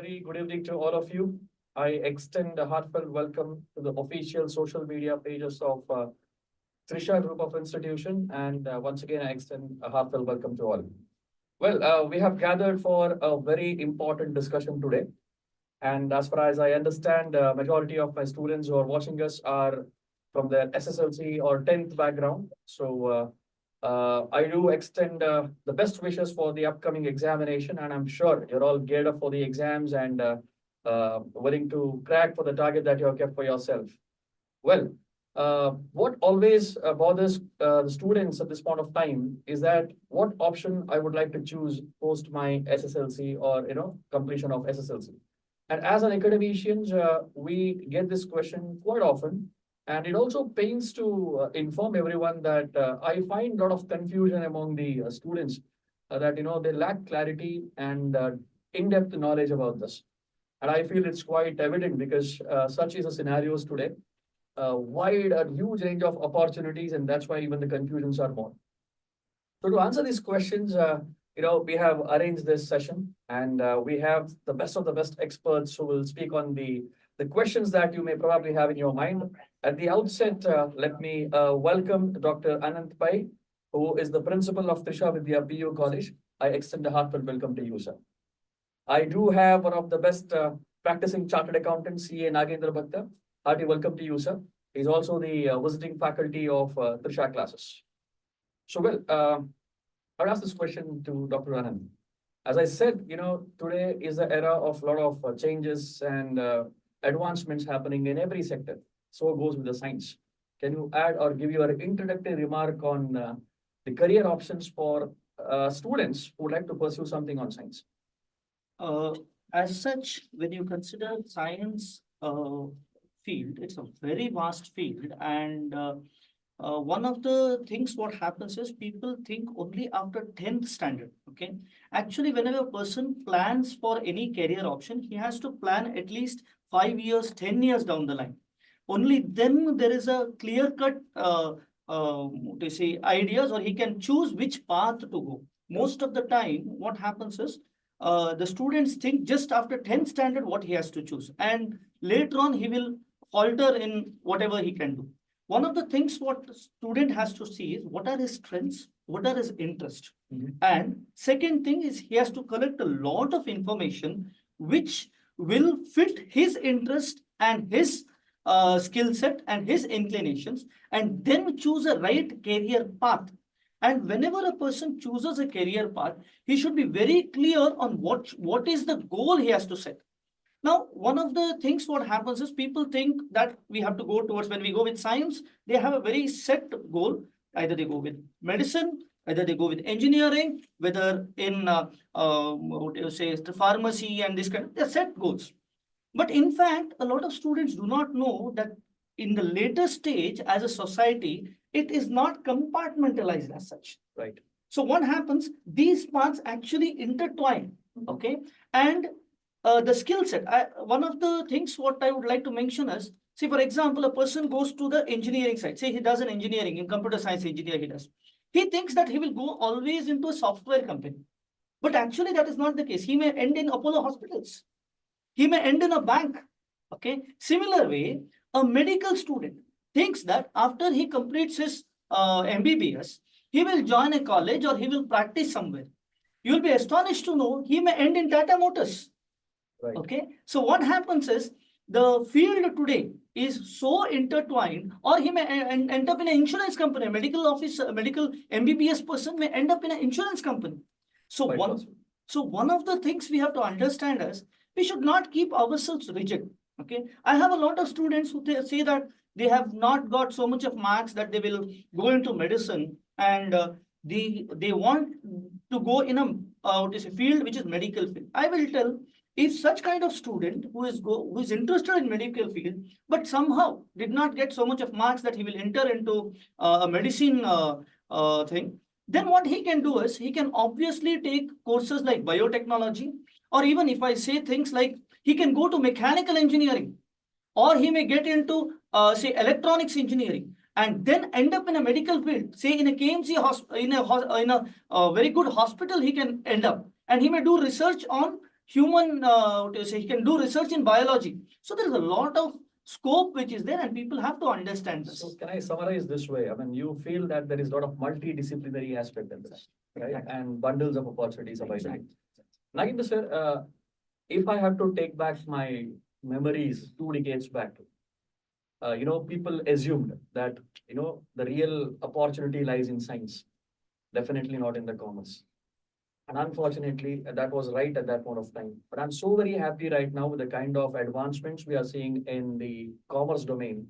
very good evening to all of you. I extend a heartfelt welcome to the official social media pages of Trisha Group of Institution, and once again, I extend a heartfelt welcome to all. Well, we have gathered for a very important discussion today, and as far as I understand, majority of my students who are watching us are from their SSLC or 10th background. So I do extend the best wishes for the upcoming examination, and I'm sure you're all geared up for the exams and willing to crack for the target that you have kept for yourself. Well, what always bothers the students at this point of time is that what option I would like to choose post my SSLC or completion of SSLC. And as an academicians, we get this question quite often, and it also pains to inform everyone that I find a lot of confusion among the students that they lack clarity and in-depth knowledge about this. And I feel it's quite evident because such is the scenarios today. Wide, a huge range of opportunities, and that's why even the confusions are more. So to answer these questions, we have arranged this session, and we have the best of the best experts who will speak on the questions that you may probably have in your mind. At the outset, let me welcome Dr. Anant Pai, who is the principal of Trisha Vidya PU College. I extend a heartfelt welcome to you, sir. I do have one of the best practicing chartered accountants, CA Nagendra Bhatta. Hearty welcome to you, sir. He's also the visiting faculty of Trisha classes. So, well, I'll ask this question to Dr. Anand. As I said, today is the era of a lot of changes and advancements happening in every sector. So it goes with the science. Can you add or give your introductory remark on the career options for students who would like to pursue something on science? As such, when you consider science field, it's a very vast field, and one of the things what happens is people think only after 10th standard. Okay, actually, whenever a person plans for any career option, he has to plan at least 5 years, 10 years down the line. Only then there is a clear cut ideas, or he can choose which path to go. Most of the time, what happens is the students think just after 10th standard what he has to choose, and later on he will falter in whatever he can do. One of the things what the student has to see is what are his strengths, what are his interests. And second thing is he has to collect a lot of information which will fit his interest and his skill set and his inclinations, and then choose a right career path. And whenever a person chooses a career path, he should be very clear on what is the goal he has to set. Now, one of the things what happens is people think that we have to go towards, when we go with science, they have a very set goal. Either they go with medicine, either they go with engineering, whether in the pharmacy and this kind, they're set goals. But in fact, a lot of students do not know that in the later stage as a society, it is not compartmentalized as such. Right. So what happens? These parts actually intertwine. Okay. And the skill set. One of the things what I would like to mention is, see, for example, a person goes to the engineering side. Say he does an engineering, in computer science engineer he does. He thinks that he will go always into a software company. But actually that is not the case. He may end in Apollo hospitals. He may end in a bank. Okay. Similar way, a medical student thinks that after he completes his MBBS, he will join a college or he will practice somewhere. You will be astonished to know he may end in Tata Motors. Right. Okay. So what happens is the field today is so intertwined, or he may end up in an insurance company. A medical officer, a medical MBBS person may end up in an insurance company. So one of the things we have to understand is we should not keep ourselves rigid. Okay. I have a lot of students who say that they have not got so much of marks that they will go into medicine, and they want to go in a field which is medical field. I will tell, if such kind of student who is interested in medical field but somehow did not get so much of marks that he will enter into a medicine thing, then what he can do is he can obviously take courses like biotechnology, or even if I say things like he can go to mechanical engineering, or he may get into say electronics engineering, and then end up in a medical field. Say in a KMC in a very good hospital he can end up, and he may do research on human, what do you say, he can do research in biology. So there is a lot of scope which is there, and people have to understand this. So can I summarize this way? I mean, you feel that there is a lot of multidisciplinary aspect in this, right? Exactly. And bundles of opportunities available. Exactly. Nagendra sir, if I have to take back my memories 2 decades back, people assumed that, the real opportunity lies in science, definitely not in the commerce. And unfortunately, that was right at that point of time. But I'm so very happy right now with the kind of advancements we are seeing in the commerce domain.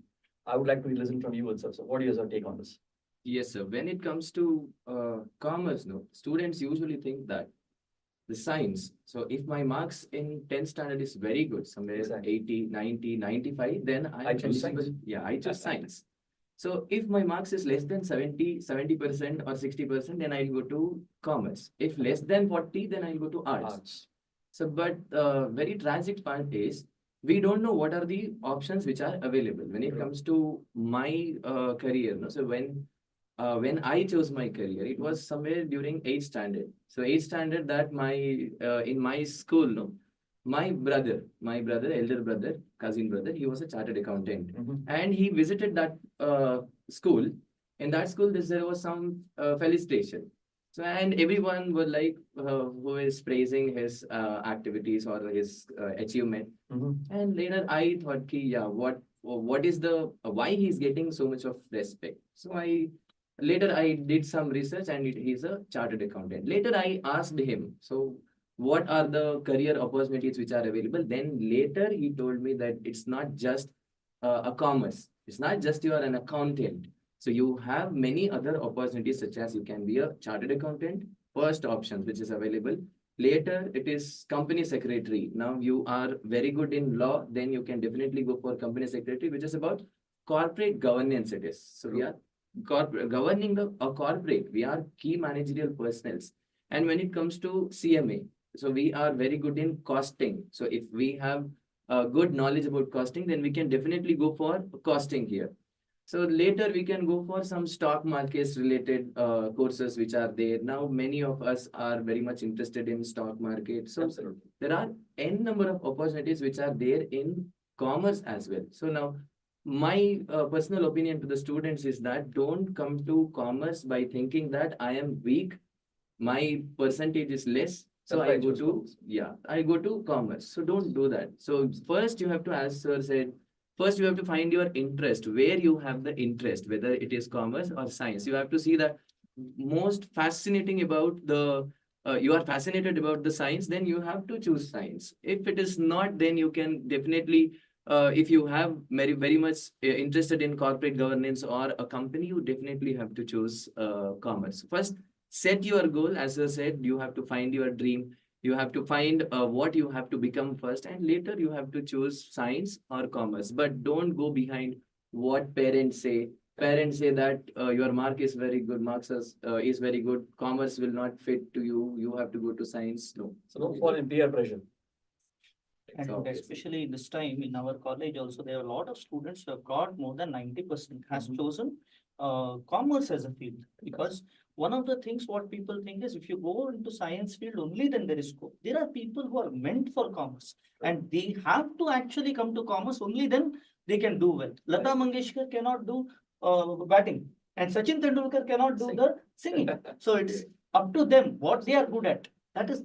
I would like to listen from you itself. So what is your take on this? Yes, sir. When it comes to commerce, no, students usually think that the science. So if my marks in 10th standard is very good, somewhere Exactly. 80, 90, 95, then I choose eligible. science. Yeah, I choose science. So if my marks is less than 70% or 60%, then I'll go to commerce. If less than 40, then I'll go to arts. So, but very tragic part is we don't know what are the options which are available when it True. comes to my career. No? So when I chose my career, it was somewhere during 8th standard. So 8th standard that my in my school, no, my brother, elder brother, cousin brother, he was a chartered accountant, and he visited that school. In that school, there was some felicitation. So and everyone were like, who is praising his activities or his achievement. And later I thought, ki, yeah, what is the why he's getting so much of respect? So later I did some research, and he's a chartered accountant. Later I asked him, so what are the career opportunities which are available? Then later he told me that it's not just a commerce. It's not just you are an accountant. So you have many other opportunities, such as you can be a chartered accountant, first options which is available. Later it is company secretary. Now you are very good in law, then you can definitely go for company secretary, which is about corporate governance it is. So we are governing a corporate, we are key managerial personnels. And when it comes to CMA, so we are very good in costing. So if we have good knowledge about costing, then we can definitely go for costing here. So later we can go for some stock markets related courses which are there. Now many of us are very much interested in stock market. So Absolutely. there are n number of opportunities which are there in commerce as well. So now my personal opinion to the students is that don't come to commerce by thinking that I am weak, my percentage is less, so That's why I I go chose to commerce. I go to commerce. So don't do that. So first you have to, as sir said, first you have to find your interest, where you have the interest, whether it is commerce or science. You have to see the most fascinating about the you are fascinated about the science, then you have to choose science. If it is not, then you can definitely if you have very much interested in corporate governance or a company, you definitely have to choose commerce. First, set your goal. As I said, you have to find your dream. You have to find what you have to become first, and later you have to choose science or commerce. But don't go behind what parents say. Parents say that your mark is very good, marks is very good, commerce will not fit to you, you have to go to science. No. So don't fall in peer pressure. And So, especially this time in our college also, there are a lot of students who have got more than 90% has chosen commerce as a field. Because one of the things what people think is if you go into science field only, then there is scope. There are people who are meant for commerce, and they have to actually come to commerce, only then they can do well. Lata Mangeshkar cannot do batting, and Sachin Tendulkar cannot do the singing. So it's up to them what they are good at.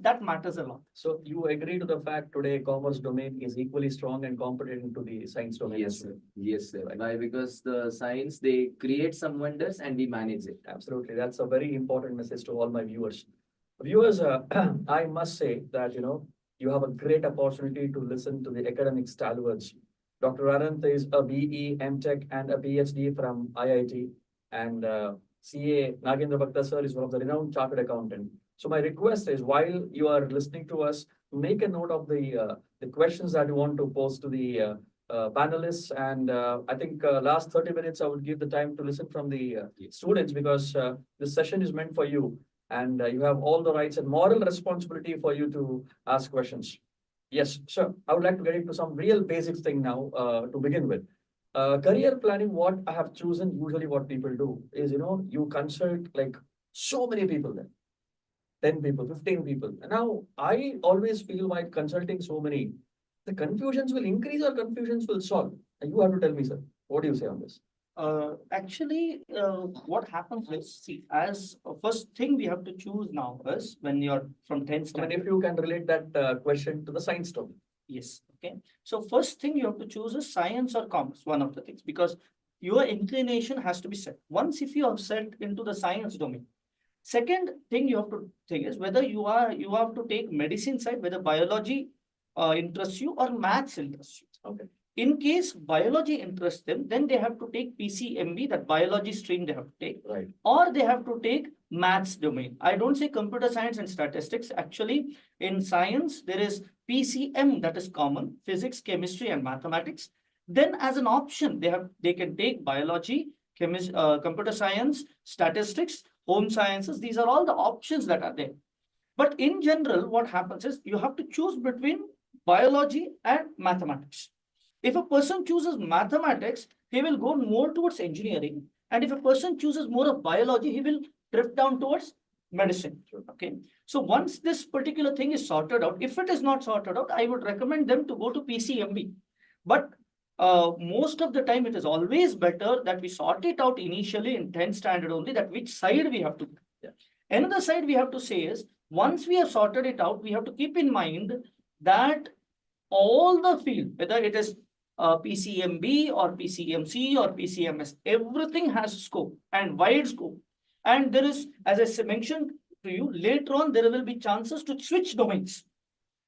That matters a lot. So you agree to the fact today commerce domain is equally strong and competent to the science domain yes, as well. sir. Yes, sir. Right. Why? Because the science, they create some wonders and we manage it. Absolutely. That's a very important message to all my viewers. Viewers, I must say that, you have a great opportunity to listen to the academic stalwarts. Dr. Anant is a BE, MTech, and a PhD from IIT. And CA Nagendra Bhakta sir is one of the renowned chartered accountant. So my request is, while you are listening to us, make a note of the questions that you want to pose to the panelists. And I think last 30 minutes, I would give the time to listen from the students, because this session is meant for you. And you have all the rights and moral responsibility for you to ask questions. Yes, sure. I would like to get into some real basics thing now to begin with. Career planning, what I have chosen, usually what people do is, you consult like so many people there. 10 people, 15 people. And now I always feel while consulting so many, the confusions will increase or confusions will solve. And you have to tell me, sir, what do you say on this? Actually, what happens is, see, as first thing we have to choose now is when you're from 10th I mean, standard. if you can relate that question to the science topic. Yes, okay. So first thing you have to choose is science or commerce, one of the things, because your inclination has to be set. Once if you have set into the science domain, second thing you have to think is whether you have to take medicine side, whether biology interests you or maths interests you. Okay. In case biology interests them, then they have to take PCMB, that biology stream they have to take, Right. or they have to take maths domain. I don't say computer science and statistics. Actually, in science, there is PCM, that is common, physics, chemistry, and mathematics. Then as an option, they can take biology, computer science, statistics, home sciences. These are all the options that are there. But in general, what happens is you have to choose between biology and mathematics. If a person chooses mathematics, he will go more towards engineering. And if a person chooses more of biology, he will drift down towards medicine. Okay. So once this particular thing is sorted out, if it is not sorted out, I would recommend them to go to PCMB. But most of the time, it is always better that we sort it out initially in 10th standard only, that which side we have to go. Yeah. Another side we have to say is, once we have sorted it out, we have to keep in mind that all the field, whether it is PCMB or PCMC or PCMS, everything has scope and wide scope. And there is, as I mentioned to you, later on, there will be chances to switch domains.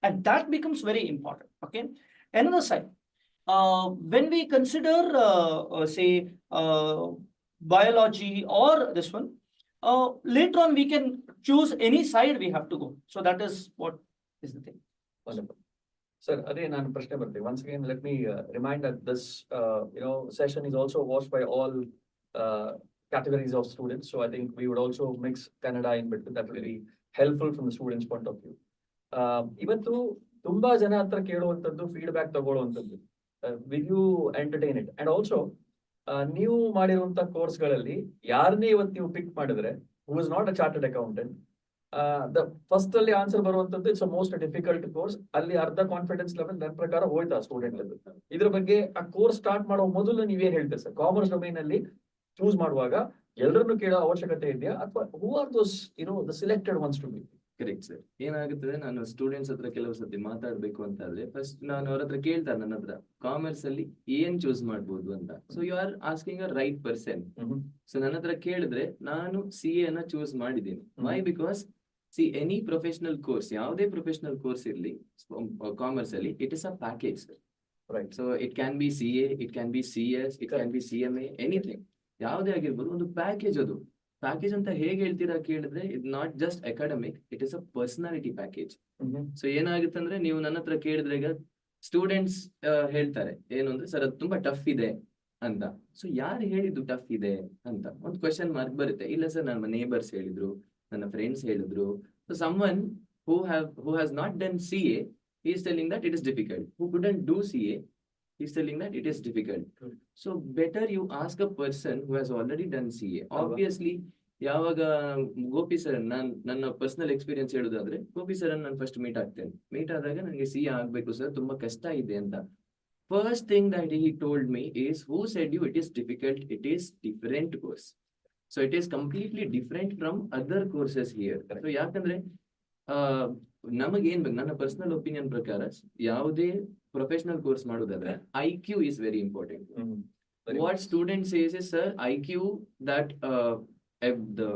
And that becomes very important. Okay. Another side, when we consider, say, biology or this one, later on we can choose any side we have to go. So that is what is the thing. Wonderful. Sir, again, ನಾನು ಪ್ರಶ್ನೆ ಬರ್ತೀನಿ. Once again, let me remind that this session is also watched by all categories of students. So I think we would also mix Kannada in between. That will be helpful from the students' point of view. ಇವತ್ತು ತುಂಬಾ ಜನ ಹತ್ರ ಕೇಳುವಂಥದ್ದು feedback ತಗೊಳ್ಳುವಂಥದ್ದು. Will you entertain it? And also ನೀವು ಮಾಡಿರುವಂತ ಕೋರ್ಸ್ಗಳಲ್ಲಿ ಯಾರನ್ನೇ ಇವತ್ತು ನೀವು ಪಿಕ್ ಮಾಡಿದ್ರೆ who is not a chartered accountant, the first ಅಲ್ಲಿ ಆನ್ಸರ್ ಬರುವಂತದ್ದು ಇಟ್ಸ್ ಮೋಸ್ಟ್ ಡಿಫಿಕಲ್ಟ್ ಕೋರ್ಸ್. ಅಲ್ಲಿ ಅರ್ಧ ಕಾನ್ಫಿಡೆನ್ಸ್ ಲೆವೆಲ್ ನನ್ನ ಪ್ರಕಾರ ಹೋಯ್ತಾ ಸ್ಟೂಡೆಂಟ್ ಲೆವೆಲ್. ಇದ್ರ ಬಗ್ಗೆ ಆ ಕೋರ್ಸ್ ಸ್ಟಾರ್ಟ್ ಮಾಡೋ ಮೊದಲು ನೀವೇನ್ ಹೇಳ್ತೀರಿ ಸರ್? ಕಾಮರ್ಸ್ ಡೊಮೈನ್ ಅಲ್ಲಿ ಚೂಸ್ ಮಾಡುವಾಗ ಎಲ್ಲರನ್ನು ಕೇಳೋ ಅವಶ್ಯಕತೆ ಇದೆಯಾ, ಅಥವಾ who are those the selected ones to be? Correct sir. ಏನಾಗುತ್ತದೆ, ನಾನು ಸ್ಟೂಡೆಂಟ್ಸ್ ಹತ್ರ ಕೆಲವು ಸತಿ ಮಾತಾಡ್ಬೇಕು ಅಂತ ಆದ್ರೆ ಫಸ್ಟ್ ನಾನು ಅವ್ರ ಹತ್ರ ಕೇಳ್ತಾರೆ, ನನ್ನ ಹತ್ರ ಕಾಮರ್ಸ್ ಅಲ್ಲಿ ಏನ್ ಚೂಸ್ ಮಾಡ್ಬೋದು ಅಂತ. So you are asking a right person. So ನನ್ನ ಹತ್ರ ಕೇಳಿದ್ರೆ ನಾನು CA ಅನ್ನ ಚೂಸ್ ಮಾಡಿದ್ದೀನಿ. Why? Because any professional course, ಯಾವುದೇ ಪ್ರೊಫೆಷನಲ್ ಕೋರ್ಸ್ ಇರಲಿ ಕಾಮರ್ಸ್ ಅಲ್ಲಿ, it is a package sir. Right. So it can be CA, it can be CS, it can be CMA, anything, ಯಾವುದೇ ಆಗಿರ್ಬೋದು, ಒಂದು ಪ್ಯಾಕೇಜ್. ಅದು package ಅಂತ ಹೇಗೆ ಹೇಳ್ತೀರಾ ಕೇಳಿದ್ರೆ, it not just academic, it is a personality package. So ಏನಾಗುತ್ತೆ ಅಂದ್ರೆ, ನೀವು ನನ್ನ ಹತ್ರ ಕೇಳಿದ್ರೆ ಈಗ ಸ್ಟೂಡೆಂಟ್ಸ್ ಹೇಳ್ತಾರೆ ಏನು ಅಂದ್ರೆ, ಸರ್ ಅದು ತುಂಬಾ ಟಫ್ ಇದೆ ಅಂತ. ಸೊ ಯಾರು ಹೇಳಿದ್ದು ಟಫ್ ಇದೆ ಅಂತ ಒಂದು ಕ್ವೆಶನ್ ಮಾರ್ಕ್ ಬರುತ್ತೆ. ಇಲ್ಲ ಸರ್, ನನ್ನ ನೇಬರ್ಸ್ ಹೇಳಿದ್ರು, ನನ್ನ ಫ್ರೆಂಡ್ಸ್ ಹೇಳಿದ್ರು. So someone who has not done CA, he is telling that it is difficult. Who couldn't do CA, he is telling that it is difficult. So better you ask a person who has already done CA. Obviously, ಯಾವಾಗ Gopi sir, ನನ್ನ personal experience ಹೇಳುದಾದ್ರೆ, Gopi sir ನಾನು first meet ಆಗ್ತೇನೆ. Meet ಆದಾಗ ನನಗೆ CA ಆಗ್ಬೇಕು sir, ತುಂಬಾ ಕಷ್ಟ ಇದೆ ಅಂತ. First thing that he told me is, who said you it is difficult? It is different course. So it is completely different from other courses here. So ಯಾಕಂದ್ರೆ ನಮಗೇನ್ ಬೇಕು, ನನ್ನ ಪರ್ಸನಲ್ ಒಪಿನಿಯನ್ ಪ್ರಕಾರ, ಯಾವುದೇ ಪ್ರೊಫೆಷನಲ್ ಕೋರ್ಸ್ ಮಾಡೋದಾದ್ರೆ IQ is very important. What student says is, sir, IQ, that the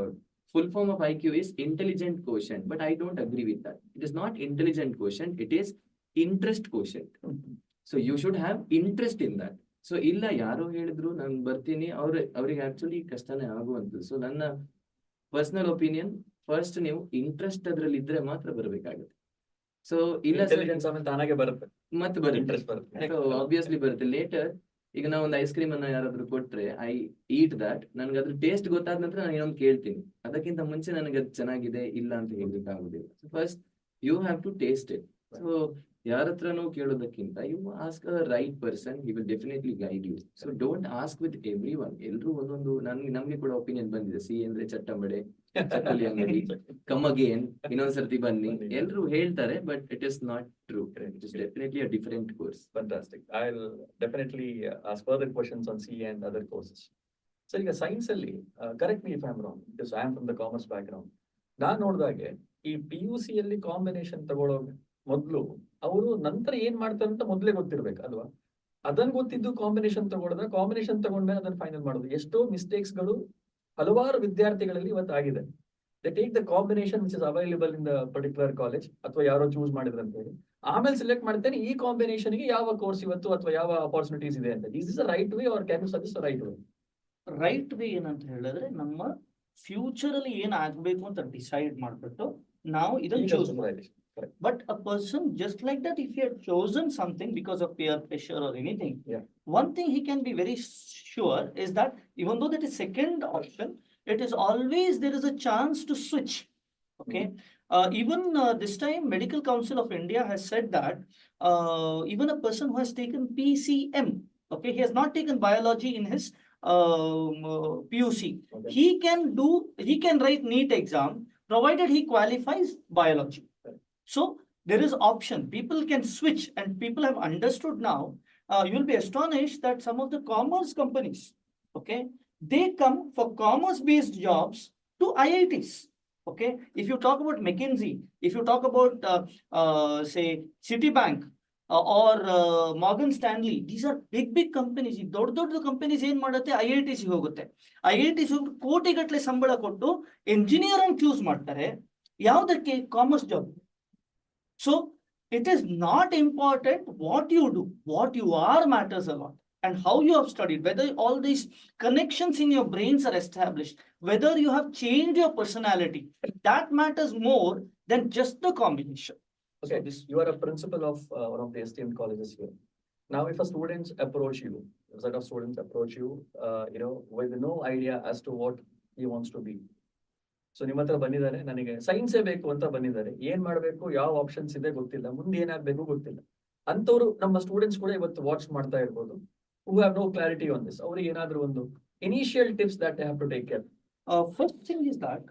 full form of IQ is intelligent quotient, but I don't agree with that. It is not intelligent quotient, it is interest quotient. So you should have interest in that. So ಇಲ್ಲ, ಯಾರೋ ಹೇಳಿದ್ರು ನಾನು ಬರ್ತೀನಿ, ಅವ್ರಿಗೆ actually ಕಷ್ಟನೇ ಆಗುವಂಥದ್ದು. So ನನ್ನ personal opinion, first ನೀವು ಇಂಟ್ರೆಸ್ಟ್ ಅದ್ರಲ್ಲಿ ಇದ್ರೆ ಮಾತ್ರ ಬರ್ಬೇಕಾಗುತ್ತೆ. ಸೊ ಇಲ್ಲ ತಾನಾಗೆ ಬರುತ್ತೆ, ಮತ್ತೆ ಬರುತ್ತೆ, ಆಬ್ವಿಯಸ್ಲಿ ಬರುತ್ತೆ. ಲೇಟರ್ ಈಗ ನಾವು ಒಂದು ಐಸ್ ಕ್ರೀಮ್ ಅನ್ನ ಯಾರಾದ್ರೂ ಕೊಟ್ರೆ, ಐ ಈಟ್ ದಟ್, ನನ್ಗೆ ಅದ್ರ ಟೇಸ್ಟ್ ಗೊತ್ತಾದ ನಂತರ ನಾನು ಏನೊಂದು ಕೇಳ್ತೀನಿ. ಅದಕ್ಕಿಂತ ಮುಂಚೆ ನನಗೆ ಅದು ಚೆನ್ನಾಗಿದೆ ಇಲ್ಲ ಅಂತ ಹೇಳ್ಲಿಕ್ಕೆ ಆಗುದಿಲ್ಲ. So first you have to taste it. So ಯಾರ ಹತ್ರನೂ ಕೇಳೋದಕ್ಕಿಂತ you ask a right person, he will definitely guide you. So don't ask with everyone. ಎಲ್ರು ಒಂದೊಂದು, ನಮ್ಗೆ ಕೂಡ ಒಪಿನಿಯನ್ ಬಂದಿದೆ, CA ಅಂದ್ರೆ ಚಟ್ಟಂಬಡೆ, ಚಕ್ಕುಲಿ ಅಂಗಡಿ, ಕಮ್ ಅಗೇನ್, ಇನ್ನೊಂದ್ಸರ್ತಿ ಬನ್ನಿ, ಎಲ್ರು ಹೇಳ್ತಾರೆ, but it is not true. It is definitely a different course. Fantastic. I'll definitely ask further questions on CA and other courses. So ಈಗ ಸೈನ್ಸ್ ಅಲ್ಲಿ correct me if I am wrong, because I am from the commerce background. ನಾನ್ ನೋಡಿದಾಗೆ ಈ PUC ಅಲ್ಲಿ combination ತಗೊಳ್ಳೋ ಮೊದಲು ಅವರು ನಂತರ ಏನ್ ಮಾಡ್ತಾರೆ ಅಂತ ಮೊದಲೇ ಗೊತ್ತಿರ್ಬೇಕು ಅಲ್ವಾ? ಅದನ್ನ ಗೊತ್ತಿದ್ದು ಕಾಂಬಿನೇಷನ್ ತಗೊಳ್ಳೋದ, ಕಾಂಬಿನೇಷನ್ ತಗೊಂಡ್ಮೇಲೆ ಅದನ್ನ ಫೈನಲ್ ಮಾಡೋದು. ಎಷ್ಟೋ ಮಿಸ್ಟೇಕ್ಸ್ ಗಳು ಹಲವಾರು ವಿದ್ಯಾರ್ಥಿಗಳಲ್ಲಿ ಇವತ್ತು ಆಗಿದೆ. They take the combination which is available in the particular college, ಅಥವಾ ಯಾರೋ ಚೂಸ್ ಮಾಡಿದ್ರೆ ಅಂತ ಹೇಳಿ ಆಮೇಲೆ ಸೆಲೆಕ್ಟ್ ಮಾಡ್ತೇನೆ ಈ ಕಾಂಬಿನೇಷನ್ ಗೆ ಯಾವ ಕೋರ್ಸ್ ಇವತ್ತು ಅಥವಾ ಯಾವ ಅಪಾರ್ಚುನಿಟೀಸ್ ಇದೆ ಅಂತ. Is is right way or can you suggest right way? Right way ಏನಂತ ಹೇಳಿದ್ರೆ, ನಮ್ಮ ಫ್ಯೂಚರ್ ಅಲ್ಲಿ ಏನ್ ಆಗ್ಬೇಕು ಅಂತ ಡಿಸೈಡ್ ಮಾಡ್ಬಿಟ್ಟು ನಾವು ಇದನ್ನ ಚೂಸ್ ಮಾಡಿ. But a person just like that, if he had chosen something because of peer pressure or anything, one thing he can be very sure is that even though that is second option, it is always there is a chance to switch. Okay. Even this time, Medical Council of India has said that even a person who has taken PCM, okay, he has not taken biology in his PUC, Okay. he can write NEET exam provided he qualifies biology. So there is option. People can switch, and people have understood now. You'll be astonished that some of the commerce companies, okay, they come for commerce-based jobs to IITs. Okay, if you talk about McKinsey, if you talk about say Citibank or Morgan Stanley, these are big companies. ದೊಡ್ಡ companies ಏನ್ ಮಾಡುತ್ತೆ, IITs ಹೋಗುತ್ತೆ. IITs ಕೋಟಿಗಟ್ಟಲೆ ಸಂಬಳ ಕೊಟ್ಟು engineer ಅನ್ನು choose ಮಾಡ್ತಾರೆ. ಯಾವುದಕ್ಕೆ? Commerce job. So it is not important what you do, what you are matters a lot, and how you have studied, whether all these connections in your brains are established, whether you have changed your personality, that matters more than just the combination. Okay, you are a principal of one of the esteemed colleges here. Now, if a students approach you, a set of students approach you, with no idea as to what he wants to be. So ನಿಮ್ಮ ಹತ್ರ ಬಂದಿದ್ದಾರೆ, ನನಗೆ ಸೈನ್ಸೇ ಬೇಕು ಅಂತ ಬಂದಿದ್ದಾರೆ, ಏನ್ ಮಾಡ್ಬೇಕು, ಯಾವ ಆಪ್ಷನ್ಸ್ ಇದೆ ಗೊತ್ತಿಲ್ಲ, ಮುಂದೆ ಏನಾಗ್ಬೇಕು ಗೊತ್ತಿಲ್ಲ ಅಂತವ್ರು ನಮ್ಮ ಸ್ಟೂಡೆಂಟ್ಸ್ ಕೂಡ ಇವತ್ತು ವಾಚ್ ಮಾಡ್ತಾ ಇರ್ಬೋದು. Who have no clarity on this. ಅವ್ರಿಗೆ ಏನಾದ್ರು ಒಂದು initial tips that they have to take care. First thing is that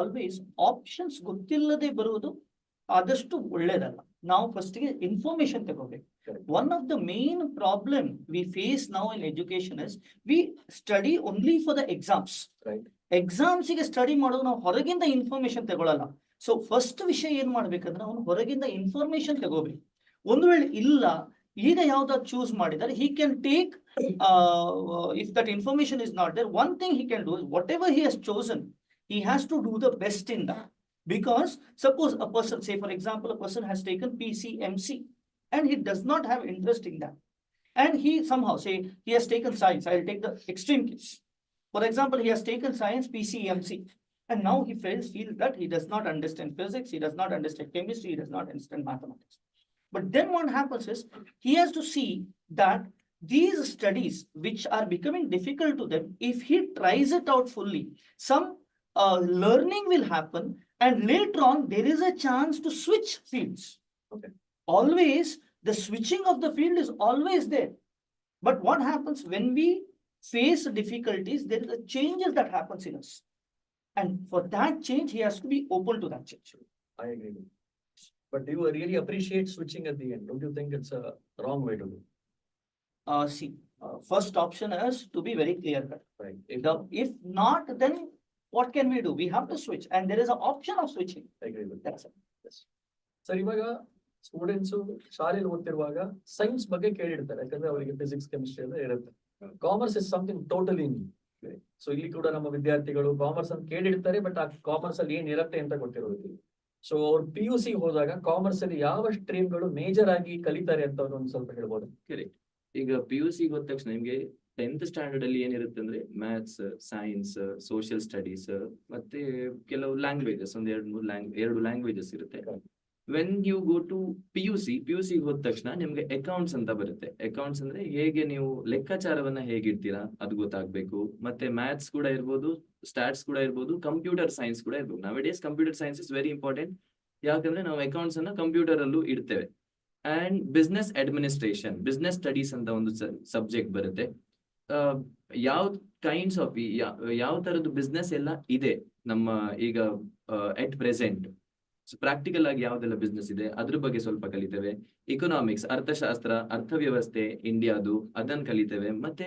always options ಗೊತ್ತಿಲ್ಲದೆ ಬರುವುದು ಆದಷ್ಟು ಒಳ್ಳೇದಲ್ಲ. ನಾವು ಫಸ್ಟ್ ಗೆ ಇನ್ಫಾರ್ಮೇಶನ್ ತಗೋಬೇಕು. One of the main problem we face now in education is we study only for the exams. Right. Exams ಗೆ study ಮಾಡೋದು, ನಾವು ಹೊರಗಿಂದ ಇನ್ಫಾರ್ಮೇಶನ್ ತಗೊಳ್ಳಲ್ಲ. ಸೊ ಫಸ್ಟ್ ವಿಷಯ ಏನ್ ಮಾಡ್ಬೇಕಂದ್ರೆ, ಅವನು ಹೊರಗಿಂದ ಇನ್ಫಾರ್ಮೇಶನ್ ತಗೋಬೇಕು. ಒಂದು ವೇಳೆ ಇಲ್ಲ, ಈಗ ಯಾವ್ದಾದ್ರು ಚೂಸ್ ಮಾಡಿದರೆ, he can take if that information is not there, one thing he can do is whatever he has chosen, he has to do the best in that. Because suppose a person, say for example, a person has taken PCMC and he does not have interest in that, and he somehow say he has taken science. I'll take the extreme case. For example, he has taken science PCMC, and now he feels that he does not understand physics, he does not understand chemistry, he does not understand mathematics. But then what happens is, he has to see that these studies which are becoming difficult to them, if he tries it out fully, some learning will happen, and later on there is a chance to switch fields. Okay. Always the switching of the field is always there. But what happens when we face difficulties, there is a changes that happens in us, and for that change he has to be open to that change. I agree with you. But do you really appreciate switching at the end? Don't you think it's a wrong way to do? See, first option is to be very clear cut. Right. If not, then what can we do? We have to switch, and there is an option of switching. I agree with That's it. Yes. Sir, ಇವಾಗ students ಶಾಲೆಯಲ್ಲಿ ಓದ್ತಿರುವಾಗ science ಬಗ್ಗೆ ಕೇಳಿರ್ತಾರೆ, ಯಾಕಂದ್ರೆ ಅವರಿಗೆ physics chemistry ಎಲ್ಲ ಇರುತ್ತೆ. Commerce is something totally new. So ಇಲ್ಲಿ ಕೂಡ ನಮ್ಮ ವಿದ್ಯಾರ್ಥಿಗಳು ಕಾಮರ್ಸ್ ಅಂತ ಕೇಳಿರ್ತಾರೆ, ಬಟ್ ಆ ಕಾಮರ್ಸ್ ಅಲ್ಲಿ ಏನ್ ಇರುತ್ತೆ ಅಂತ ಗೊತ್ತಿರೋದಿಲ್ಲ. ಸೊ ಅವ್ರು PUC ಹೋದಾಗ ಕಾಮರ್ಸ್ ಅಲ್ಲಿ ಯಾವ ಸ್ಟ್ರೀಮ್ಗಳು ಮೇಜರ್ ಆಗಿ ಕಲಿತಾರೆ ಅಂತ ಒಂದು ಸ್ವಲ್ಪ ಹೇಳ್ಬೋದು. ಈಗ PUC ಹೋದ ತಕ್ಷಣ ನಿಮ್ಗೆ 10th ಸ್ಟ್ಯಾಂಡರ್ಡ್ ಅಲ್ಲಿ ಏನಿರುತ್ತೆ ಅಂದ್ರೆ ಮ್ಯಾಥ್ಸ್, ಸೈನ್ಸ್, ಸೋಷಿಯಲ್ ಸ್ಟಡೀಸ್, ಮತ್ತೆ ಕೆಲವು ಲ್ಯಾಂಗ್ವೇಜಸ್, ಎರಡು ಲ್ಯಾಂಗ್ವೇಜಸ್ ಇರುತ್ತೆ. When you go to PUC ಹೋದ ತಕ್ಷಣ ನಿಮ್ಗೆ ಅಕೌಂಟ್ಸ್ ಅಂತ ಬರುತ್ತೆ. ಅಕೌಂಟ್ಸ್ ಅಂದ್ರೆ ಹೇಗೆ ನೀವು ಲೆಕ್ಕಾಚಾರವನ್ನ ಹೇಗಿಡ್ತೀರಾ ಅದು ಗೊತ್ತಾಗ್ಬೇಕು. ಮತ್ತೆ ಮ್ಯಾಥ್ಸ್ ಕೂಡ ಇರ್ಬೋದು, ಸ್ಟಾಟ್ಸ್ ಕೂಡ ಇರ್ಬೋದು, ಕಂಪ್ಯೂಟರ್ ಸೈನ್ಸ್ ಕೂಡ ಇರ್ಬೋದು. ನಾವ್ days computer science is very important, ಯಾಕಂದ್ರೆ ನಾವು ಅಕೌಂಟ್ಸ್ ಅನ್ನ ಕಂಪ್ಯೂಟರ್ ಅಲ್ಲೂ ಇಡ್ತೇವೆ. And business administration, business studies ಅಂತ ಒಂದು ಸಬ್ಜೆಕ್ಟ್ ಬರುತ್ತೆ. ಯಾವ ಕೈಂಡ್ಸ್ ಆಫ್ ಯಾವ ತರದ್ದು ಬಿಸ್ನೆಸ್ ಎಲ್ಲ ಇದೆ ನಮ್ಮ ಈಗ ಎಟ್ ಪ್ರೆಸೆಂಟ್. ಪ್ರಾಕ್ಟಿಕಲ್ ಆಗಿ ಯಾವ್ದೆಲ್ಲ ಬಿಸ್ನೆಸ್ ಇದೆ ಅದ್ರ ಬಗ್ಗೆ ಸ್ವಲ್ಪ ಕಲಿತೇವೆ. ಇಕನಾಮಿಕ್ಸ್, ಅರ್ಥಶಾಸ್ತ್ರ, ಅರ್ಥವ್ಯವಸ್ಥೆ ಇಂಡಿಯಾದು ಅದನ್ನ ಕಲಿತೇವೆ. ಮತ್ತೆ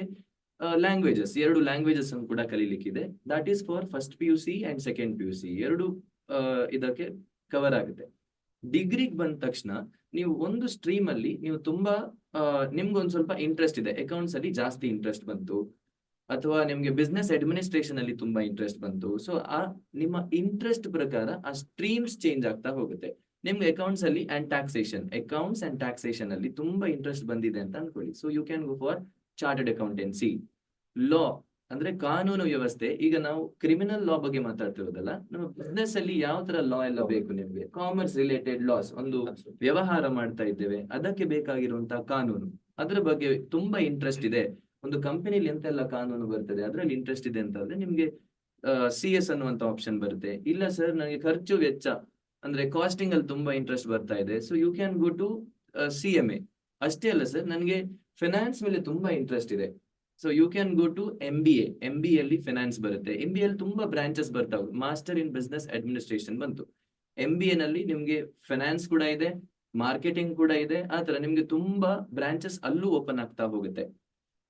ಲ್ಯಾಂಗ್ವೇಜಸ್, 2 ಲ್ಯಾಂಗ್ವೇಜಸ್ ಅನ್ನು ಕೂಡ ಕಲೀಲಿಕ್ಕಿದೆ. That is for first PUC and second PUC. 2 ಇದಕ್ಕೆ ಕವರ್ ಆಗುತ್ತೆ. ಡಿಗ್ರಿಗೆ ಬಂದ ತಕ್ಷಣ ನೀವು ಒಂದು ಸ್ಟ್ರೀಮ್ ಅಲ್ಲಿ ನೀವು ತುಂಬಾ ನಿಮ್ಗೊಂದ್ ಸ್ವಲ್ಪ ಇಂಟ್ರೆಸ್ಟ್ ಇದೆ, ಅಕೌಂಟ್ಸ್ ಅಲ್ಲಿ ಜಾಸ್ತಿ ಇಂಟ್ರೆಸ್ಟ್ ಬಂತು, ಅಥವಾ ನಿಮ್ಗೆ ಬಿಸ್ನೆಸ್ ಅಡ್ಮಿನಿಸ್ಟ್ರೇಷನ್ ಅಲ್ಲಿ ತುಂಬಾ ಇಂಟ್ರೆಸ್ಟ್ ಬಂತು. ಸೊ ಆ ನಿಮ್ಮ ಇಂಟ್ರೆಸ್ಟ್ ಪ್ರಕಾರ ಆ ಸ್ಟ್ರೀಮ್ಸ್ ಚೇಂಜ್ ಆಗ್ತಾ ಹೋಗುತ್ತೆ. ನಿಮ್ಗೆ ಅಕೌಂಟ್ಸ್ ಅಲ್ಲಿ ಅಕೌಂಟ್ಸ್ ಅಂಡ್ ಟ್ಯಾಕ್ಸೇಷನ್ ಅಲ್ಲಿ ತುಂಬಾ ಇಂಟ್ರೆಸ್ಟ್ ಬಂದಿದೆ ಅಂತ ಅನ್ಕೊಳ್ಳಿ. So you can go for chartered accountancy. Law ಅಂದ್ರೆ ಕಾನೂನು ವ್ಯವಸ್ಥೆ. ಈಗ ನಾವು ಕ್ರಿಮಿನಲ್ ಲಾ ಬಗ್ಗೆ ಮಾತಾಡ್ತಿರೋದಲ್ಲ, ನಮ್ಮ ಬಿಸ್ನೆಸ್ ಅಲ್ಲಿ ಯಾವ ತರ ಲಾ ಎಲ್ಲ ಬೇಕು ನಿಮ್ಗೆ. ಕಾಮರ್ಸ್ ರಿಲೇಟೆಡ್ ಲಾಸ್, ಒಂದು ವ್ಯವಹಾರ ಮಾಡ್ತಾ ಇದ್ದೇವೆ ಅದಕ್ಕೆ ಬೇಕಾಗಿರುವಂತಹ ಕಾನೂನು, ಅದ್ರ ಬಗ್ಗೆ ತುಂಬಾ ಇಂಟ್ರೆಸ್ಟ್ ಇದೆ. ಒಂದು ಕಂಪನಿಲಿ ಎಂತೆಲ್ಲ ಕಾನೂನು ಬರ್ತದೆ ಅದ್ರಲ್ಲಿ ಇಂಟ್ರೆಸ್ಟ್ ಇದೆ ಅಂತಂದ್ರೆ ನಿಮ್ಗೆ CS ಅನ್ನುವಂತ ಆಪ್ಷನ್ ಬರುತ್ತೆ. ಇಲ್ಲ ಸರ್ ನನಗೆ ಖರ್ಚು ವೆಚ್ಚ ಅಂದ್ರೆ ಕಾಸ್ಟಿಂಗ್ ಅಲ್ಲಿ ತುಂಬಾ ಇಂಟ್ರೆಸ್ಟ್ ಬರ್ತಾ ಇದೆ, so you can go to CMA. ಅಷ್ಟೇ ಅಲ್ಲ ಸರ್ ನನಗೆ ಫಿನಾನ್ಸ್ ಮೇಲೆ ತುಂಬಾ ಇಂಟ್ರೆಸ್ಟ್ ಇದೆ, so you can go to MBA. ಅಲ್ಲಿ ಫಿನಾನ್ಸ್ ಬರುತ್ತೆ. MBA ಅಲ್ಲಿ ತುಂಬಾ ಬ್ರಾಂಚಸ್ ಬರ್ತಾವೆ. ಮಾಸ್ಟರ್ ಇನ್ ಬಿಸ್ನೆಸ್ ಅಡ್ಮಿನಿಸ್ಟ್ರೇಷನ್ ಬಂತು. MBA ನಲ್ಲಿ ನಿಮ್ಗೆ ಫಿನಾನ್ಸ್ ಕೂಡ ಇದೆ, ಮಾರ್ಕೆಟಿಂಗ್ ಕೂಡ ಇದೆ. ಆ ತರ ನಿಮ್ಗೆ ತುಂಬಾ ಬ್ರಾಂಚಸ್ ಅಲ್ಲೂ ಓಪನ್ ಆಗ್ತಾ ಹೋಗುತ್ತೆ.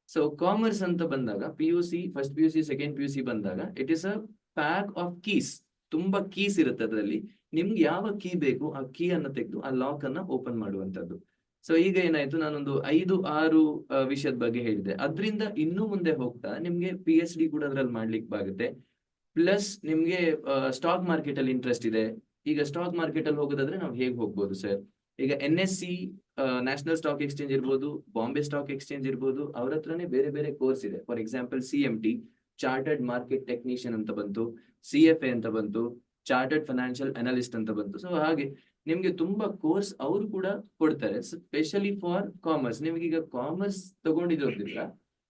ಸೊ ಕಾಮರ್ಸ್ ಅಂತ ಬಂದಾಗ PUC, first PUC, second PUC ಬಂದಾಗ it is a pack of keys. ತುಂಬಾ ಕೀಸ್ ಇರುತ್ತೆ ಅದರಲ್ಲಿ. ನಿಮ್ಗೆ ಯಾವ ಕೀ ಬೇಕು ಆ ಕೀ ಅನ್ನ ತೆಗೆದು ಆ ಲಾಕ್ ಅನ್ನ ಓಪನ್ ಮಾಡುವಂತದ್ದು. ಸೊ ಈಗ ಏನಾಯ್ತು, ನಾನೊಂದು 5-6 ವಿಷಯದ ಬಗ್ಗೆ ಹೇಳಿದೆ. ಅದರಿಂದ ಇನ್ನೂ ಮುಂದೆ ಹೋಗ್ತಾ ನಿಮ್ಗೆ PhD ಕೂಡ ಅದ್ರಲ್ಲಿ ಮಾಡ್ಲಿಕ್ಕೆ ಆಗುತ್ತೆ. ಪ್ಲಸ್ ನಿಮ್ಗೆ ಸ್ಟಾಕ್ ಮಾರ್ಕೆಟ್ ಅಲ್ಲಿ ಇಂಟ್ರೆಸ್ಟ್ ಇದೆ. ಈಗ ಸ್ಟಾಕ್ ಮಾರ್ಕೆಟ್ ಅಲ್ಲಿ ಹೋಗೋದಾದ್ರೆ ನಾವು ಹೇಗೆ ಹೋಗ್ಬೋದು ಸರ್? ಈಗ NSE, ನ್ಯಾಷನಲ್ ಸ್ಟಾಕ್ ಎಕ್ಸ್ಚೇಂಜ್ ಇರ್ಬೋದು, ಬಾಂಬೆ ಸ್ಟಾಕ್ ಎಕ್ಸ್ಚೇಂಜ್ ಇರ್ಬೋದು, ಅವ್ರ ಹತ್ರನೇ ಬೇರೆ ಬೇರೆ ಕೋರ್ಸ್ ಇದೆ. For example CMT, chartered market technician ಅಂತ ಬಂತು, CFA ಅಂತ ಬಂತು, ಚಾರ್ಟರ್ಡ್ ಫೈನಾನ್ಷಿಯಲ್ ಅನಾಲಿಸ್ಟ್ ಅಂತ ಬಂತು. ಸೊ ಹಾಗೆ ನಿಮ್ಗೆ ತುಂಬಾ ಕೋರ್ಸ್ ಅವರು ಕೂಡ ಕೊಡ್ತಾರೆ, ಸ್ಪೆಷಲಿ ಫಾರ್ ಕಾಮರ್ಸ್. ನಿಮ್ಗೆ ಈಗ ಕಾಮರ್ಸ್ ತಗೊಂಡಿರೋದ್ರಿಂದ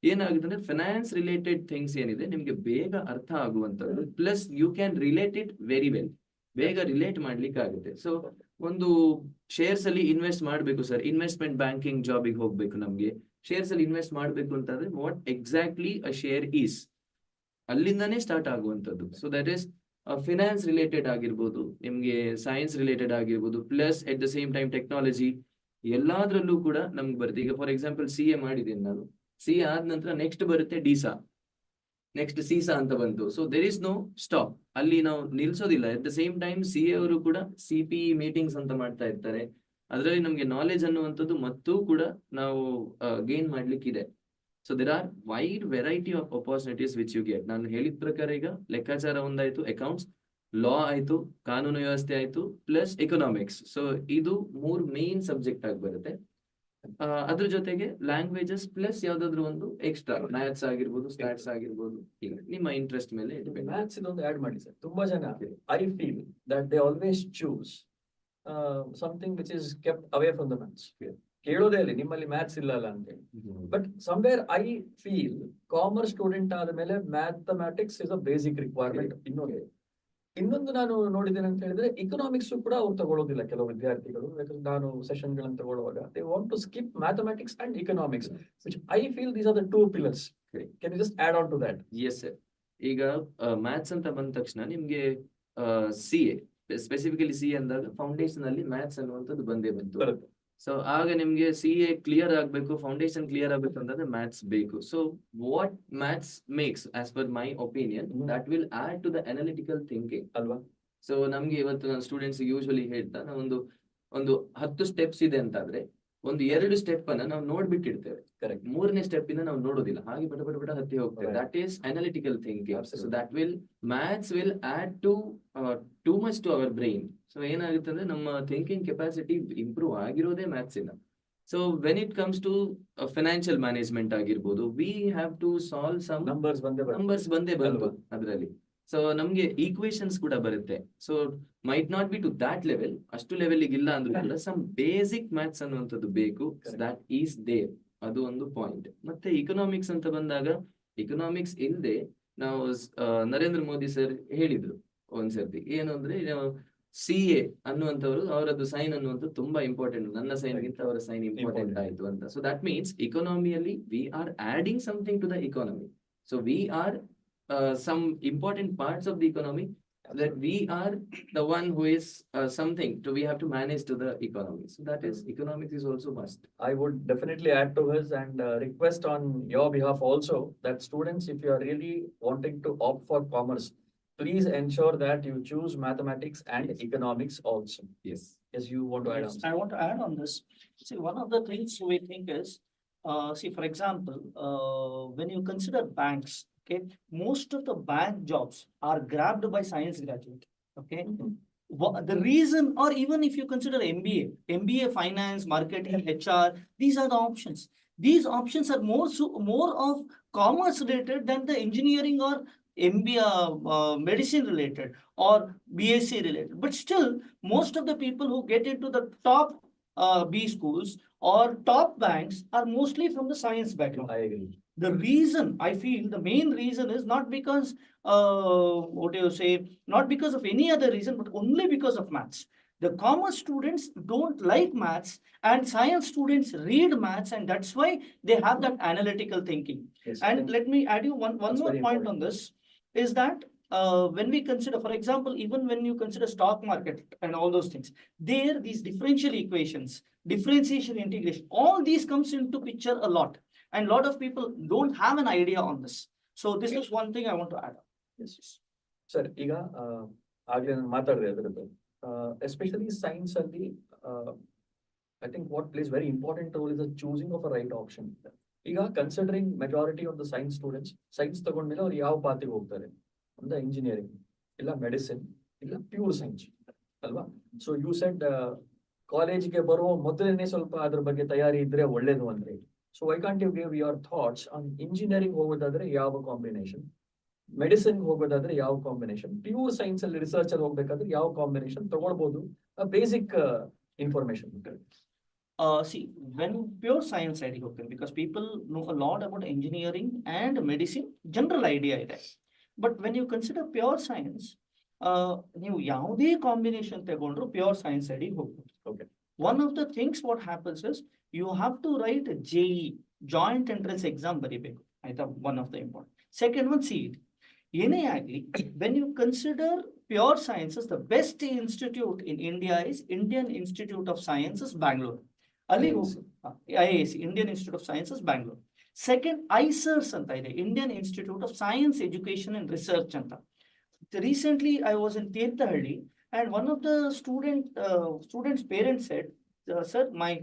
ಏನಾಗುತ್ತೆ ಅಂದ್ರೆ ಫೈನಾನ್ಸ್ ರಿಲೇಟೆಡ್ ಥಿಂಗ್ಸ್ ಏನಿದೆ ನಿಮ್ಗೆ ಬೇಗ ಅರ್ಥ ಆಗುವಂತದ್ದು. Plus you can relate it very well, ಬೇಗ ರಿಲೇಟ್ ಮಾಡ್ಲಿಕ್ಕೆ ಆಗುತ್ತೆ. ಸೊ ಒಂದು ಶೇರ್ಸ್ ಅಲ್ಲಿ ಇನ್ವೆಸ್ಟ್ ಮಾಡ್ಬೇಕು ಸರ್, ಇನ್ವೆಸ್ಟ್ಮೆಂಟ್ ಬ್ಯಾಂಕಿಂಗ್ ಜಾಬಿಗೆ ಹೋಗ್ಬೇಕು, ನಮ್ಗೆ ಶೇರ್ಸ್ ಅಲ್ಲಿ ಇನ್ವೆಸ್ಟ್ ಮಾಡ್ಬೇಕು ಅಂತಂದ್ರೆ what exactly a share is, ಅಲ್ಲಿಂದಾನೇ ಸ್ಟಾರ್ಟ್ ಆಗುವಂತದ್ದು. So that is finance related ಆಗಿರ್ಬೋದು, ನಿಮ್ಗೆ ಸೈನ್ಸ್ ರಿಲೇಟೆಡ್ ಆಗಿರ್ಬೋದು, plus at the same time technology, ಎಲ್ಲಾದ್ರಲ್ಲೂ ಕೂಡ ನಮ್ಗೆ ಬರುತ್ತೆ. ಈಗ ಫಾರ್ ಎಕ್ಸಾಂಪಲ್ CA ಮಾಡಿದ್ದೀನಿ ನಾನು, CA ಆದ ನಂತರ ನೆಕ್ಸ್ಟ್ ಬರುತ್ತೆ DISA, ನೆಕ್ಸ್ಟ್ CISA ಅಂತ ಬಂತು. So there is no stop, ಅಲ್ಲಿ ನಾವು ನಿಲ್ಸೋದಿಲ್ಲ. At the same time CA ಅವರು ಕೂಡ CPE ಮೀಟಿಂಗ್ಸ್ ಅಂತ ಮಾಡ್ತಾ ಇರ್ತಾರೆ. ಅದರಲ್ಲಿ ನಮ್ಗೆ ನಾಲೆಜ್ ಅನ್ನುವಂಥದ್ದು ಮತ್ತೂ ಕೂಡ ನಾವು ಗೇನ್ ಮಾಡ್ಲಿಕ್ಕಿದೆ. So there are wide variety of opportunities which you get. ನಾನು ಹೇಳಿದ ಪ್ರಕಾರ ಈಗ ಲೆಕ್ಕಾಚಾರ ಒಂದಾಯ್ತು, ಅಕೌಂಟ್ಸ್, ಲಾ ಆಯ್ತು, ಕಾನೂನು ವ್ಯವಸ್ಥೆ ಆಯ್ತು, ಪ್ಲಸ್ ಎಕನಾಮಿಕ್ಸ್. ಸೊ ಇದು 3 ಮೇನ್ ಸಬ್ಜೆಕ್ಟ್ ಆಗಿ ಬರುತ್ತೆ. ಅದ್ರ ಜೊತೆಗೆ ಲ್ಯಾಂಗ್ವೇಜಸ್ ಪ್ಲಸ್ ಯಾವ್ದಾದ್ರು ಒಂದು ಎಕ್ಸ್ಟ್ರಾ, ಮ್ಯಾಥ್ಸ್ ಆಗಿರ್ಬೋದು, ಸ್ಟಾಟ್ಸ್ ಆಗಿರ್ಬೋದು, ಈಗ ನಿಮ್ಮ ಇಂಟ್ರೆಸ್ಟ್ ಮೇಲೆ ಡಿಪೆಂಡ್. ಮ್ಯಾಥ್ಸ್ ಇದೊಂದು ಆಡ್ ಮಾಡಿ ಸರ್. ತುಂಬಾ ಜನ I feel that they always choose something which is kept away from the maths. ಕೇಳೋದೇ ಅಲ್ಲಿ ನಿಮ್ಮಲ್ಲಿ ಮ್ಯಾಥ್ಸ್ ಇಲ್ಲ ಅಲ್ಲ ಅಂತ ಹೇಳಿ. But somewhere I feel commerce student ಆದ್ಮೇಲೆ mathematics is a basic requirement. ಇನ್ನೊಂದು ನಾನು ನೋಡಿದ್ದೇನೆ ಅಂತ ಹೇಳಿದ್ರೆ ಇಕನಾಮಿಕ್ಸ್ ಕೂಡ ಅವ್ರು ತಗೊಳ್ಳೋದಿಲ್ಲ ಕೆಲವು ವಿದ್ಯಾರ್ಥಿಗಳು. ಯಾಕಂದ್ರೆ ನಾನು ಸೆಷನ್ ಗಳನ್ನು ತಗೊಳ್ಳುವಾಗ they want to skip mathematics and economics, which I feel these are the 2 pillars. Can you just add on to that? Yes sir. ಈಗ ಮ್ಯಾಥ್ಸ್ ಅಂತ ಬಂದ ತಕ್ಷಣ ನಿಮ್ಗೆ CA, ಸ್ಪೆಸಿಫಿಕಲಿ CA ಅಂದಾಗ ಫೌಂಡೇಶನ್ ಅಲ್ಲಿ ಮ್ಯಾಥ್ಸ್ ಅನ್ನುವಂಥದ್ದು ಬಂದೇ ಬಂತು. ಸೊ ಆಗ ನಿಮ್ಗೆ CA ಕ್ಲಿಯರ್ ಆಗ್ಬೇಕು, ಫೌಂಡೇಶನ್ ಕ್ಲಿಯರ್ ಆಗ್ಬೇಕು ಅಂತಂದ್ರೆ ಮ್ಯಾಥ್ಸ್ ಬೇಕು. So what maths makes, as per my opinion, that will add to the analytical thinking ಅಲ್ವಾ. ಸೊ ನಮ್ಗೆ ಇವತ್ತು ನಾನು ಸ್ಟೂಡೆಂಟ್ಸ್ ಯೂಶುವಲಿ ಹೇಳ್ತಾ, ಒಂದು 10 ಸ್ಟೆಪ್ಸ್ ಇದೆ ಅಂತಾದ್ರೆ ಒಂದು 2 ಸ್ಟೆಪ್ ಅನ್ನ ನಾವು ನೋಡ್ಬಿಟ್ಟಿರ್ತೇವೆ. ಕರೆಕ್ಟ್. 3ನೇ ಸ್ಟೆಪ್ ಇಂದ ನಾವು ನೋಡೋದಿಲ್ಲ, ಹಾಗೆ ಬಟ ಹತ್ತಿ ಹೋಗ್ತೇವೆ. That is analytical thinking. So that will maths will add too much to our brain. So ಏನಾಗುತ್ತೆ ಅಂದ್ರೆ ನಮ್ಮ ಥಿಂಕಿಂಗ್ ಕೆಪಾಸಿಟಿ ಇಂಪ್ರೂವ್ ಆಗಿರೋದೇ ಮ್ಯಾಥ್ಸ್ ಇಂದ. So when it comes to financial management ಆಗಿರ್ಬೋದು, we have to solve some numbers ಬಂದೇ ಬಂತು ಅದರಲ್ಲಿ. So ನಮ್ಗೆ ಈಕ್ವೇಶನ್ಸ್ ಕೂಡ ಬರುತ್ತೆ. So might not be to that level, ಅಷ್ಟು ಲೆವೆಲ್ ಇಲ್ಲ ಅಂದ್ರೂ ಕೂಡ ಸಮ್ ಬೇಸಿಕ್ ಮ್ಯಾಥ್ಸ್ ಅನ್ನುವಂಥದ್ದು ಬೇಕು. ದಟ್ ಈಸ್ ದೇರ್, ಅದು ಒಂದು ಪಾಯಿಂಟ್. ಮತ್ತೆ ಇಕನಾಮಿಕ್ಸ್ ಅಂತ ಬಂದಾಗ, ಇಕನಾಮಿಕ್ಸ್ ಇಲ್ಲದೆ ನಾವು ನರೇಂದ್ರ ಮೋದಿ ಸರ್ ಹೇಳಿದ್ರು ಒಂದ್ಸರ್ತಿ, ಏನು ಅಂದ್ರೆ CA ಅನ್ನುವಂಥವ್ರು ಅವರದ್ದು ಸೈನ್ ಅನ್ನುವಂಥದ್ದು ತುಂಬಾ ಇಂಪಾರ್ಟೆಂಟ್. ನನ್ನ ಸೈನ್ಗಿಂತ ಅವರ ಸೈನ್ ಇಂಪಾರ್ಟೆಂಟ್ ಆಯ್ತು ಅಂತ. ಸೊ ದಟ್ ಮೀನ್ಸ್ ಇಕಾನಮಿಯಲ್ಲಿ we are adding something to the economy. So we are some important parts of the economy that we are the one who is something to we have to manage to the economy. So that is economics is also must. I would definitely add to this and request on your behalf also that students, if you are really wanting to opt for commerce, please ensure that you choose mathematics and economics also. Yes. Yes, you want to add on? I want to add on this. See, one of the things we think is, see, for example, when you consider banks, okay, most of the bank jobs are grabbed by science graduate. Okay. The reason, or even if you consider MBA finance, marketing, HR, these are the options. These options are more of commerce related than the engineering or MBA medicine related or BSc related. But still, most of the people who get into the top B schools or top banks are mostly from the science background. I agree. The reason, I feel the main reason is not because, what do you say, not because of any other reason, but only because of maths. The commerce students don't like maths and science students read maths, and that's why they have that analytical thinking. Yes, And let me add you one That's more very point important. on this, is that when we consider, for example, even when you consider stock market and all those things, there, these differential equations, differentiation, integration, all these comes into picture a lot. And a lot of people don't have an idea on this. So this is one thing I want to add on. Yes, yes. Sir, ಈಗ ಆಗ್ಲೇ ನಾನು ಮಾತಾಡಿದೆ ಅದರದ್ದು especially science ಅಲ್ಲಿ I think what place very important role is the choosing of a right option. ಈಗ considering majority of the science students science ತಗೊಂಡ್ಮೇಲೆ ಅವ್ರು ಯಾವ ಪಾತಿಗೆ ಹೋಗ್ತಾರೆ, ಒಂದು ಇಂಜಿನಿಯರಿಂಗ್ ಇಲ್ಲ ಮೆಡಿಸಿನ್ ಇಲ್ಲ ಪ್ಯೂರ್ ಸೈನ್ಸ್ ಅಲ್ವಾ? ಸೊ ಯು ಸೆಡ್ ಕಾಲೇಜ್ಗೆ ಬರುವ ಮೊದಲನೇ ಸ್ವಲ್ಪ ಅದ್ರ ಬಗ್ಗೆ ತಯಾರಿ ಇದ್ರೆ ಒಳ್ಳೇದು ಅಂದ್ರೆ. So why can't you give your thoughts on engineering ಹೋಗೋದಾದ್ರೆ ಯಾವ ಕಾಂಬಿನೇಷನ್, ಮೆಡಿಸಿನ್ ಹೋಗೋದಾದ್ರೆ ಯಾವ ಕಾಂಬಿನೇಷನ್, ಪ್ಯೂರ್ ಸೈನ್ಸ್ ಅಲ್ಲಿ ರಿಸರ್ಚ್ ಅಲ್ಲಿ ಹೋಗ್ಬೇಕಾದ್ರೆ ಯಾವ ಕಾಂಬಿನೇಷನ್ ತಗೊಳ್ಬಹುದು, basic information. See, when pure science idea, okay, because people know a lot about engineering and medicine, general idea ಇದೆ. But when you consider pure science, ನೀವು ಯಾವುದೇ ಕಾಂಬಿನೇಷನ್ ತಗೊಂಡ್ರು pure science ID ಹೋಗ್ಬೋದು. Okay. One of the things what happens is you have to write JE, joint entrance exam ಬರಿಬೇಕು ಆಯ್ತಾ, one of the important. Second one CET. ಏನೇ ಆಗಲಿ, when you consider pure sciences, the best institute in India is Indian Institute of Sciences, Bangalore. ಅಲ್ಲಿ IISc, Indian Institute of Sciences, Bangalore. Second, ICERS ಅಂತ ಇದೆ, Indian Institute of Science Education and Research ಅಂತ. Recently I was in Tirthahalli and one of the students' parents said, sir, my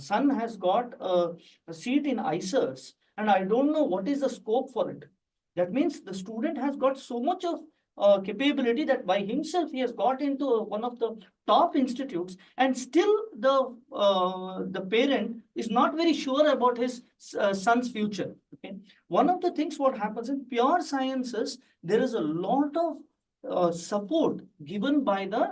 son has got a seat in ICERS and I don't know what is the scope for it. That means the student has got so much of capability that by himself he has got into one of the top institutes, and still the parent is not very sure about his son's future. Okay, one of the things what happens in pure sciences, there is a lot of support given by the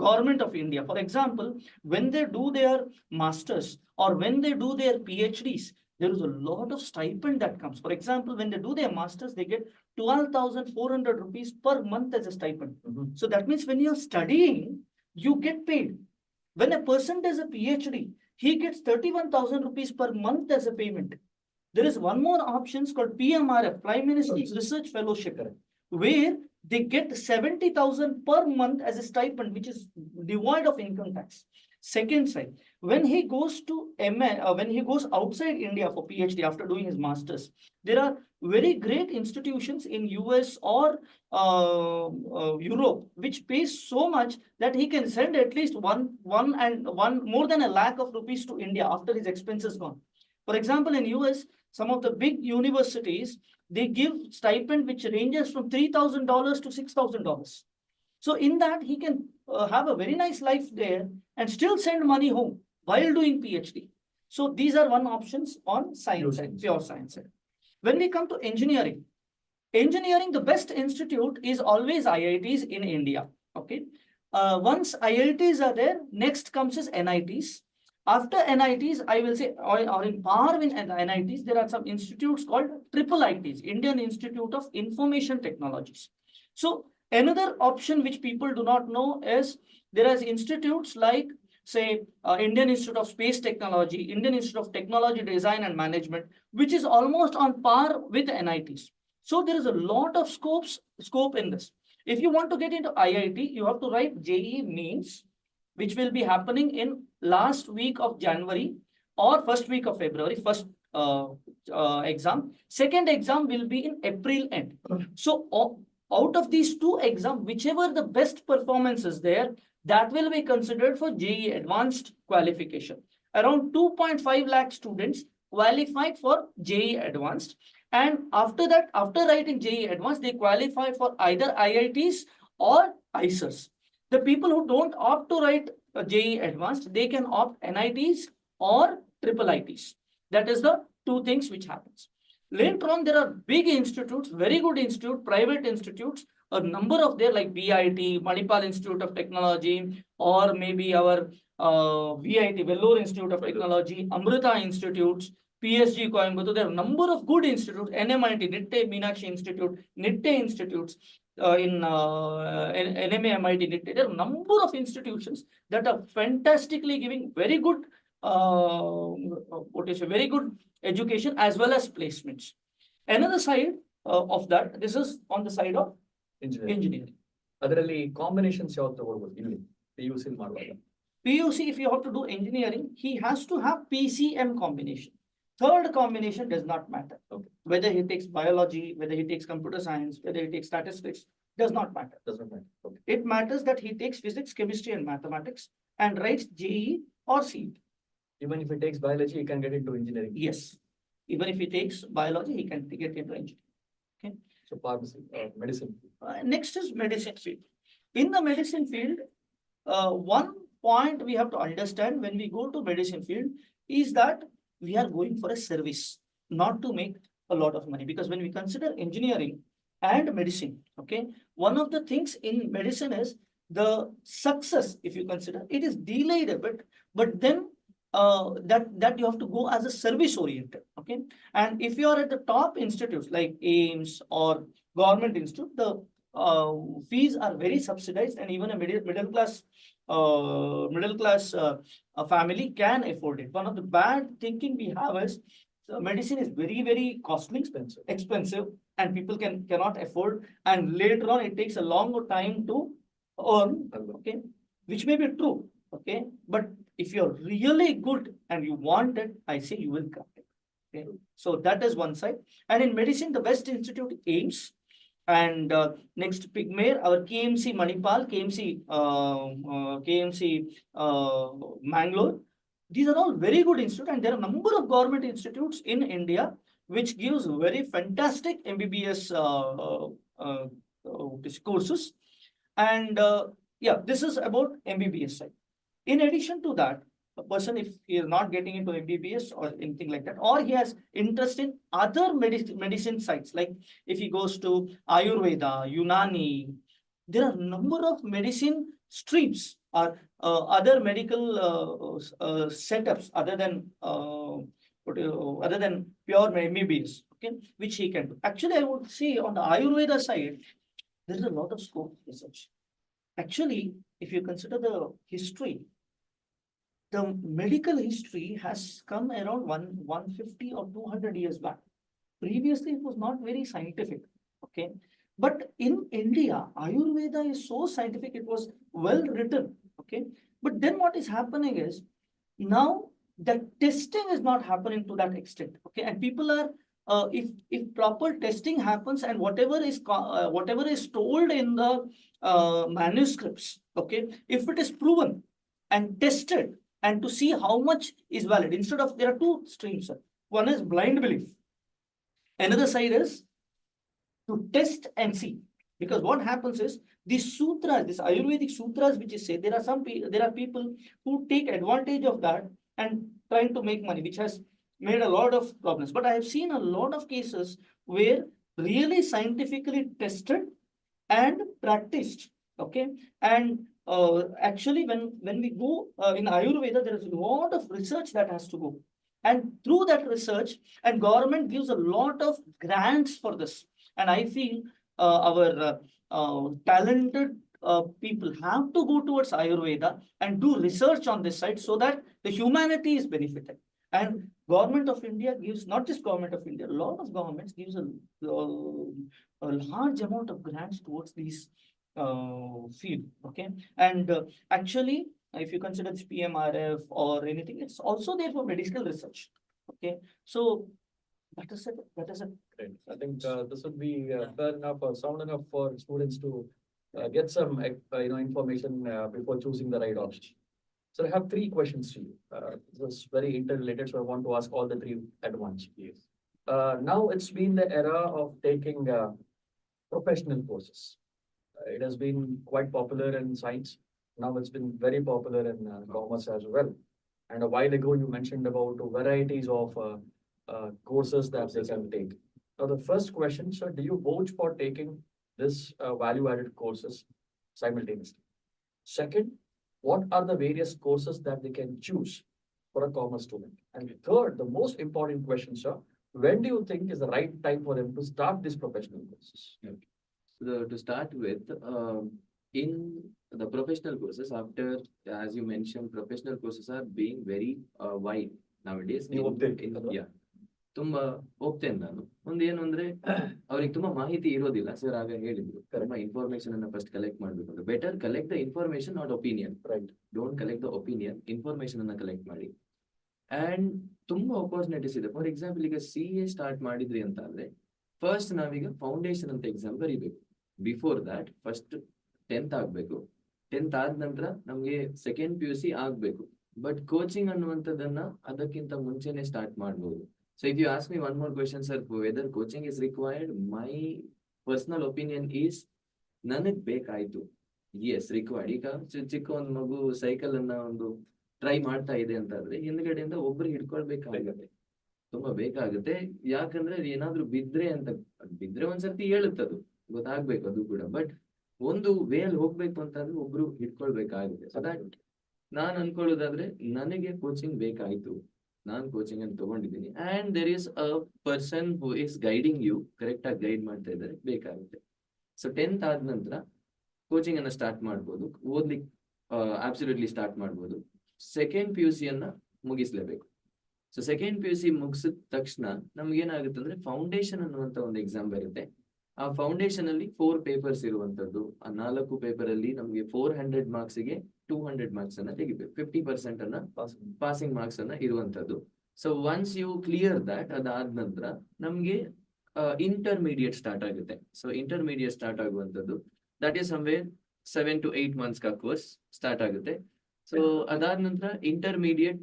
government of India. For example, when they do their masters or when they do their PhDs, there is a lot of stipend that comes. For example, when they do their masters, they get 12,400 rupees per month as a stipend. So that means when you're studying, you get paid. When a person does a PhD, he gets 31,000 rupees per month as a payment. There is one more option called PMRF, Prime Minister's Research Fellowship, where they get 70,000 per month as a stipend, which is devoid of income tax. Second side, when he goes to when he goes outside India for PhD after doing his masters, there are very great institutions in US or Europe which pays so much that he can send at least one more than a lakh of rupees to India after his expenses gone. For example, in US, some of the big universities, they give stipend which ranges from $3,000 to $6,000. So in that, he can have a very nice life there and still send money home while doing PhD. So these are one options on science side, pure science side. When we come to engineering, the best institute is always IITs in India. Okay. Once IITs are there, next comes is NITs. After NITs, I will say, or in par with NITs, there are some institutes called triple ITs, Indian Institute of Information Technologies. So Another option which people do not know is there are institutes like, say, Indian Institute of Space Technology, Indian Institute of Technology Design and Management, which is almost on par with NITs. So there is a lot of scope in this. If you want to get into IIT, you have to write JEE Mains, which will be happening in last week of January or first week of February, first exam. Second exam will be in April end. So out of these two exams, whichever the best performance is there, that will be considered for JEE Advanced qualification. Around 2.5 lakh students qualified for JEE Advanced. And after that, after writing JEE Advanced, they qualify for either IITs or ICERs. The people who don't opt to write JEE Advanced, they can opt NITs or triple ITs. That is the two things which happens. Later on, there are big institutes, very good institute, private institutes, a number of there like BIT, Manipal Institute of Technology, or maybe our VIT, Vellore Institute of Technology, Amrita Institutes, PSG Coimbatore. There are a number of good institutes, NMIT, Nitte Meenakshi Institute, Nitte Institutes, in NMA, MIT, Nitte. There are a number of institutions that are fantastically giving very good, very good education as well as placements. Another side of that, this is on the side of engineering. ಅದರಲ್ಲಿ combinations ಯಾವ್ದು ತಗೊಳ್ಬೋದು ಇಲ್ಲಿ PUC ಮಾಡುವಾಗ? PUC, if you have to do engineering, he has to have PCM combination. Third combination does not matter. Okay. Whether he takes biology, whether he takes computer science, whether he takes statistics, does not matter. Does not matter. Okay. It matters that he takes physics, chemistry, and mathematics and writes JEE or CET. Even if he takes biology, he can get into engineering. Yes. Even if he takes biology, he can get into engineering. Okay. So pharmacy, medicine. Next is medicine field. In the medicine field, one point we have to understand when we go to medicine field is that we are going for a service, not to make a lot of money. Because when we consider engineering and medicine, okay, one of the things in medicine is the success, if you consider, it is delayed a bit, but then that you have to go as a service oriented. Okay. And if you are at the top institutes like AIMS or government institute, the fees are very subsidized, and even a middle class family can afford it. One of the bad thinking we have is medicine is very, very costly, expensive, and people cannot afford, and later on it takes a longer time to earn. Okay, which may be true. Okay, but if you're really good and you want it, I say you will crack it. Okay, so that is one side. And in medicine, the best institute AIMS, and next Pigmare, our KMC Manipal, KMC Mangalore. These are all very good institutes, and there are a number of government institutes in India which gives very fantastic MBBS courses. And yeah, this is about MBBS side. In addition to that, a person, if he is not getting into MBBS or anything like that, or he has interest in other medicine sites, like if he goes to Ayurveda, Unani, there are a number of medicine streams or other medical setups other than pure MBBS, okay, which he can do. Actually, I would say on the Ayurveda side, there is a lot of scope research. Actually, if you consider the history, the medical history has come around 150 or 200 years back. Previously, it was not very scientific. Okay. But in India, Ayurveda is so scientific, it was well written. Okay. But then what is happening is now the testing is not happening to that extent. Okay. And people are, if proper testing happens and whatever is told in the manuscripts, okay, if it is proven and tested, and to see how much is valid, instead of, there are two streams, sir. One is blind belief. Another side is to test and see. Because what happens is these sutras, these Ayurvedic sutras, which is said, there are people who take advantage of that and trying to make money, which has made a lot of problems. But I have seen a lot of cases where really scientifically tested and practiced. Okay. And actually, when we go in Ayurveda, there is a lot of research that has to go. And through that research, and government gives a lot of grants for this. And I feel our talented people have to go towards Ayurveda and do research on this side so that the humanity is benefited. And government of India gives, not just government of India, a lot of governments gives a large amount of grants towards these field. Okay, and actually, if you consider this PMRF or anything, it's also there for medical research. Okay, so that is it. That is it. Great. I think this would be fair enough or sound enough for students to get some information before choosing the right option. So I have three questions to you. This is very interrelated, so I want to ask all the three at once. Yes. Now it's been the era of taking professional courses. It has been quite popular in science. Now it's been very popular in commerce as well. And a while ago, you mentioned about varieties of courses that they can take. Now, the first question, sir, do you vouch for taking this value-added courses simultaneously? Second, what are the various courses that they can choose for a commerce student? And third, the most important question, sir, when do you think is the right time for them to start these professional courses? To start with, in the professional courses, after, as you mentioned, professional courses are being very wide nowadays. ನೀವು ಒಪ್ತೀರಿ ಅಲ್ವಾ? Yeah. ತುಂಬಾ ಹೋಗ್ತೇನೆ ನಾನು. ಒಂದೇನು ಅಂದ್ರೆ ಅವ್ರಿಗೆ ತುಂಬಾ ಮಾಹಿತಿ ಇರೋದಿಲ್ಲ. ಸರ್ ಆಗ ಹೇಳಿದ್ರು ತುಂಬಾ ಇನ್ಫಾರ್ಮೇಶನ್ ಅನ್ನ ಫಸ್ಟ್ ಕಲೆಕ್ಟ್ ಮಾಡ್ಬೇಕು ಅಂತ. Better collect the information, not opinion. Right. Don't collect the opinion, information ಅನ್ನ ಕಲೆಕ್ಟ್ ಮಾಡಿ. ಅಂಡ್ ತುಂಬಾ ಅಪರ್ಚುನಿಟೀಸ್ ಇದೆ. ಫಾರ್ ಎಕ್ಸಾಂಪಲ್, ಈಗ CA ಸ್ಟಾರ್ಟ್ ಮಾಡಿದ್ರಿ ಅಂತ ಅಂದ್ರೆ ಫಸ್ಟ್ ನಾವೀಗ ಫೌಂಡೇಶನ್ ಅಂತ ಎಕ್ಸಾಮ್ ಬರೀಬೇಕು. ಬಿಫೋರ್ ದಟ್ ಫಸ್ಟ್ 10th ಆಗ್ಬೇಕು. 10th ಆದ ನಂತರ ನಮ್ಗೆ ಸೆಕೆಂಡ್ PUC ಆಗ್ಬೇಕು. ಬಟ್ ಕೋಚಿಂಗ್ ಅನ್ನುವಂಥದ್ದನ್ನ ಅದಕ್ಕಿಂತ ಮುಂಚೆನೆ ಸ್ಟಾರ್ಟ್ ಮಾಡ್ಬೋದು. So if you ask me one more question, sir, whether coaching is required, my personal opinion is ನನಗ್ ಬೇಕಾಯ್ತು. Yes, required. ಈಗ ಚಿಕ್ಕ ಒಂದು ಮಗು ಸೈಕಲ್ ಅನ್ನ ಒಂದು ಟ್ರೈ ಮಾಡ್ತಾ ಇದೆ ಅಂತಂದ್ರೆ ಹಿಂದ್ಗಡೆಯಿಂದ ಒಬ್ರು ಹಿಡ್ಕೊಳ್ಬೇಕಾಗುತ್ತೆ, ತುಂಬಾ ಬೇಕಾಗುತ್ತೆ. ಯಾಕಂದ್ರೆ ಏನಾದ್ರು ಬಿದ್ರೆ ಒಂದ್ಸರ್ತಿ ಹೇಳುತ್ತದು, ಗೊತ್ತಾಗ್ಬೇಕು ಅದು ಕೂಡ. ಬಟ್ ಒಂದು ವೇಲ್ ಹೋಗ್ಬೇಕು ಅಂತಂದ್ರೆ ಒಬ್ರು ಹಿಡ್ಕೊಳ್ಬೇಕಾಗುತ್ತೆ. ಸೊ ದಟ್ ನಾನ್ ಅನ್ಕೊಳ್ಳೋದಾದ್ರೆ ನನಗೆ ಕೋಚಿಂಗ್ ಬೇಕಾಯ್ತು, ನಾನು ಕೋಚಿಂಗ್ ಅನ್ನು ತಗೊಂಡಿದ್ದೀನಿ. And there is a person who is guiding you, correct ಆಗಿ ಗೈಡ್ ಮಾಡ್ತಾ ಇದ್ದಾರೆ, ಬೇಕಾಗುತ್ತೆ. ಸೊ 10th ಆದ ನಂತರ ಕೋಚಿಂಗ್ ಅನ್ನ ಸ್ಟಾರ್ಟ್ ಮಾಡ್ಬೋದು, ಓದ್ಲಿಕ್ಕೆ ಅಬ್ಸಲ್ಯೂಟ್ಲಿ ಸ್ಟಾರ್ಟ್ ಮಾಡ್ಬೋದು. ಸೆಕೆಂಡ್ PUC ಅನ್ನ ಮುಗಿಸ್ಲೇಬೇಕು. ಸೊ ಸೆಕೆಂಡ್ PUC ಮುಗಿಸಿದ ತಕ್ಷಣ ನಮ್ಗೆ ಏನಾಗುತ್ತೆ ಅಂದ್ರೆ ಫೌಂಡೇಶನ್ ಅನ್ನುವಂತ ಒಂದು ಎಕ್ಸಾಮ್ ಬರುತ್ತೆ. ಆ ಫೌಂಡೇಶನ್ ಅಲ್ಲಿ 4 ಪೇಪರ್ಸ್ ಇರುವಂತದ್ದು. ಆ 4 ಪೇಪರ್ ಅಲ್ಲಿ ನಮ್ಗೆ 400 ಮಾರ್ಕ್ಸ್ಗೆ 200 ಮಾರ್ಕ್ಸ್ ಅನ್ನ ತೆಗಿಬೇಕು. 50% ಅನ್ನ ಪಾಸಿಂಗ್ ಮಾರ್ಕ್ಸ್ ಅನ್ನ ಇರುವಂತದ್ದು. So once you clear that, ಅದಾದ ನಂತರ ನಮ್ಗೆ ಇಂಟರ್ಮೀಡಿಯೇಟ್ ಸ್ಟಾರ್ಟ್ ಆಗುತ್ತೆ. ಸೊ ಇಂಟರ್ಮೀಡಿಯೇಟ್ ಸ್ಟಾರ್ಟ್ ಆಗುವಂತದ್ದು that is somewhere 7 to 8 months course start ಆಗುತ್ತೆ. ಸೊ ಅದಾದ ನಂತರ ಇಂಟರ್ಮೀಡಿಯೇಟ್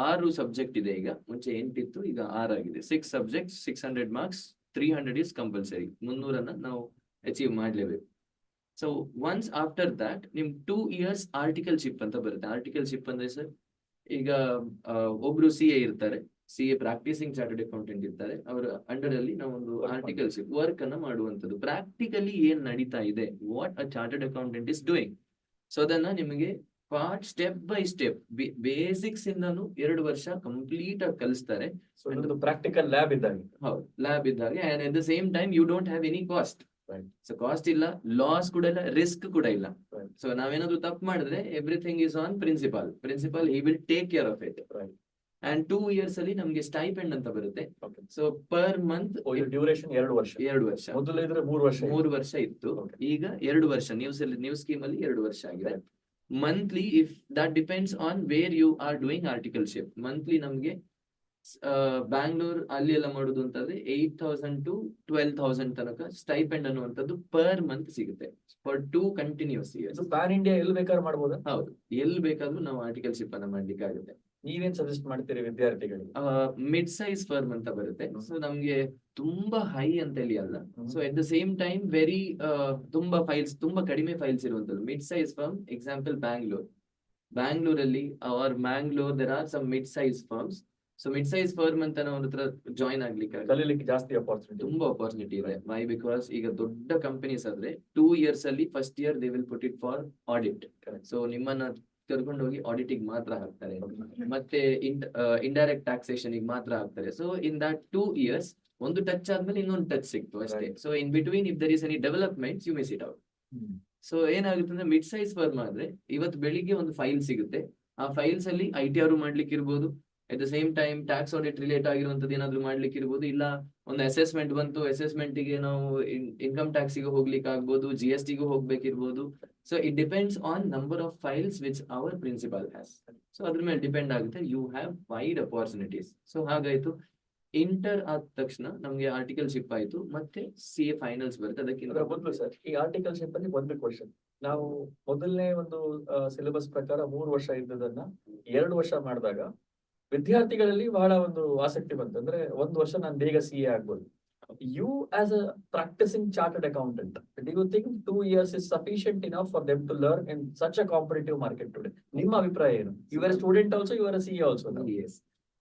6 ಸಬ್ಜೆಕ್ಟ್ ಇದೆ. ಈಗ ಮುಂಚೆ 8 ಇತ್ತು, ಈಗ 6 ಆಗಿದೆ. 6 ಸಬ್ಜೆಕ್ಟ್, 600 ಮಾರ್ಕ್ಸ್, 300 is ಕಂಪಲ್ಸರಿ. 300 ನಾವು ಅಚೀವ್ ಮಾಡ್ಲೇಬೇಕು. ಸೊ ಒನ್ಸ್ ಆಫ್ಟರ್ ದಟ್ ನಿಮ್ 2 years ಆರ್ಟಿಕಲ್ಶಿಪ್ ಅಂತ ಬರುತ್ತೆ. ಆರ್ಟಿಕಲ್ಶಿಪ್ ಅಂದ್ರೆ ಸರ್, ಈಗ ಒಬ್ರು CA ಇರ್ತಾರೆ, CA ಪ್ರಾಕ್ಟೀಸಿಂಗ್ ಚಾರ್ಟರ್ಡ್ ಅಕೌಂಟೆಂಟ್ ಇರ್ತಾರೆ. ಅವರ ಅಂಡರ್ ಅಲ್ಲಿ ನಾವೊಂದು ಆರ್ಟಿಕಲ್ಶಿಪ್ ವರ್ಕ್ ಅನ್ನ ಮಾಡುವಂಥದ್ದು. ಪ್ರಾಕ್ಟಿಕಲಿ ಏನ್ ನಡೀತಾ ಇದೆ, what a chartered accountant is doing. So ಅದನ್ನ ನಿಮಗೆ part step by step basics ಇಂದಾನು 2 ವರ್ಷ ಕಂಪ್ಲೀಟ್ ಆಗಿ ಕಲಿಸ್ತಾರೆ. ಪ್ರಾಕ್ಟಿಕಲ್ ಲ್ಯಾಬ್ ಇದ್ದಾಗ. ಹೌದು, ಲ್ಯಾಬ್ ಇದ್ದಾಗ. And at the same time you don't have any cost. So cost ಇಲ್ಲ, ಲಾಸ್ ಕೂಡ ಇಲ್ಲ, ರಿಸ್ಕ್ ಕೂಡ ಇಲ್ಲ. ಸೊ ನಾವೇನಾದ್ರು ತಪ್ಪು ಮಾಡಿದ್ರೆ everything is on principal he will take care of it. And 2 years ಅಲ್ಲಿ ನಮ್ಗೆ ಸ್ಟೈಪೆಂಡ್ ಅಂತ ಬರುತ್ತೆ. ಸೊ ಪರ್ ಮಂತ್ ಡ್ಯೂರೇಷನ್ 2 ವರ್ಷ. 2 ವರ್ಷ. ಮೊದಲು ಇದ್ರೆ 3 ವರ್ಷ ಇತ್ತು, ಈಗ 2 ವರ್ಷ. ನ್ಯೂ ಸ್ಕೀಮ್ ಅಲ್ಲಿ 2 ವರ್ಷ ಆಗಿದೆ. Monthly, if that depends on where you are doing articleship. Monthly ನಮ್ಗೆ ಬ್ಯಾಂಗ್ಳೂರ್ ಅಲ್ಲಿ ಎಲ್ಲ ಮಾಡುದು ಅಂತಂದ್ರೆ 8,000 to 12,000 ತನಕ ಸ್ಟೈಪೆಂಡ್ ಅನ್ನುವಂಥದ್ದು ಪರ್ ಮಂತ್ ಸಿಗುತ್ತೆ for 2 continuous years. PAN India ಎಲ್ಲಿ ಬೇಕಾದ್ರೂ ಮಾಡ್ಬೋದಾ? ಹೌದು, ಎಲ್ಲಿ ಬೇಕಾದ್ರೂ ನಾವು ಆರ್ಟಿಕಲ್ಶಿಪ್ ಅನ್ನ ಮಾಡ್ಲಿಕ್ಕೆ ಆಗುತ್ತೆ. ನೀವೇನ್ ಸಜೆಸ್ಟ್ ಮಾಡ್ತೀರಿ ವಿದ್ಯಾರ್ಥಿಗಳಿಗೆ? ಮಿಡ್ ಸೈಜ್ ಫರ್ಮ್ ಅಂತ ಬರುತ್ತೆ. ಸೊ ನಮ್ಗೆ ತುಂಬಾ ಹೈ ಅಂತ ಹೇಳಿ ಅಲ್ಲ. So at the same time very ತುಂಬಾ ಕಡಿಮೆ ಫೈಲ್ಸ್ ಇರುವಂತದ್ದು ಮಿಡ್ ಸೈಜ್ ಫರ್ಮ್. ಎಕ್ಸಾಂಪಲ್ ಬ್ಯಾಂಗ್ಳೂರಲ್ಲಿ or Mangalore there are some mid size firms. So mid size firm ಅಂತ ನಾವು ಹತ್ರ ಜಾಯ್ನ್ ಆಗ್ಲಿಕ್ಕೆ ಕಲೀಲಿಕ್ಕೆ ಜಾಸ್ತಿ ಅಪಾರ್ಚುನಿಟಿ, ತುಂಬಾ ಅಪಾರ್ಚುನಿಟಿ ಇದೆ. ವೈ? ಬಿಕಾಸ್ ಈಗ ದೊಡ್ಡ ಕಂಪನೀಸ್ ಆದ್ರೆ 2 years ಅಲ್ಲಿ first year they will put it for audit. So ನಿಮ್ಮನ್ನ ಕರ್ಕೊಂಡೋಗಿ ಆಡಿಟಿಂಗ್ ಮಾತ್ರ ಹಾಕ್ತಾರೆ, ಮತ್ತೆ ಇಂಡೈರೆಕ್ಟ್ ಟ್ಯಾಕ್ಸೇಷನ್ ಮಾತ್ರ ಹಾಕ್ತಾರೆ. ಸೊ ಇನ್ ದಟ್ 2 years ಒಂದು ಟಚ್ ಆದ್ಮೇಲೆ ಇನ್ನೊಂದು ಟಚ್ ಸಿಕ್ತು ಅಷ್ಟೇ. So in between if there is any developments you miss it out. So ಏನಾಗುತ್ತೆ ಅಂದ್ರೆ ಮಿಡ್ ಸೈಜ್ ಫರ್ಮ್ ಆದ್ರೆ ಇವತ್ತು ಬೆಳಿಗ್ಗೆ ಒಂದು ಫೈಲ್ ಸಿಗುತ್ತೆ, ಆ ಫೈಲ್ಸ್ ಅಲ್ಲಿ ITR ಮಾಡ್ಲಿಕ್ಕೆ ಇರ್ಬೋದು, at the same time tax audit relate ಆಗಿರುವಂತದ್ದು ಏನಾದ್ರು ಮಾಡ್ಲಿಕ್ಕೆ ಇರ್ಬೋದು, ಇಲ್ಲ ಒಂದು ಅಸೆಸ್ಮೆಂಟ್ ಬಂತು, ಅಸೆಸ್ಮೆಂಟ್ ಗೆ ನಾವು ಇನ್ಕಮ್ ಟ್ಯಾಕ್ಸ್ ಗೆ ಹೋಗ್ಲಿಕ್ಕೆ ಆಗ್ಬೋದು, GST ಗೂ ಹೋಗ್ಬೇಕಿರ್ಬೋದು. So it depends on number of files which our principal has. So ಅದ್ರ ಮೇಲೆ ಡಿಪೆಂಡ್ ಆಗುತ್ತೆ. You have wide opportunities. So ಹಾಗಾಯ್ತು, ಇಂಟರ್ ಆದ ತಕ್ಷಣ ನಮ್ಗೆ ಆರ್ಟಿಕಲ್ಶಿಪ್ ಆಯ್ತು, ಮತ್ತೆ CA ಫೈನಲ್ಸ್ ಬರುತ್ತೆ. ಅದಕ್ಕಿಂತ ಮೊದಲು ಸರ್, ಈ ಆರ್ಟಿಕಲ್ಶಿಪ್ ಅಲ್ಲಿ ಒಂದು ಕ್ವಶನ್, ನಾವು ಮೊದಲನೇ ಒಂದು ಸಿಲೆಬಸ್ ಪ್ರಕಾರ 3 ವರ್ಷ ಇದ್ದದನ್ನ 2 ವರ್ಷ ಮಾಡಿದಾಗ ವಿದ್ಯಾರ್ಥಿಗಳಲ್ಲಿ ಬಹಳ ಒಂದು ಆಸಕ್ತಿ ಬಂತು. ಅಂದ್ರೆ 1 ವರ್ಷ ನಾನು ಬೇಗ CA ಆಗ್ಬೋದು. You as a practicing chartered accountant, do you think 2 years is sufficient enough for them to learn in such a competitive market today? ನಿಮ್ಮ ಅಭಿಪ್ರಾಯ ಏನು? You were a student also, you were a CA also now. Yes.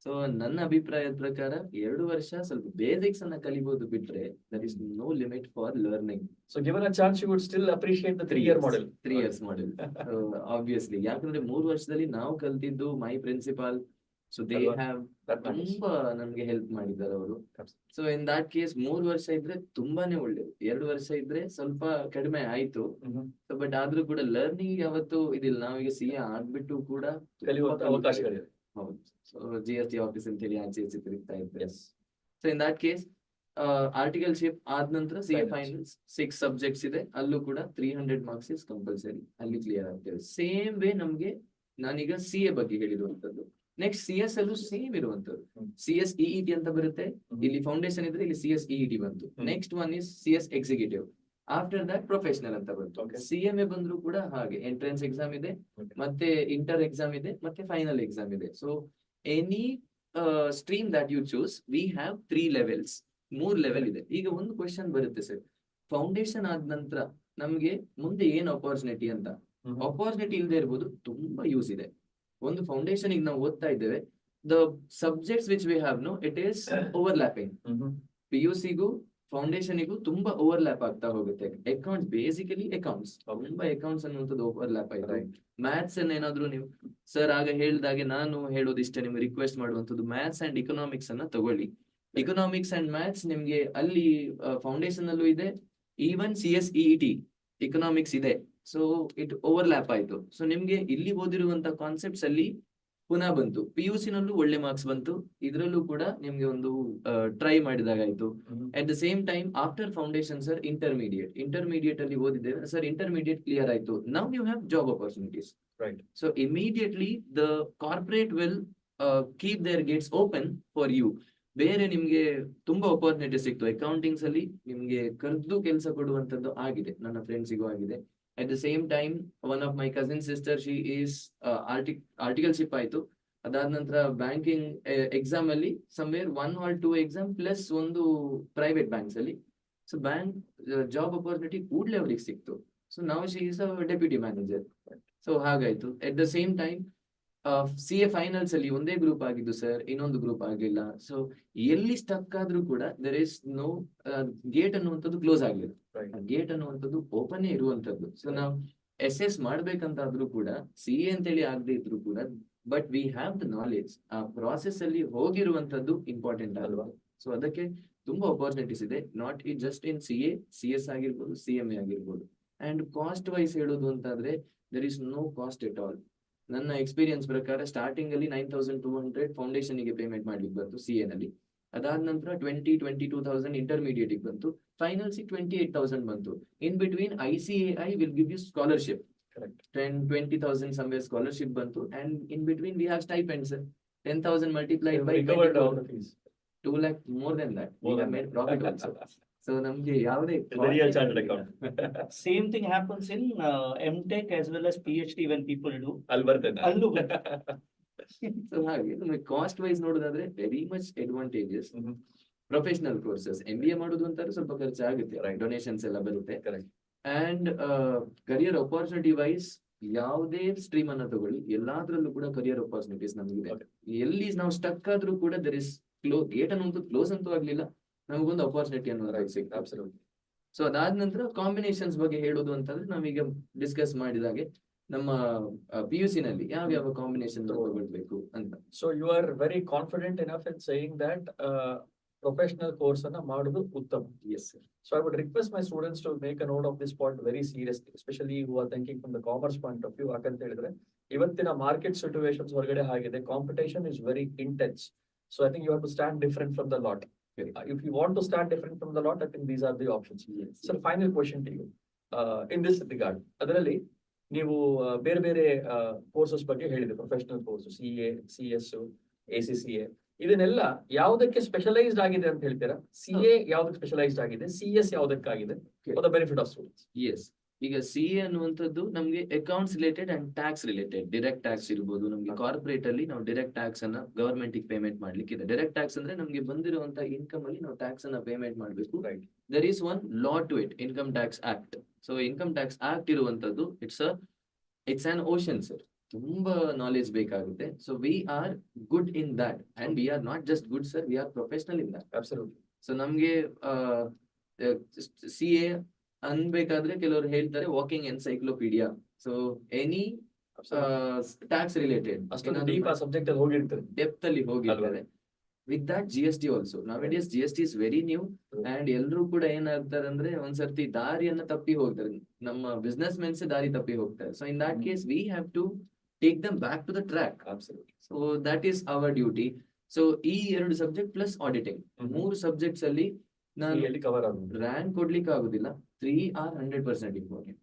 So ನನ್ನ ಅಭಿಪ್ರಾಯದ ಪ್ರಕಾರ 2 ವರ್ಷ ಸ್ವಲ್ಪ basics ಅನ್ನ ಕಲಿಬಹುದು ಬಿಟ್ರೆ there is no limit for learning. So given a chance, you would still appreciate the 3-year model. 3 years model. Obviously, ಯಾಕಂದ್ರೆ 3 ವರ್ಷದಲ್ಲಿ ನಾವು ಕಲ್ತಿದ್ದು ಮೈ ಪ್ರಿನ್ಸಿಪಾಲ್, ಸೊ ದೇ ಹ್ಯಾವ್ ತುಂಬಾ ನಮ್ಗೆ ಹೆಲ್ಪ್ ಮಾಡಿದ್ದಾರೆ ಅವರು. ಸೊ ಇನ್ ದಟ್ ಕೇಸ್ 3 ವರ್ಷ ಇದ್ರೆ ತುಂಬಾನೇ ಒಳ್ಳೇದು. 2 ವರ್ಷ ಇದ್ರೆ ಸ್ವಲ್ಪ ಕಡಿಮೆ ಆಯ್ತು. ಸೊ ಬಟ್ ಆದ್ರೂ ಕೂಡ ಲರ್ನಿಂಗ್ ಯಾವತ್ತು ಇದಿಲ್ಲ. ನಾವೀಗ CA ಆಗ್ಬಿಟ್ಟು ಕೂಡ ಕಲಿಯುವಂತ ಅವಕಾಶಗಳಿದೆ. ಹೌದು. ಸೊ GST ಆಫೀಸ್ ಅಂತ ಹೇಳಿ ಆಚೆ ಈಚೆ ತಿರುಗ್ತಾ ಇದ್ದಾರೆ. So in that case articleship ಆದ ನಂತರ CA ಫೈನಲ್ಸ್ 6 ಸಬ್ಜೆಕ್ಟ್ಸ್ ಇದೆ, ಅಲ್ಲೂ ಕೂಡ 300 ಮಾರ್ಕ್ಸ್ ಇಸ್ ಕಂಪಲ್ಸರಿ, ಅಲ್ಲಿ ಕ್ಲಿಯರ್ ಆಗ್ತದೆ. ಸೇಮ್ ವೇ ನಮ್ಗೆ ನಾನೀಗ CA ಬಗ್ಗೆ ಹೇಳಿರುವಂತದ್ದು. ನೆಕ್ಸ್ಟ್ CS ಅಲ್ಲೂ ಸೇಮ್ ಇರುವಂತದ್ದು. CS EET ಅಂತ ಬರುತ್ತೆ, ಇಲ್ಲಿ ಫೌಂಡೇಶನ್ ಇದ್ರೆ ಇಲ್ಲಿ CS EET ಬಂತು. Next one is CS executive, after that professional ಅಂತ ಬಂತು. CMA ಬಂದ್ರು ಕೂಡ ಹಾಗೆ ಎಂಟ್ರೆನ್ಸ್ ಎಕ್ಸಾಮ್ ಇದೆ, ಮತ್ತೆ ಇಂಟರ್ ಎಕ್ಸಾಮ್ ಇದೆ, ಮತ್ತೆ ಫೈನಲ್ ಎಕ್ಸಾಮ್ ಇದೆ. So any stream that you choose, we have 3 levels, 3 level ಇದೆ. ಈಗ ಒಂದು ಕ್ವೆಶನ್ ಬರುತ್ತೆ ಸರ್, ಫೌಂಡೇಶನ್ ಆದ ನಂತರ ನಮ್ಗೆ ಮುಂದೆ ಏನ್ ಅಪಾರ್ಚುನಿಟಿ ಅಂತ. ಅಪಾರ್ಚುನಿಟಿ ಇಲ್ಲದೆ ಇರ್ಬೋದು, ತುಂಬಾ ಯೂಸ್ ಇದೆ. ಒಂದು ಫೌಂಡೇಶನ್ ಈಗ ನಾವು ಓದ್ತಾ ಇದ್ದೇವೆ, the subjects which we have no it is overlapping. PUC-ಗೂ ಫೌಂಡೇಶನ್ಗೂ ತುಂಬಾ ಓವರ್ಲ್ಯಾಪ್ ಆಗ್ತಾ ಹೋಗುತ್ತೆ. ಅಕೌಂಟ್ಸ್, ಬೇಸಿಕಲಿ ಅಕೌಂಟ್ಸ್, ತುಂಬಾ ಅಕೌಂಟ್ಸ್ ಅನ್ನುವಂಥದ್ದು ಓವರ್ಲ್ಯಾಪ್ ಆಯ್ತು. ಮ್ಯಾಥ್ಸ್ ಅನ್ನ ಏನಾದ್ರು ನೀವು ಸರ್ ಆಗ ಹೇಳ್ದಾಗೆ ನಾನು ಹೇಳೋದಿಷ್ಟೇ, ನಿಮ್ಗೆ ರಿಕ್ವೆಸ್ಟ್ ಮಾಡುವಂಥದ್ದು ಮ್ಯಾಥ್ಸ್ ಅಂಡ್ ಇಕನಾಮಿಕ್ಸ್ ಅನ್ನ ತಗೊಳ್ಳಿ. ಇಕನಾಮಿಕ್ಸ್ ಅಂಡ್ ಮ್ಯಾಥ್ಸ್ ನಿಮ್ಗೆ ಅಲ್ಲಿ ಫೌಂಡೇಶನ್ ಅಲ್ಲೂ ಇದೆ, ಈವನ್ CS EET ಇಕನಾಮಿಕ್ಸ್ ಇದೆ. ಸೊ ಇಟ್ ಓವರ್ಲ್ಯಾಪ್ ಆಯ್ತು. ಸೊ ನಿಮ್ಗೆ ಇಲ್ಲಿ ಓದಿರುವಂತ ಕಾನ್ಸೆಪ್ಟ್ಸ್ ಅಲ್ಲಿ ಪುನಃ ಬಂತು. PUC ನಲ್ಲೂ ಒಳ್ಳೆ ಮಾರ್ಕ್ಸ್ ಬಂತು, ಇದ್ರಲ್ಲೂ ಕೂಡ ನಿಮ್ಗೆ ಒಂದು ಟ್ರೈ ಮಾಡಿದಾಗ ಆಯ್ತು. At the same time after foundation sir intermediate ಅಲ್ಲಿ ಓದಿದ್ದೇವೆ ಸರ್, ಇಂಟರ್ಮೀಡಿಯೇಟ್ ಕ್ಲಿಯರ್ ಆಯ್ತು. Now you have job opportunities, right? So immediately the corporate will keep their gates open for you. ಬೇರೆ ನಿಮ್ಗೆ ತುಂಬಾ ಅಪರ್ಚುನಿಟಿ ಸಿಕ್ತು. ಅಕೌಂಟಿಂಗ್ಸ್ ಅಲ್ಲಿ ನಿಮ್ಗೆ ಕರೆದು ಕೆಲಸ ಕೊಡುವಂತದ್ದು ಆಗಿದೆ, ನನ್ನ ಫ್ರೆಂಡ್ಸಿಗೂ ಆಗಿದೆ. At the same time, one of my cousin sister, she is articleship ಆಯ್ತು. ಅದಾದ ನಂತರ ಬ್ಯಾಂಕಿಂಗ್ ಎಕ್ಸಾಮ್ ಅಲ್ಲಿ somewhere 1 or 2 ಎಕ್ಸಾಮ್ ಪ್ಲಸ್ ಒಂದು ಪ್ರೈವೇಟ್ ಬ್ಯಾಂಕ್ಸ್ ಅಲ್ಲಿ. ಸೊ ಬ್ಯಾಂಕ್ ಜಾಬ್ ಅಪರ್ಚುನಿಟಿ ಕೂಡಲೇ ಅವ್ರಿಗೆ ಸಿಕ್ತು. ಸೊ ನಾವು she is a deputy manager. So ಹಾಗಾಯ್ತು. At the same time CA finals ಅಲ್ಲಿ ಒಂದೇ ಗ್ರೂಪ್ ಆಗಿದ್ದು ಸರ್, ಇನ್ನೊಂದು ಗ್ರೂಪ್ ಆಗಿಲ್ಲ. ಸೊ ಎಲ್ಲಿ ಸ್ಟಕ್ ಆದ್ರೂ ಕೂಡ ದೇರ್ ಇಸ್ ನೋ ಗೇಟ್ ಅನ್ನುವಂಥದ್ದು ಕ್ಲೋಸ್ ಆಗ್ಲಿಲ್ಲ. ಗೇಟ್ ಅನ್ನುವಂಥದ್ದು ಓಪನ್ ಇರುವಂತದ್ದು. ಸೊ ನಾವು SS ಮಾಡ್ಬೇಕಂತಾದ್ರೂ ಕೂಡ CA ಅಂತೇಳಿ ಆಗದೆ ಇದ್ರು ಕೂಡ, but we have the knowledge, ಆ ಪ್ರಾಸೆಸ್ ಅಲ್ಲಿ ಹೋಗಿರುವಂತದ್ದು ಇಂಪಾರ್ಟೆಂಟ್ ಅಲ್ವಾ? ಸೊ ಅದಕ್ಕೆ ತುಂಬಾ ಅಪರ್ಚುನಿಟೀಸ್ ಇದೆ, not it just in CA, CS ಆಗಿರ್ಬೋದು, CMA ಆಗಿರ್ಬೋದು. ಅಂಡ್ ಕಾಸ್ಟ್ ವೈಸ್ ಹೇಳೋದು ಅಂತಾದ್ರೆ there is no cost at all. ನನ್ನ ಎಕ್ಸ್ಪೀರಿಯನ್ಸ್ ಪ್ರಕಾರ ಸ್ಟಾರ್ಟಿಂಗ್ ಅಲ್ಲಿ 9200 ಫೌಂಡೇಶನ್ ಗೆ ಪೇಮೆಂಟ್ ಮಾಡ್ಲಿಕ್ಕೆ ಬಂತು CA ನಲ್ಲಿ. ಅದಾದ ನಂತರ 22,000 ಇಂಟರ್ಮೀಡಿಯೇಟ್ ಬಂತು, ಫೈನಲ್ಸ್ 28,000 ಬಂತು. In between ICAI will give you scholarship, 20,000 somewhere scholarship ಬಂತು. And in between we have stipends, 10,000 multiplied by 2 lakh, more than that. We have made profit also. So ನಮ್ಗೆ ಯಾವುದೇ same thing happens in MTech as well as PhD when people do. ಅಲ್ಲೂ so ಹಾಗೆ ನಮಗೆ cost wise ನೋಡೋದಾದ್ರೆ very much advantages. Professional courses MBA ಮಾಡೋದು ಅಂತಾರೆ ಸ್ವಲ್ಪ ಖರ್ಚಾಗುತ್ತೆ, ಡೊನೇಷನ್ಸ್ ಎಲ್ಲ ಬರುತ್ತೆ. ಅಂಡ್ ಕರಿಯರ್ ಅಪರ್ಚುನಿಟಿ ವೈಸ್ ಯಾವುದೇ ಸ್ಟ್ರೀಮ್ ಅನ್ನ ತಗೊಳ್ಳಿ, ಎಲ್ಲಾದ್ರಲ್ಲೂ ಕೂಡ ಕರಿಯರ್ ಅಪರ್ಚುನಿಟೀಸ್ ನಮಗಿದೆ. ಎಲ್ಲಿ ನಾವು ಸ್ಟಕ್ ಆದ್ರೂ ಕೂಡ ದರ್ ಇಸ್ ಗೇಟ್ ಅನ್ನೋದು ಕ್ಲೋಸ್ ಅಂತೂ ಆಗ್ಲಿಲ್ಲ, ನಮಗೊಂದು ಅಪರ್ಚುನಿಟಿ ಅನ್ನೋದು ಸಿಗ್ತದೆ. ಸೊ ಅದಾದ ನಂತರ ಕಾಂಬಿನೇಷನ್ಸ್ ಬಗ್ಗೆ ಹೇಳೋದು ಅಂತಂದ್ರೆ ನಾವೀಗ ಡಿಸ್ಕಸ್ ಮಾಡಿದಾಗೆ ನಮ್ಮ PUC ನಲ್ಲಿ ಯಾವ ಕಾಂಬಿನೇಷನ್ ತಗೊಳ್ಬೇಕು ಅಂತ. So you are very confident enough in saying that professional course ಅನ್ನ ಮಾಡುದು ಉತ್ತಮ. Yes, sir. So I would request my students to make a note of this point very seriously, especially who are thinking from the commerce point of view. ಯಾಕಂತ ಹೇಳಿದ್ರೆ ಇವತ್ತಿನ market situations ಹೊರಗಡೆ ಆಗಿದೆ, competition is very intense. So I think you have to stand different from the lot. If you want to stand different from the lot, I think these are the options. Yes. So final question to you. In this regard, ಅದರಲ್ಲಿ ನೀವು ಬೇರೆ ಬೇರೆ courses ಬಗ್ಗೆ ಹೇಳಿದೆ, professional course, CA, CS, ACCA, ಇದನ್ನೆಲ್ಲ ಯಾವುದಕ್ಕೆ specialised ಆಗಿದೆ ಅಂತ ಹೇಳ್ತೀರಾ? CA ಯಾವ್ದಕ್ಕೆ ಸ್ಪೆಷಲೈಸ್ಡ್ ಆಗಿದೆ, CS ಯಾವ್ದಕ್ಕಾಗಿದೆ, for the benefit of students? Yes. ಈಗ CA ಅನ್ನುವಂಥದ್ದು ನಮ್ಗೆ accounts related and tax related. Direct tax ಇರ್ಬೋದು, ನಮ್ಗೆ ಕಾರ್ಪೊರೇಟ್ ಅಲ್ಲಿ ನಾವು ಡೈರೆಕ್ಟ್ ಟ್ಯಾಕ್ಸ್ ಅನ್ನ ಗವರ್ಮೆಂಟ್ ಪೇಮೆಂಟ್ ಮಾಡ್ಲಿಕ್ಕೆ ಇದೆ. ಡೈರೆಕ್ಟ್ ಟ್ಯಾಕ್ಸ್ ಅಂದ್ರೆ ನಮ್ಗೆ ಬಂದಿರುವಂತ ಇನ್ಕಮ್ ಅಲ್ಲಿ ನಾವು ಟ್ಯಾಕ್ಸ್ ಅನ್ನ ಪೇಮೆಂಟ್ ಮಾಡ್ಬೇಕು. Right. There is one law to it, Income Tax Act. So Income Tax Act ಇರುವಂತದ್ದು it's an ocean, sir. ತುಂಬಾ ನಾಲೆಜ್ ಬೇಕಾಗುತ್ತೆ. So we are good in that, and we are not just good, sir, we are professional in that. Absolutely. So ನಮ್ಗೆ CA ಅನ್ಬೇಕಾದ್ರೆ ಕೆಲವರು ಹೇಳ್ತಾರೆ walking encyclopaedia. So any tax related ಅಷ್ಟೊಂದು deep ಆ subject ಅಲ್ಲಿ ಹೋಗಿರ್ತಾರೆ, depth ಅಲ್ಲಿ ಹೋಗಿರ್ತಾರೆ. With that GST also, ನೌಡೇಸ್ GST is very new, and ಎಲ್ರು ಕೂಡ ಏನಾಗ್ತಾರೆ ಅಂದ್ರೆ ಒಂದ್ಸರ್ತಿ ದಾರಿಯನ್ನ ತಪ್ಪಿ ಹೋಗ್ತಾರೆ, ನಮ್ಮ ಬಿಸ್ನೆಸ್ ಮೆನ್ಸ್ ದಾರಿ ತಪ್ಪಿ ಹೋಗ್ತಾರೆ. So in that case we have to take them back to the track. So that is our duty. So ಈ 2 ಸಬ್ಜೆಕ್ಟ್ ಪ್ಲಸ್ ಆಡಿಟಿಂಗ್, 3 ಸಬ್ಜೆಕ್ಟ್ಸ್ ಅಲ್ಲಿ ನಾನು ಕವರ್ ಆಗುತ್ತೆ. ರ್ಯಾಂಕ್ ಕೊಡ್ಲಿಕ್ಕೆ ಆಗುದಿಲ್ಲ. 3 are 100% important.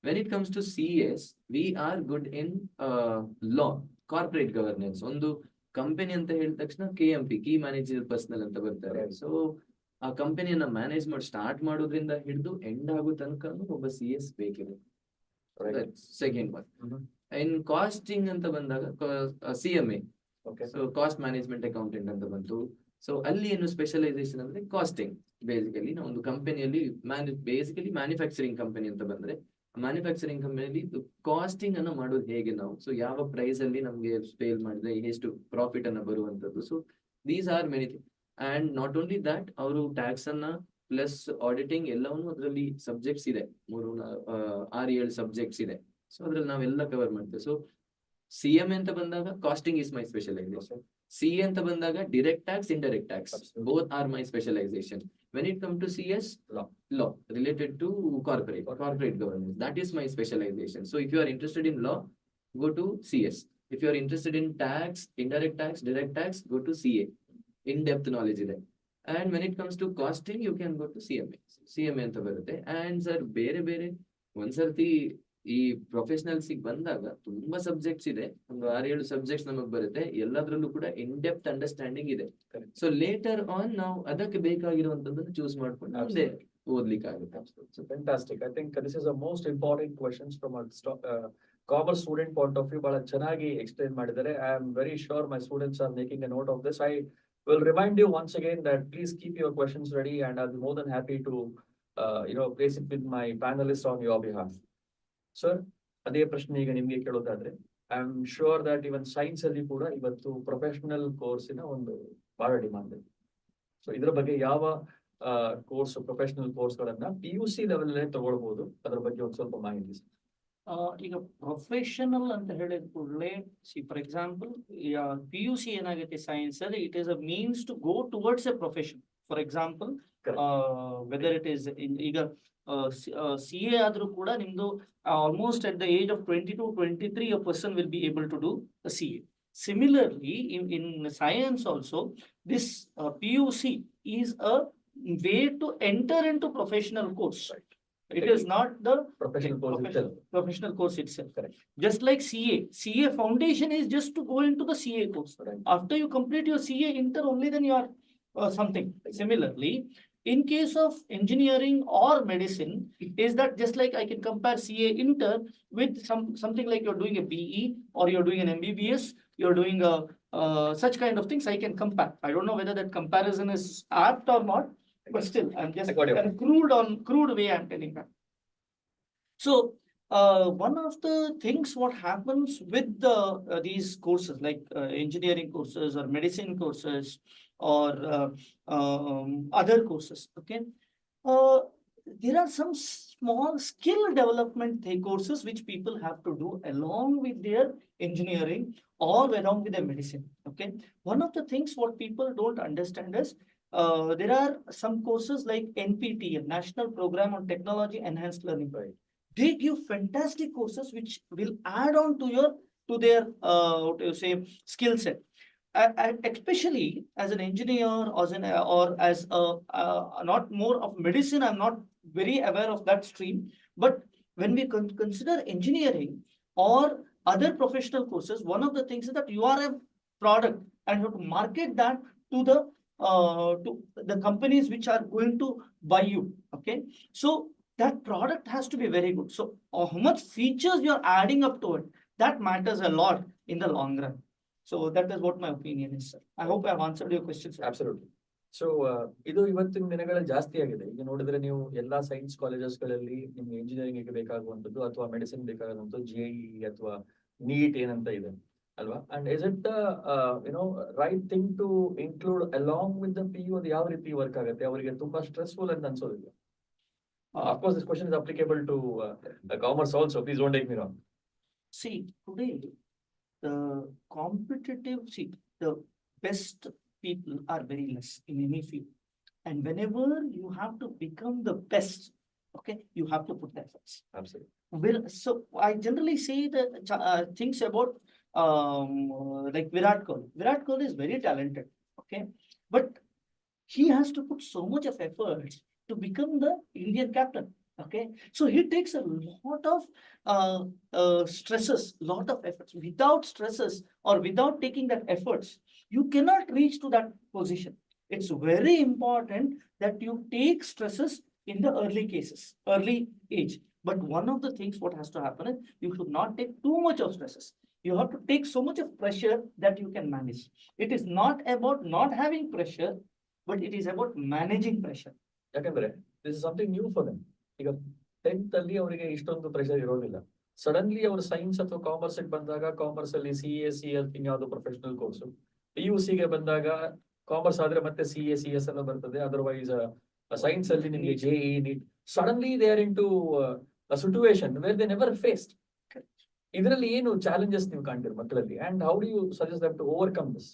When it comes to CS, we are good in law, corporate governance. ಒಂದು company ಅಂತ ಹೇಳಿದ ತಕ್ಷಣ KMP, ಕೀ ಮ್ಯಾನೇಜರ್ ಪರ್ಸನಲ್ ಅಂತ ಬರ್ತಾರೆ. ಸೊ ಆ ಕಂಪನಿಯನ್ನ ಮ್ಯಾನೇಜ್ ಮಾಡಿ ಸ್ಟಾರ್ಟ್ ಮಾಡೋದ್ರಿಂದ ಹಿಡಿದು ಎಂಡ್ ಆಗೋ ತನಕ ಒಬ್ಬ CS ಬೇಕಿದೆ. Second one. ಇನ್ ಕಾಸ್ಟಿಂಗ್ ಅಂತ ಬಂದಾಗ CMA, so cost management accountant ಅಂತ ಬಂತು. ಸೊ ಅಲ್ಲಿ ಏನು ಸ್ಪೆಷಲೈಸೇಷನ್ ಅಂದ್ರೆ ಕಾಸ್ಟಿಂಗ್. ಬೇಸಿಕಲಿ ನಾವು ಒಂದು ಕಂಪನಿಯಲ್ಲಿ ಬೇಸಿಕಲಿ ಮ್ಯಾನುಫ್ಯಾಕ್ಚರಿಂಗ್ ಕಂಪನಿ ಅಂತ ಬಂದ್ರೆ, ಮ್ಯಾನುಫ್ಯಾಕ್ಚರಿಂಗ್ ಕಂಪನಿಯಲ್ಲಿ ಕಾಸ್ಟಿಂಗ್ ಅನ್ನ ಮಾಡೋದು ಹೇಗೆ ನಾವು, ಸೊ ಯಾವ ಪ್ರೈಸ್ ಅಲ್ಲಿ ನಮ್ಗೆ ಸೇಲ್ ಮಾಡಿದ್ರೆ ಎಷ್ಟು ಪ್ರಾಫಿಟ್ ಅನ್ನ ಬರುವಂತದ್ದು. So these are many thing. And not only that, ಅವರು ಟ್ಯಾಕ್ಸ್ ಅನ್ನ ಪ್ಲಸ್ ಆಡಿಟಿಂಗ್ ಎಲ್ಲವನ್ನೂ ಅದರಲ್ಲಿ ಸಬ್ಜೆಕ್ಟ್ಸ್ ಇದೆ, 6-7 ಸಬ್ಜೆಕ್ಟ್ಸ್ ಇದೆ. ಸೊ ಅದ್ರಲ್ಲಿ ನಾವೆಲ್ಲ ಕವರ್ ಮಾಡ್ತೇವೆ. ಸೊ CMA ಅಂತ ಬಂದಾಗ costing is my specialization. CA ಅಂತ ಬಂದಾಗ direct tax, indirect tax, both are my specialization. When it comes to CS, law related to corporate governance, that is my specialization. So if you are interested in law, go to CS. If you are interested in tax, indirect tax, direct tax, go to CA. In-depth knowledge ಇದೆ. And when it comes to costing, you can go to CMA ಅಂತ ಬರುತ್ತೆ. And sir, ಬೇರೆ ಒಂದ್ಸರ್ತಿ ಈ professionals ಬಂದಾಗ ತುಂಬಾ subjects ಇದೆ, ಒಂದು 6-7 ಸಬ್ಜೆಕ್ಟ್ಸ್ ನಮಗ್ ಬರುತ್ತೆ. ಎಲ್ಲದ್ರಲ್ಲೂ ಕೂಡ ಇನ್ ಡೆಪ್ತ್ ಅಂಡರ್ಸ್ಟ್ಯಾಂಡಿಂಗ್ ಇದೆ. ಸೊ ಲೇಟರ್ ಆನ್ ನಾವು ಅದಕ್ಕೆ ಬೇಕಾಗಿರುವಂತದ್ದನ್ನು ಚೂಸ್ ಮಾಡ್ಕೊಂಡು ಮುಂದೆ ಓದ್ಲಿಕ್ಕೆ ಆಗುತ್ತೆ. So fantastic. I think this is the most important questions from a commerce student point of view. ಬಹಳ ಚೆನ್ನಾಗಿ explain ಮಾಡಿದ್ದಾರೆ. I am very sure my students are making a note of this. I will remind you once again that please keep your questions ready, and I'll be more than happy to place it with my panelists on your behalf. Sir, ಅದೇ ಪ್ರಶ್ನೆ ಈಗ ನಿಮ್ಗೆ ಕೇಳೋದಾದ್ರೆ, I am sure that even science ಅಲ್ಲಿ ಕೂಡ ಇವತ್ತು professional ಕೋರ್ಸಿನ ಒಂದು ಬಹಳ ಡಿಮಾಂಡ್ ಇದೆ. ಸೊ ಇದ್ರ ಬಗ್ಗೆ ಯಾವ ಕೋರ್ಸ್, ಪ್ರೊಫೆಷನಲ್ ಕೋರ್ಸ್ಗಳನ್ನ PUC ಲೆವೆಲ್ ಅಲ್ಲೇ ತಗೊಳ್ಬಹುದು, ಅದ್ರ ಬಗ್ಗೆ ಒಂದು ಸ್ವಲ್ಪ ಮಾಹಿತಿ. ಈಗ ಪ್ರೊಫೆಷನಲ್ ಅಂತ ಹೇಳಿದ ಕೂಡಲೇ, ಫಾರ್ ಎಕ್ಸಾಂಪಲ್ PUC ಏನಾಗುತ್ತೆ ಸೈನ್ಸ್ ಅಲ್ಲಿ, it is a means to go towards a profession. For example whether it is ಈಗ CA ಆದ್ರೂ ಕೂಡ ನಿಮ್ದು almost at the age of 22-23 a person will be able to do a CA. Similarly, in science also, this PUC is a way to enter into professional course. Right. It is not the professional course itself. Correct. Just like CA foundation is just to go into the CA course. Right. After you complete your CA inter only, then you are something. Similarly, in case of engineering or medicine, is that just like I can compare CA inter with something like you're doing a BE or you're doing an MBBS, you're doing such kind of things I can compare. I don't know whether that comparison is apt or not, but still I'm just crude way I'm telling that. So one of the things what happens with these courses like engineering courses or medicine courses or other courses, okay, there are some small skill development courses which people have to do along with their engineering or along with their medicine. Okay. One of the things what people don't understand is there are some courses like NPTEL, National Program on Technology Enhanced Learning. Right. They give fantastic courses which will add on to their what do you say skill set. Especially as an engineer or as a not more of medicine, I'm not very aware of that stream. But when we consider engineering or other professional courses, one of the things is that you are a product and you have to market that to the companies which are going to buy you. Okay, so that product has to be very good. So how much features you're adding up to it, that matters a lot in the long run. So that is what my opinion is, sir. I hope I have answered your question, sir. Absolutely. So ಇದು ಇವತ್ತಿನ ದಿನಗಳಲ್ಲಿ ಜಾಸ್ತಿ ಆಗಿದೆ. ಈಗ ನೋಡಿದ್ರೆ ನೀವು ಎಲ್ಲಾ science ಕಾಲೇಜಸ್ಗಳಲ್ಲಿ ನಿಮ್ಗೆ ಇಂಜಿನಿಯರಿಂಗ್ ಬೇಕಾಗುವಂಥದ್ದು ಅಥವಾ ಮೆಡಿಸಿನ್ ಬೇಕಾಗುವಂಥದ್ದು JEE ಅಥವಾ ನೀಟ್ ಏನಂತ ಇದೆ ಅಲ್ವಾ? And is it right thing to include along with the PU? ಅದು ಯಾವ ರೀತಿ ವರ್ಕ್ ಆಗುತ್ತೆ? ಅವರಿಗೆ ತುಂಬಾ ಸ್ಟ್ರೆಸ್ಫುಲ್ ಅಂತ ಅನ್ಸೋದಿಲ್ಲ? Of course, this question is applicable to commerce also. Please don't take me wrong. See, today, the the best people are very less in any field. And whenever you have to become the best, okay, you have to put the efforts. Absolutely. Well, so I generally say that things about like Virat Kohli. Virat Kohli is very talented, okay, but he has to put so much of effort to become the Indian captain. Okay, so he takes a lot of stresses, lot of efforts. Without stresses or without taking that efforts, you cannot reach to that position. It's very important that you take stresses in the early age. But one of the things what has to happen is you should not take too much of stresses. You have to take so much of pressure that you can manage. It is not about not having pressure, but it is about managing pressure. ಯಾಕಂದ್ರೆ this is something new for them. ಈಗ 10th ಅಲ್ಲಿ ಅವರಿಗೆ ಇಷ್ಟೊಂದು pressure ಇರೋದಿಲ್ಲ. Suddenly ಅವರು science ಅಥವಾ commerce ಬಂದಾಗ commerce ಅಲ್ಲಿ CA ಯಾವ್ದು ಪ್ರೊಫೆಷನಲ್ ಕೋರ್ಸ್, PUC ಗೆ ಬಂದಾಗ ಕಾಮರ್ಸ್ ಆದ್ರೆ ಮತ್ತೆ CS ಎಲ್ಲ ಬರ್ತದೆ. ಅದರ್ವೈಸ್ ಸೈನ್ಸ್ ಅಲ್ಲಿ ನಿಮಗೆ JEE NEET. Suddenly they are into situation where they never faced. ಇದರಲ್ಲಿ ಏನು ಚಾಲೆಂಜಸ್ ನೀವು ಕಾಣ್ತೀರಿ ಮಕ್ಕಳಲ್ಲಿ, and how do you suggest them to overcome this?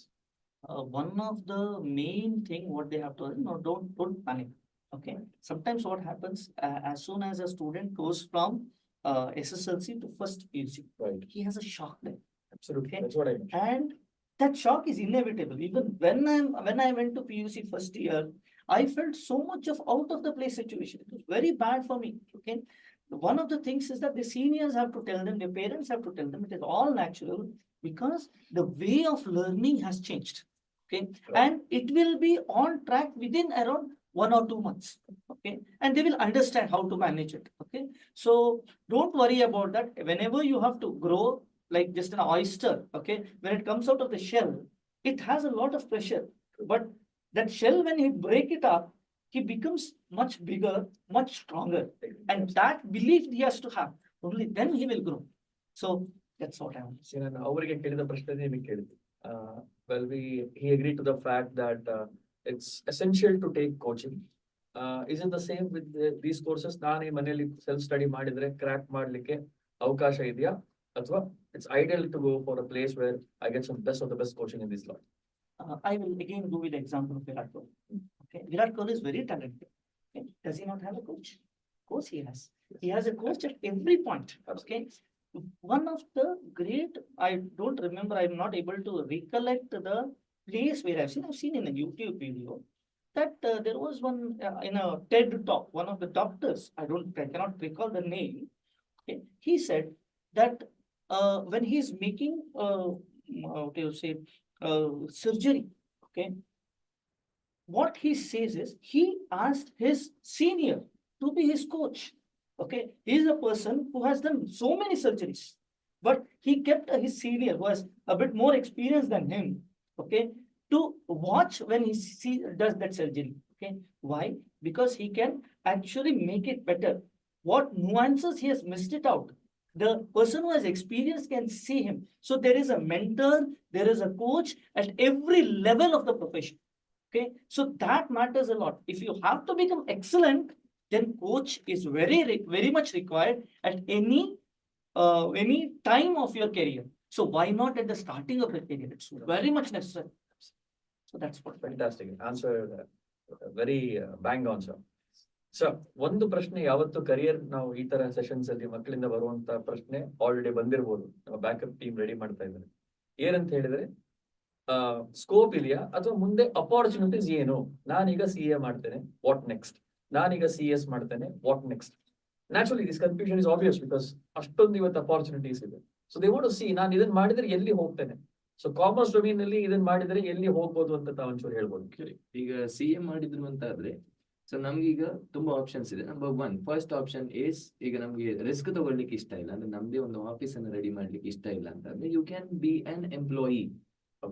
One of the main thing what they have to don't panic. Okay, sometimes what happens as soon as a student goes from SSLC to first PUC, Right. he has a shock there. Absolutely. Okay. That's what I mean. And that shock is inevitable. Even when I went to PUC first year, I felt so much of out of the place situation. It was very bad for me. Okay, one of the things is that the seniors have to tell them, their parents have to tell them, it is all natural because the way of learning has changed. Okay, Right. and it will be on track within around 1 or 2 months. Okay, and they will understand how to manage it. Okay, so don't worry about that. Whenever you have to grow like just an oyster, okay, when it comes out of the shell, it has a lot of pressure. But that shell, when you break it up, he becomes much bigger, much stronger. And that belief he has to have. Only then he will grow. So that's what I want to say. ನಾನು ಅವರಿಗೆ ಕೇಳಿದ ಪ್ರಶ್ನೆ ನಿಮಗೆ ಕೇಳಿದ್ದೆ. Well, he agreed to the fact that it's essential to take coaching. Is it the same with these courses? ನಾನು ಈ ಮನೆಯಲ್ಲಿ self study ಮಾಡಿದ್ರೆ ಕ್ರ್ಯಾಕ್ ಮಾಡ್ಲಿಕ್ಕೆ ಅವಕಾಶ ಇದೆಯಾ, ಅಥವಾ it's ideal to go for a place where I get some best of the best coaching in this lot? I will again go with the example of Virat Kohli. Okay, Virat Kohli is very talented. Okay, does he not have a coach? Of course he has. He has a coach at every point. Okay, one of the great, I don't remember, I'm not able to recollect the place where I've seen in a YouTube video that there was one in a TED talk, one of the doctors, I cannot recall the name. Okay, he said that when he's making what do you say surgery, okay, what he says is he asked his senior to be his coach. Okay, he is a person who has done so many surgeries, but he kept his senior who has a bit more experience than him, okay, to watch when he does that surgery. Okay, why? Because he can actually make it better. What nuances he has missed it out, the person who has experience can see him. So there is a mentor, there is a coach at every level of the profession. Okay, so that matters a lot. If you have to become excellent, then coach is very much required at any time of your career. So why not at the starting of your career? It's very much necessary. So that's what. Fantastic answer. Very bang on, sir. So ಒಂದು ಪ್ರಶ್ನೆ ಯಾವತ್ತು career ನಾವು ಈ ತರ sessions ಅಲ್ಲಿ ಮಕ್ಕಳಿಂದ ಬರುವಂತ ಪ್ರಶ್ನೆ ಆಲ್ರೆಡಿ ಬಂದಿರಬಹುದು, ನಮ್ಮ ಬ್ಯಾಕಪ್ ಟೀಮ್ ರೆಡಿ ಮಾಡ್ತಾ ಇದ್ದಾರೆ. ಏನಂತ ಹೇಳಿದ್ರೆ ಸ್ಕೋಪ್ ಇದೆಯಾ ಅಥವಾ ಮುಂದೆ ಅಪಾರ್ಚುನಿಟೀಸ್ ಏನು? ನಾನೀಗ CA ಮಾಡ್ತೇನೆ, ವಾಟ್ ನೆಕ್ಸ್ಟ್? ನಾನೀಗ CS ಮಾಡ್ತೇನೆ, what next? Naturally this confusion is obvious because ಅಷ್ಟೊಂದು ಇವತ್ತು ಅಪಾರ್ಚುನಿಟೀಸ್ ಇದೆ. So they want to see ನಾನು ಇದನ್ನ ಮಾಡಿದ್ರೆ ಎಲ್ಲಿ ಹೋಗ್ತೇನೆ. ಸೊ ಕಾಮರ್ಸ್ ಡೊಮೇನ್ ನಲ್ಲಿ ಇದನ್ನ ಮಾಡಿದ್ರೆ ಎಲ್ಲಿ ಹೋಗ್ಬೋದು ಅಂತ ತಾವೊಂಚೂರು ಹೇಳ್ಬೋದು. ಈಗ CA ಮಾಡಿದ್ರು ಅಂತ ಆದ್ರೆ ಸೊ ನಮ್ಗೀಗ ತುಂಬಾ ಆಪ್ಷನ್ಸ್ ಇದೆ. ನಂಬರ್ 1 ಫಸ್ಟ್ ಆಪ್ಷನ್ ಈಸ್, ಈಗ ನಮ್ಗೆ ರಿಸ್ಕ್ ತಗೊಳ್ಲಿಕ್ಕೆ ಇಷ್ಟ ಇಲ್ಲ ಅಂದ್ರೆ ನಮ್ದೇ ಒಂದು ಆಫೀಸ್ ಅನ್ನು ರೆಡಿ ಮಾಡ್ಲಿಕ್ಕೆ ಇಷ್ಟ ಇಲ್ಲ ಅಂತಂದ್ರೆ you can be an employee.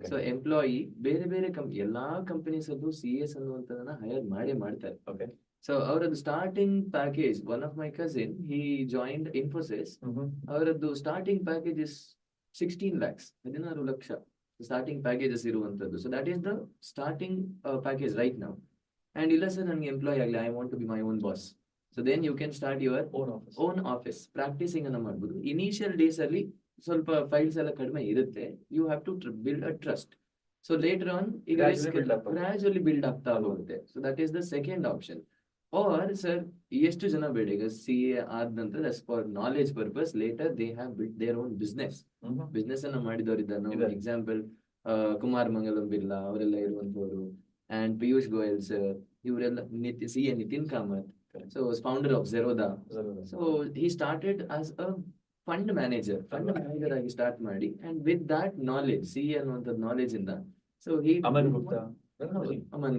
So employee ಬೇರೆ ಬೇರೆ ಎಲ್ಲಾ ಕಂಪನೀಸ್ ಅಲ್ಲೂ CS ಅನ್ನುವಂಥದ್ದನ್ನ ಹೈರ್ ಮಾಡ್ತಾರೆ. ಓಕೆ. ಸೊ ಅವರದ್ದು starting package, one of my cousin he joined Infosys, ಅವರದ್ದು starting package is 16 lakhs, 16 lakh starting packages ಇರುವಂತದ್ದು. So that is the starting package right now. And ಇಲ್ಲ ಸರ್ ನನಗೆ ಎಂಪ್ಲಾಯ್ ಆಗಲಿ, I want to be my own boss. So then you can start your own office. Practising ಅನ್ನ ಮಾಡ್ಬೋದು. Initial days ಅಲ್ಲಿ ಸ್ವಲ್ಪ files ಎಲ್ಲ ಕಡಿಮೆ ಇರುತ್ತೆ. You have to build a trust. So later on ಈಗ ಗ್ರಾಜುವಲಿ ಬಿಲ್ಡ್ ಆಗ್ತಾ ಹೋಗುತ್ತೆ. So that is the second option. Or sir ಎಷ್ಟು ಜನ ಬೇಡ ಈಗ CA ಆದ ನಂತರ for knowledge purpose later they have build their own business ಅನ್ನ ಮಾಡಿದವರಿದ್ದಾರೆ. ನಾವು ಎಕ್ಸಾಂಪಲ್ ಕುಮಾರ್ ಮಂಗಲಂ ಬಿರ್ಲಾ ಅವರೆಲ್ಲ ಇರುವಂತವರು, and Piyush Goyal sir, ಇವರೆಲ್ಲ CA Nitin Kamath, so founder of Zerodha. So he started as a fund manager ಆಗಿ ಸ್ಟಾರ್ಟ್ ಮಾಡಿ, and with that knowledge, CA ಅನ್ನುವಂತ knowledge ಇಂದ, so he Aman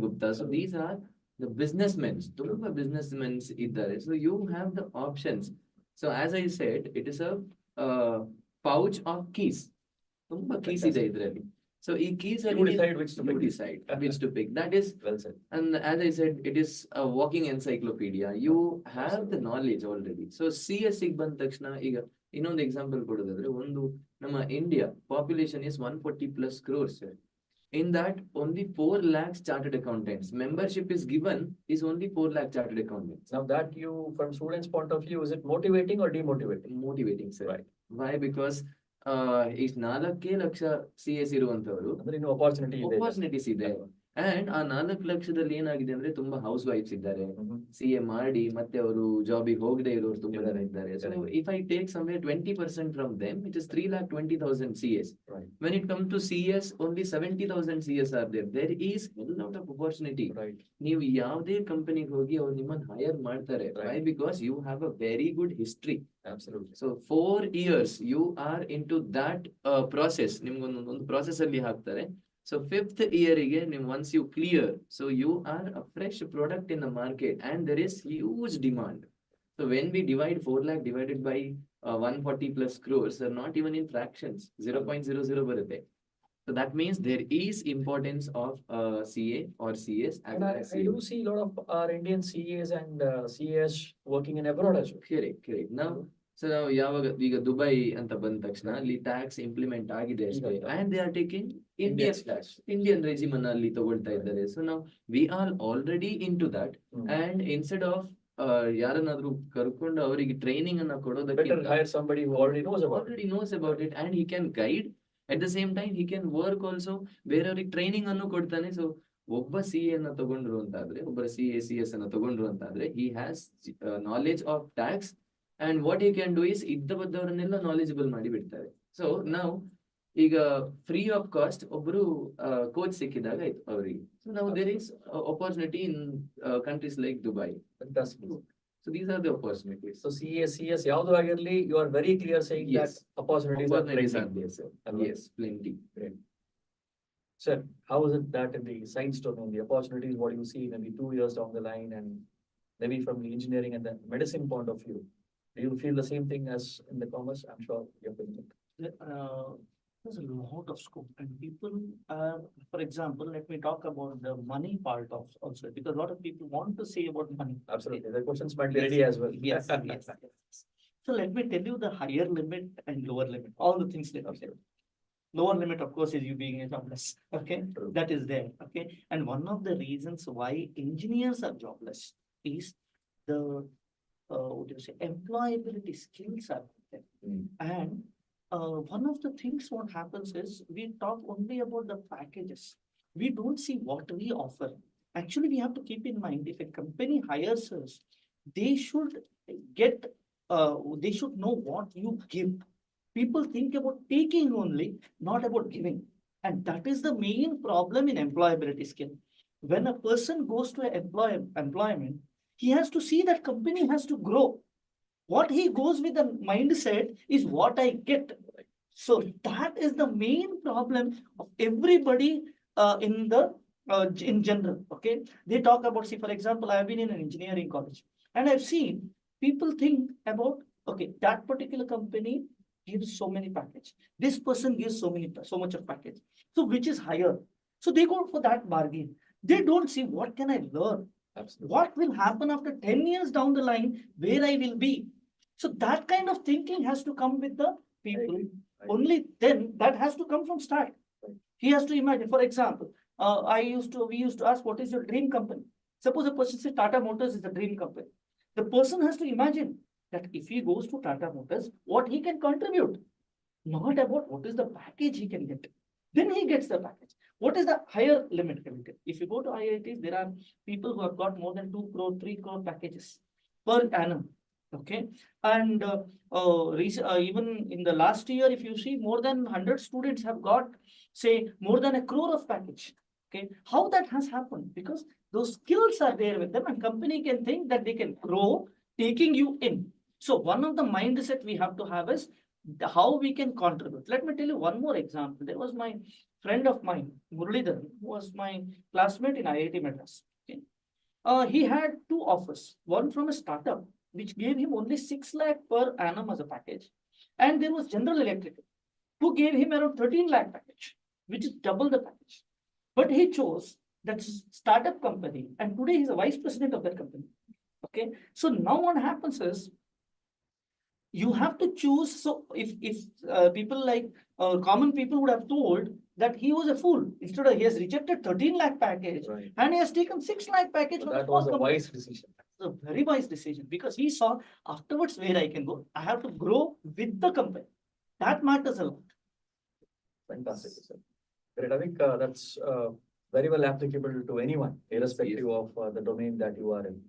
Gupta. So these are the businessmen. ತುಂಬಾ businessmen ಇದ್ದಾರೆ. So you have the options. So as I said, it is a pouch of keys. ತುಂಬಾ keys ಇದೆ ಇದರಲ್ಲಿ. So ಈ keys you decide which to pick. That is well said. And as I said, it is a walking encyclopedia. You have the knowledge already. So CS ಗೆ ಬಂದ ತಕ್ಷಣ ಈಗ ಇನ್ನೊಂದು example ಕೊಡೋದಾದ್ರೆ, ಒಂದು ನಮ್ಮ India population is 140 plus crores. In that only 4 lakhs chartered accountants. Membership is given is only 4 lakh chartered accountants. Now that you, from students' point of view, is it motivating or demotivating? Motivating, sir. Right. Why? Because ಈ 4 lakh CS ಇರುವಂತವರು opportunities ಇದೆ. And ಆ 4 ಲಕ್ಷದಲ್ಲಿ ಏನಾಗಿದೆ ಅಂದ್ರೆ ತುಂಬಾ house wives ಇದ್ದಾರೆ, CA ಮಾಡಿ ಮತ್ತೆ ಅವರು ಜಾಬಿಗೆ ಹೋಗದೆ ಇರೋರು ತುಂಬಾ ಜನ ಇದ್ದಾರೆ. So if I take somewhere 20% from them, it is 3,20,000 CS. When it comes to CS, only 70,000 CS are there. There is a lot of opportunity. ನೀವು ಯಾವುದೇ ಕಂಪನಿಗೆ ಹೋಗಿ ಅವ್ರು ನಿಮ್ಮನ್ನ ಹೈರ್ ಮಾಡ್ತಾರೆ. Why? Because you have a very good history. Absolutely. So 4 years you are into that process. ನಿಮ್ಗೊಂದು process ಅಲ್ಲಿ ಹಾಕ್ತಾರೆ. So 5th year again, once you clear, so you are a fresh product in the market and there is huge demand. So when we divide 4 lakh divided by 140 plus crores, are not even in fractions, 0.00 ಬರುತ್ತೆ. So that means there is importance of CA or CS. And I do see a lot of our Indian CAs and CS working in abroad as well. Correct. Now, so ನಾವು ಯಾವಾಗ ಈಗ Dubai ಅಂತ ಬಂದ ತಕ್ಷಣ ಅಲ್ಲಿ tax implement ಆಗಿದೆ ಅಷ್ಟೇ, and they are taking Indian regime ಅನ್ನ ಅಲ್ಲಿ ತಗೊಳ್ತಾ ಇದ್ದಾರೆ. ಸೊ ನಾವು we are already into that, and instead of ಯಾರನ್ನಾದ್ರೂ ಕರ್ಕೊಂಡು ಅವರಿಗೆ ಟ್ರೈನಿಂಗ್ ಅನ್ನ ಕೊಡೋದಕ್ಕೆ somebody who already knows about it and he can guide. At the same time he can work also. ಬೇರೆಯವ್ರಿಗೆ ಟ್ರೈನಿಂಗ್ ಅನ್ನು ಕೊಡ್ತಾನೆ. ಸೊ ಒಬ್ಬ CA ಅನ್ನ ತಗೊಂಡ್ರು ಅಂತಾದ್ರೆ, ಒಬ್ಬ CS ಅನ್ನ ತಗೊಂಡ್ರು ಅಂತಾದ್ರೆ, he has knowledge of tax. And what he can do is ಇದ್ದವರನ್ನೆಲ್ಲ ನಾಲೆಜಬಲ್ ಮಾಡಿ ಬಿಡ್ತಾರೆ. ಸೊ ನಾವು ಈಗ ಫ್ರೀ ಆಫ್ ಕಾಸ್ಟ್ ಒಬ್ರು ಕೋಚ್ ಸಿಕ್ಕಿದಾಗ ಆಯ್ತು ಅವರಿಗೆ. ಸೊ ನಾವು there is opportunity in countries like Dubai. So these are the opportunities. So CS ಯಾವುದು ಆಗಿರಲಿ, you are very clear saying that opportunities are there, sir. Yes, plenty. Great. Sir, how is it that in the science domain, the opportunities, what do you see maybe 2 years down the line, and maybe from the engineering and the medicine point of view? Do you feel the same thing as in the commerce? I'm sure you're feeling it. There's a lot of scope, and people are, for example, let me talk about the money part of also, because a lot of people want to say about money. Absolutely. The questions might be ready as well. Yes. So let me tell you the higher limit and lower limit, all the things that we said. Lower limit, of course, is you being a jobless. Okay. True. That is there. Okay. And one of the reasons why engineers are jobless is the what do you say, employability skills are there. And one of the things what happens is we talk only about the packages. We don't see what we offer. Actually, we have to keep in mind if a company hires us, they should get, they should know what you give. People think about taking only, not about giving. And that is the main problem in employability skill. When a person goes to employment, he has to see that company has to grow. What he goes with the mindset is what I get. So that is the main problem of everybody in general. Okay, they talk about, see, for example, I have been in an engineering college and I've seen people think about, okay, that particular company gives so many package. This person gives so much of package. So which is higher? So they go for that bargain. They don't see what can I learn. Absolutely. What will happen after 10 years down the line, where I will be. So that kind of thinking has to come with the people. Only then that has to come from start. He has to imagine, for example, we used to ask, what is your dream company? Suppose a person says Tata Motors is the dream company. The person has to imagine that if he goes to Tata Motors, what he can contribute, not about what is the package he can get. Then he gets the package. What is the higher limit? If you go to IITs, there are people who have got more than 2 crore, 3 crore packages per annum. Okay. And even in the last year, if you see, more than 100 students have got, say, more than 1 crore of package. Okay. How that has happened? Because those skills are there with them and company can think that they can grow taking you in. So one of the mindset we have to have is how we can contribute. Let me tell you one more example. There was my friend of mine, Muralidhar, who was my classmate in IIT Madras. Okay. He had 2 offers, one from a startup, which gave him only 6 lakh per annum as a package. And there was General Electric, who gave him around 13 lakh package, which is double the package. But he chose that startup company, and today he's a vice president of that company. Okay. So now what happens is, you have to choose. So if people like common people would have told that he was a fool. Instead of, he has rejected 13 lakh package, Right. and he has taken 6 lakh package. So from that small was a company. wise decision. A very wise decision, because he saw afterwards where I can go. I have to grow with the company. That matters a lot. Fantastic. Sir. Great. I think that's very well applicable to anyone, irrespective of the domain that you are in.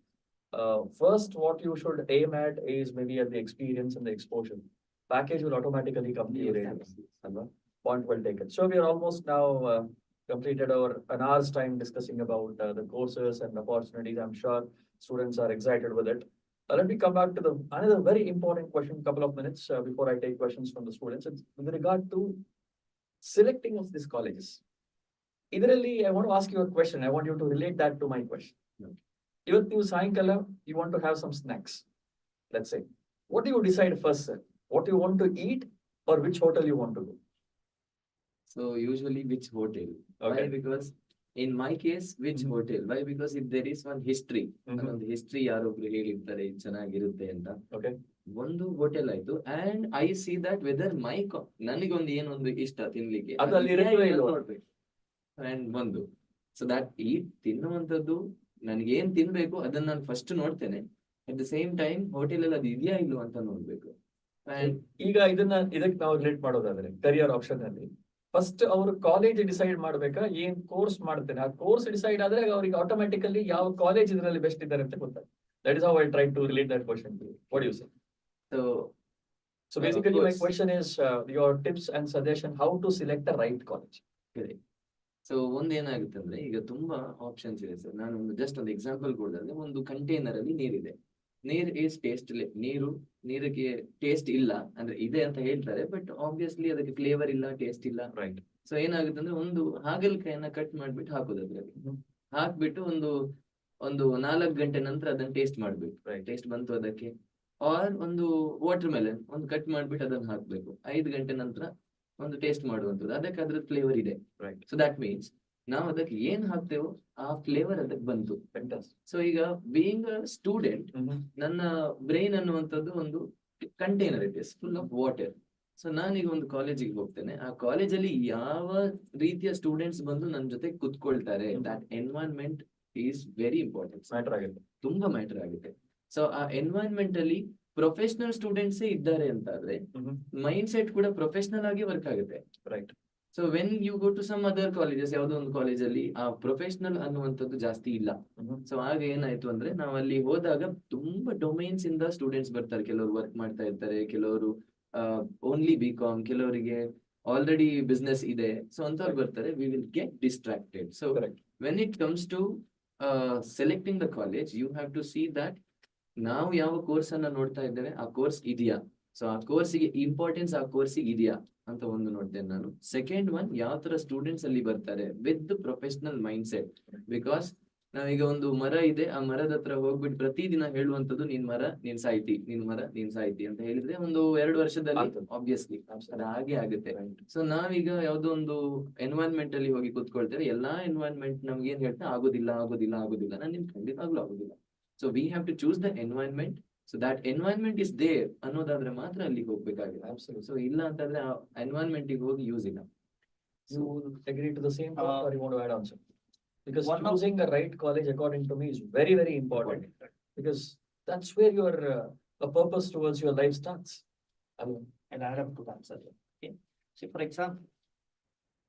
First, what you should aim at is maybe at the experience and the exposure. Package will automatically come to you later. Point well taken. So we are almost now completed our an hour's time discussing about the courses and opportunities. I'm sure students are excited with it. Let me come back to the another very important question. Couple of minutes before I take questions from the students. It's with regard to selecting of these colleges. Ideally, I want to ask you a question. I want you to relate that to my question. ಇವತ್ತು ಸಾಯಂಕಾಲ you want to have some snacks. Let's say, what do you decide first, sir? What you want to eat or which hotel you want to go? So usually which hotel? Okay. Why? Because in my case, which hotel? Why? Because if there is one history, ಒಂದು history ಯಾರೊಬ್ರು ಹೇಳಿರ್ತಾರೆ ಚೆನ್ನಾಗಿರುತ್ತೆ ಅಂತ. Okay. ಒಂದು hotel ಆಯ್ತು, and I see that whether my ನನಗೊಂದು ಏನೊಂದು ಇಷ್ಟ ತಿನ್ಲಿಕ್ಕೆ ಅದು ಅಲ್ಲಿ ಇರುತ್ತೋ ಇಲ್ವೋ? ನೋಡ್ಬೇಕು. And ಒಂದು, so that ಈ ತಿನ್ನುವಂಥದ್ದು ನನಗೆ ಏನ್ ತಿನ್ಬೇಕು ಅದನ್ನ ನಾನು ಫಸ್ಟ್ ನೋಡ್ತೇನೆ. At the same time hotel ಅಲ್ಲಿ ಅದು ಇದೆಯಾ ಇಲ್ವೋ ಅಂತ ನೋಡ್ಬೇಕು. And ಈಗ ಇದಕ್ಕೆ ನಾವು ರಿಲೇಟ್ ಮಾಡೋದಾದ್ರೆ ಕರಿಯರ್ ಆಪ್ಷನ್ ಅಲ್ಲಿ ಫಸ್ಟ್ ಅವರು ಕಾಲೇಜ್ ಡಿಸೈಡ್ ಮಾಡ್ಬೇಕಾ, ಏನ್ ಕೋರ್ಸ್ ಮಾಡ್ತೇನೆ ಆ ಕೋರ್ಸ್ ಡಿಸೈಡ್ ಆದ್ರೆ ಅವ್ರಿಗೆ ಆಟೋಮ್ಯಾಟಿಕಲಿ ಯಾವ ಕಾಲೇಜ್ ಇದರಲ್ಲಿ ಬೆಸ್ಟ್ ಇದ್ದಾರೆ ಅಂತ ಗೊತ್ತಾಗುತ್ತೆ. That is how I try to relate that question to you. What do you say? So basically my question is your tips and suggestion how to select the right college. So ಒಂದೇನಾಗುತ್ತೆ ಅಂದ್ರೆ, ಈಗ ತುಂಬಾ options ಇದೆ sir. ನಾನು just ಒಂದು example ಕೊಡೋದಾದ್ರೆ, ಒಂದು container ಅಲ್ಲಿ ನೀರಿದೆ. ನೀರ್ ಈಸ್ ಟೇಸ್ಟ್ಲೆಸ್. ನೀರಿಗೆ ಟೇಸ್ಟ್ ಇಲ್ಲ ಅಂದ್ರೆ ಇದೆ ಅಂತ ಹೇಳ್ತಾರೆ, ಬಟ್ ಆಬ್ವಿಯಸ್ಲಿ ಅದಕ್ಕೆ ಫ್ಲೇವರ್ ಇಲ್ಲ, ಟೇಸ್ಟ್ ಇಲ್ಲ. Right. ಸೊ ಏನಾಗುತ್ತೆ ಅಂದ್ರೆ, ಒಂದು ಹಾಗಲಕಾಯಿಯನ್ನ ಕಟ್ ಮಾಡ್ಬಿಟ್ಟು ಹಾಕೋದು ಅದ್ರಲ್ಲಿ, ಹಾಕ್ಬಿಟ್ಟು ಒಂದು 4 ಗಂಟೆ ನಂತರ ಅದನ್ನ ಟೇಸ್ಟ್ ಮಾಡ್ಬೇಕು. ಟೇಸ್ಟ್ ಬಂತು ಅದಕ್ಕೆ. ಆರ್ ಒಂದು ವಾಟರ್ ಮೆಲನ್ ಒಂದು ಕಟ್ ಮಾಡ್ಬಿಟ್ಟು ಅದನ್ನ ಹಾಕ್ಬೇಕು. 5 ಗಂಟೆ ನಂತರ ಒಂದು ಟೇಸ್ಟ್ ಮಾಡುವಂಥದ್ದು, ಅದಕ್ಕೆ ಅದ್ರ ಫ್ಲೇವರ್ ಇದೆ. ಸೊ ದಟ್ ಮೀನ್ಸ್ ನಾವು ಅದಕ್ಕೆ ಏನ್ ಹಾಕ್ತೇವೋ ಆ ಫ್ಲೇವರ್ ಅದಕ್ಕೆ ಬಂತು. ಸೊ ಈಗ ಬೀಯಿಂಗ್ ಅ ಸ್ಟೂಡೆಂಟ್, ನನ್ನ ಬ್ರೈನ್ ಅನ್ನುವಂಥದ್ದು ಒಂದು container, it is full of water. So ನಾನೀಗ ಒಂದು ಕಾಲೇಜಿಗೆ ಹೋಗ್ತೇನೆ, ಆ ಕಾಲೇಜಲ್ಲಿ ಯಾವ ರೀತಿಯ ಸ್ಟೂಡೆಂಟ್ಸ್ ಬಂದು ನನ್ನ ಜೊತೆ ಕುತ್ಕೊಳ್ತಾರೆ, that environment is very important. Matter ಆಗುತ್ತೆ, ತುಂಬಾ ಮ್ಯಾಟರ್ ಆಗುತ್ತೆ. ಸೊ ಆ ಎನ್ವೈರನ್ಮೆಂಟ್ ಅಲ್ಲಿ ಪ್ರೊಫೆಷನಲ್ ಸ್ಟೂಡೆಂಟ್ಸ್ ಇದ್ದಾರೆ ಅಂತ ಆದ್ರೆ ಮೈಂಡ್ ಸೆಟ್ ಕೂಡ ಪ್ರೊಫೆಷನಲ್ ಆಗಿ ವರ್ಕ್ ಆಗುತ್ತೆ. Right. So when you go to some other colleges, ಯಾವುದೋ ಒಂದು ಕಾಲೇಜಲ್ಲಿ ಆ ಪ್ರೊಫೆಷನಲ್ ಅನ್ನುವಂಥದ್ದು ಜಾಸ್ತಿ ಇಲ್ಲ. ಸೊ ಆಗ ಏನಾಯ್ತು ಅಂದ್ರೆ ನಾವು ಅಲ್ಲಿ ಹೋದಾಗ ತುಂಬಾ ಡೊಮೈನ್ಸ್ ಇಂದ ಸ್ಟೂಡೆಂಟ್ಸ್ ಬರ್ತಾರೆ. ಕೆಲವರು ವರ್ಕ್ ಮಾಡ್ತಾ ಇರ್ತಾರೆ, ಕೆಲವರು ಓನ್ಲಿ BCom, ಕೆಲವರಿಗೆ ಆಲ್ರೆಡಿ ಬಿಸ್ನೆಸ್ ಇದೆ. ಸೊ ಅಂತವ್ರು ಬರ್ತಾರೆ, we will get distracted. So Correct. When it comes to selecting the college, you have to see that ನಾವು ಯಾವ ಕೋರ್ಸ್ ಅನ್ನ ನೋಡ್ತಾ ಇದ್ದೇವೆ, ಆ ಕೋರ್ಸ್ ಇದೆಯಾ. ಸೊ ಆ ಕೋರ್ಸಿಗೆ ಇಂಪಾರ್ಟೆನ್ಸ್ ಆ ಕೋರ್ಸಿಗೆ ಇದೆಯಾ ಅಂತ ಒಂದು ನೋಡ್ತೇನೆ ನಾನು. ಸೆಕೆಂಡ್ ಒನ್, ಯಾವ ತರ ಸ್ಟೂಡೆಂಟ್ಸ್ ಅಲ್ಲಿ ಬರ್ತಾರೆ with professional mind set. Because ನಾವೀಗ ಒಂದು ಮರ ಇದೆ, ಆ ಮರದ ಹತ್ರ ಹೋಗ್ಬಿಟ್ಟು ಪ್ರತಿದಿನ ಹೇಳುವಂತದ್ದು ನೀನ್ ಮರ ನೀನ್ ಸಾಯ್ತಿ, ನೀನ್ ಮರ ನೀನ್ ಸಾಯ್ತಿ ಅಂತ ಹೇಳಿದ್ರೆ ಒಂದು 2 ವರ್ಷದಲ್ಲಿ ಆಬ್ವಿಯಸ್ಲಿ ಅದು ಹಾಗೆ ಆಗುತ್ತೆ. ಸೊ ನಾವೀಗ ಯಾವ್ದೋ ಒಂದು ಎನ್ವೈರನ್ಮೆಂಟ್ ಅಲ್ಲಿ ಹೋಗಿ ಕೂತ್ಕೊಳ್ತೇವೆ, ಎಲ್ಲಾ ಎನ್ವೈರನ್ಮೆಂಟ್ ನಮ್ಗೆ ಏನ್ ಹೇಳ್ತಾ ಆಗೋದಿಲ್ಲ ಆಗೋದಿಲ್ಲ ಆಗೋದಿಲ್ಲ, ನಾನು ನಿಮ್ ಖಂಡಿತವಾಗ್ಲೂ ಆಗೋದಿಲ್ಲ. So we have to choose the environment. So that environment is there ಅನ್ನೋದಾದ್ರೆ ಮಾತ್ರ ಅಲ್ಲಿಗೆ ಹೋಗ್ಬೇಕಾಗಿದೆ. ಸೊ ಇಲ್ಲ ಅಂತಂದ್ರೆ ಆ ಎನ್ವೈರನ್ಮೆಂಟ್ ಗೆ ಹೋಗಿ ಯೂಸ್ ಇಲ್ಲ. You agree to the same point, or you want to add on something? Because one of- choosing the right college, according to me, is very, very important. Because that's where your a purpose towards your life starts. I mean, And add up to that, sir. Okay. See, for example,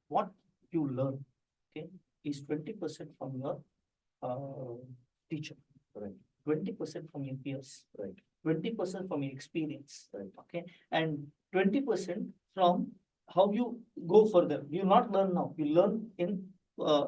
what you learn, okay, is 20% from your teacher. Right. 20% from your peers. Right. 20% from your experience. Right. Okay. And 20% from how you go further. You not learn now. You learn in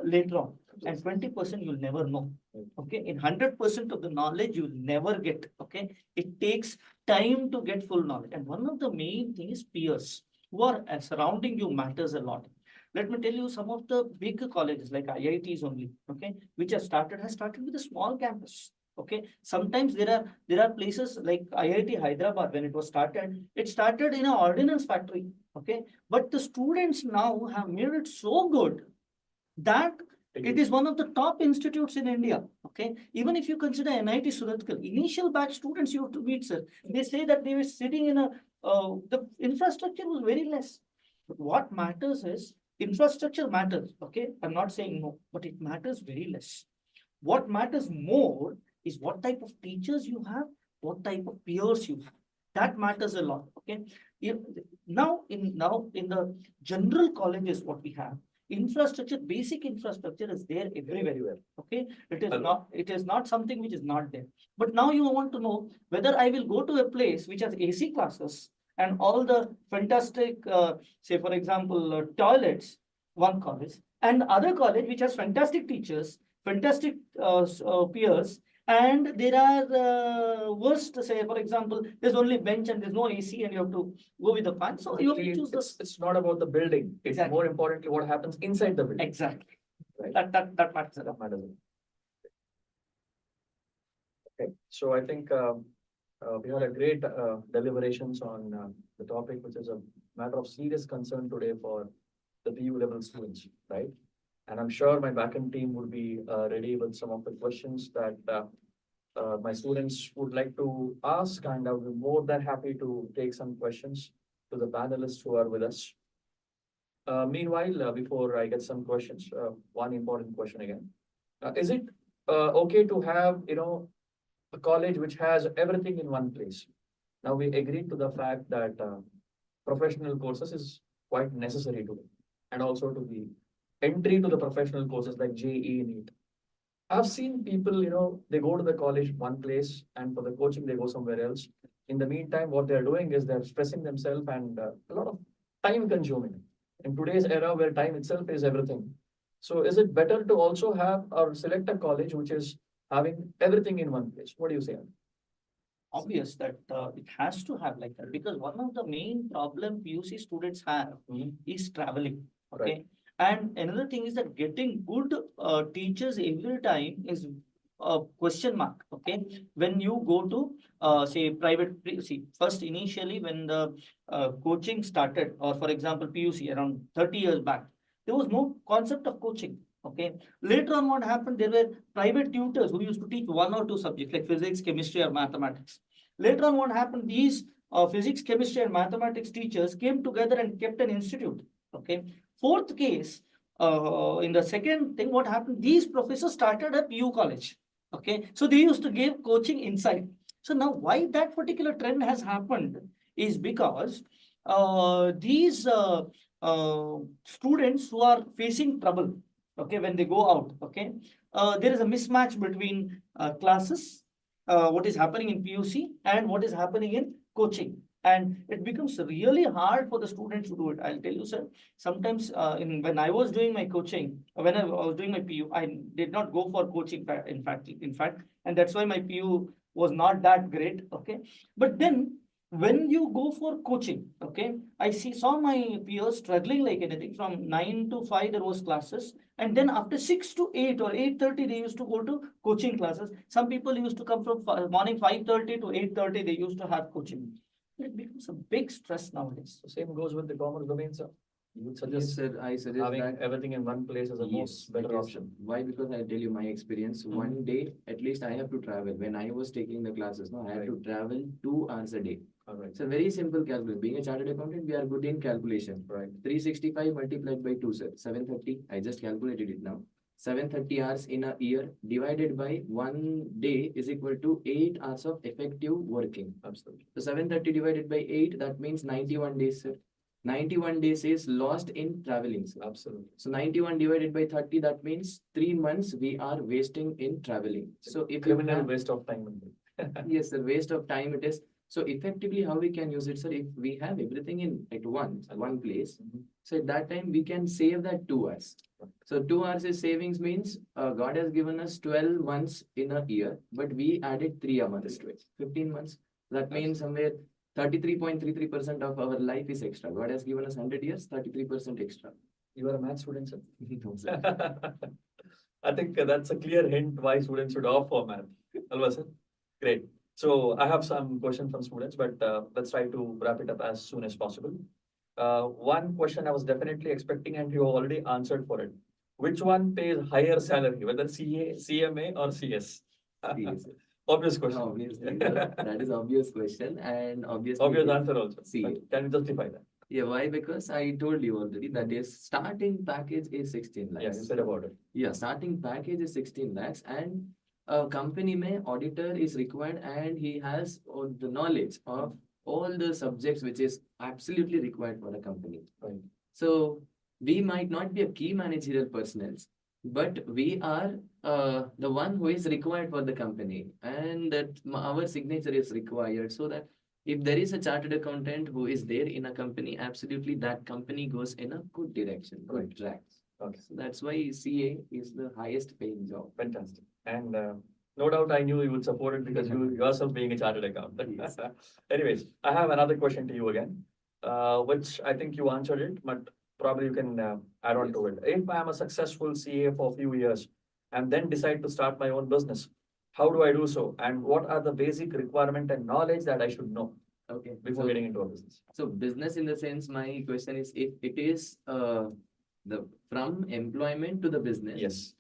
later on. And 20% you'll never know. Right. Okay. In 100% of the knowledge you'll never get. Okay. It takes time to get full knowledge. And one of the main thing is peers who are surrounding you matters a lot. Let me tell you some of the big colleges like IITs only, okay, which has started with a small campus. Okay, sometimes there are places like IIT Hyderabad. When it was started, it started in an ordnance factory. Okay, but the students now have made it so good that it is one of the top institutes in India. Okay, even if you consider NIT Surathkal, initial batch students you have to meet, sir, they say that they were sitting in a the infrastructure was very less. But what matters is infrastructure matters. Okay, I'm not saying no, but it matters very less. What matters more is what type of teachers you have, what type of peers you have. That matters a lot. Okay. Now in the general colleges, what we have, infrastructure, basic infrastructure is there everywhere. Okay. It is not something which is not there. But now you want to know whether I will go to a place which has AC classes and all the fantastic, say for example, toilets, one college, and other college which has fantastic teachers, fantastic peers, and there are worst, say for example, there's only bench and there's no AC and you have to go with the fan. So you have to choose this. it's not about the building. It's Exactly. more importantly what happens inside the building. Exactly. Right. That matters. That matters. Okay, so I think we had a great deliberations on the topic, which is a matter of serious concern today for the PU level students, right? And I'm sure my backend team would be ready with some of the questions that my students would like to ask, and I will be more than happy to take some questions to the panelists who are with us. Meanwhile, before I get some questions, one important question again. Is it okay to have, a college which has everything in one place? Now we agreed to the fact that professional courses is quite necessary today, and also to the entry to the professional courses like JEE, NEET. I've seen people, they go to the college one place, and for the coaching they go somewhere else. In the meantime, what they're doing is they're stressing themselves and a lot of time consuming. In today's era where time itself is everything. So is it better to also have or select a college which is having everything in one place? What do you say? Obvious that it has to have like that, because one of the main problem PUC students have is traveling. Okay. Right. And another thing is that getting good teachers every time is a question mark. Okay. When you go to say private, see, first initially when the coaching started, or for example PUC around 30 years back, there was no concept of coaching. Okay. Later on, what happened? There were private tutors who used to teach 1 or 2 subjects like physics, chemistry, or mathematics. Later on, what happened? These physics, chemistry, and mathematics teachers came together and kept an institute. Okay. Fourth case, in the second thing, what happened? These professors started a PU college. Okay. So they used to give coaching inside. So now why that particular trend has happened is because these students who are facing trouble, okay, when they go out, okay, there is a mismatch between classes, what is happening in PUC and what is happening in coaching. And it becomes really hard for the students to do it. I'll tell you, sir, sometimes when I was doing my coaching, when I was doing my PU, I did not go for coaching, in fact, and that's why my PU was not that great, okay. But then when you go for coaching, okay, I saw my peers struggling like anything. From 9 to 5 there was classes, and then after 6 to 8 or 8:30 they used to go to coaching classes. Some people used to come from morning 5:30 to 8:30, they used to have coaching. It becomes a big stress nowadays. So same goes with the commerce domain, sir. You would Yes, suggest sir. I suggest having that. everything in one place as a Yes, most better because option. why? Because I'll tell you my experience. Mhm. One day, at least I have to travel. When I was taking the classes, no, I had to travel 2 hours a day. All right. It's a very simple calculation. Being a chartered accountant, we are good in calculation. Right. 365 multiplied by 2, sir. 730. I just calculated it now. 730 hours in a year divided by 1 day is equal to 8 hours of effective working. Absolutely. So 730 divided by 8, that means 91 days, sir. 91 days is lost in traveling, sir. Absolutely. So 91 divided by 30, that means 3 months we are wasting in traveling. So if you Criminal have, waste of time. yes, sir, waste of time it is. So effectively, how we can use it, sir? If we have everything in at once, one place, Mhm. so at that time we can save that 2 hours. So 2 hours is savings means God has given us 12 months in a year, but we added 3 months to it, 15 months. That means somewhere 33.33% of our life is extra. God has given us 100 years, 33% extra. You are a math student, sir. No, sir. I think that's a clear hint why students should opt for math. Alva, sir? Great. So I have some questions from students, but let's try to wrap it up as soon as possible. One question I was definitely expecting, and you already answered for it. Which one pays higher salary, whether CA, CMA, or CS? Yes, sir. Obvious question. Obviously, sir, that is obvious question, and obviously Obvious it is answer also. CA. But can you justify that? Yeah, why? Because I told you already that is starting package is 16 lakhs. Yeah, you said about it. Yeah, starting package is 16 lakhs, and a company may auditor is required, and he has the knowledge of all the subjects which is absolutely required for a company. Right. So we might not be a key managerial personnel, but we are the one who is required for the company, and that our signature is required, so that if there is a chartered accountant who is there in a company, absolutely that company goes in a good direction, good Right. tracks. Okay. So that's why CA is the highest paying job. Fantastic. And no doubt I knew you would support it because you yourself being a chartered accountant. Yes. Anyways, I have another question to you again, which I think you answered it, but probably you can add on to it. If I am a successful CA for a few years and then decide to start my own business, how do I do so? And what are the basic requirement and knowledge that I should know Okay. before So, getting into a business? so business in the sense, my question is if it is the from employment to the business. Yes.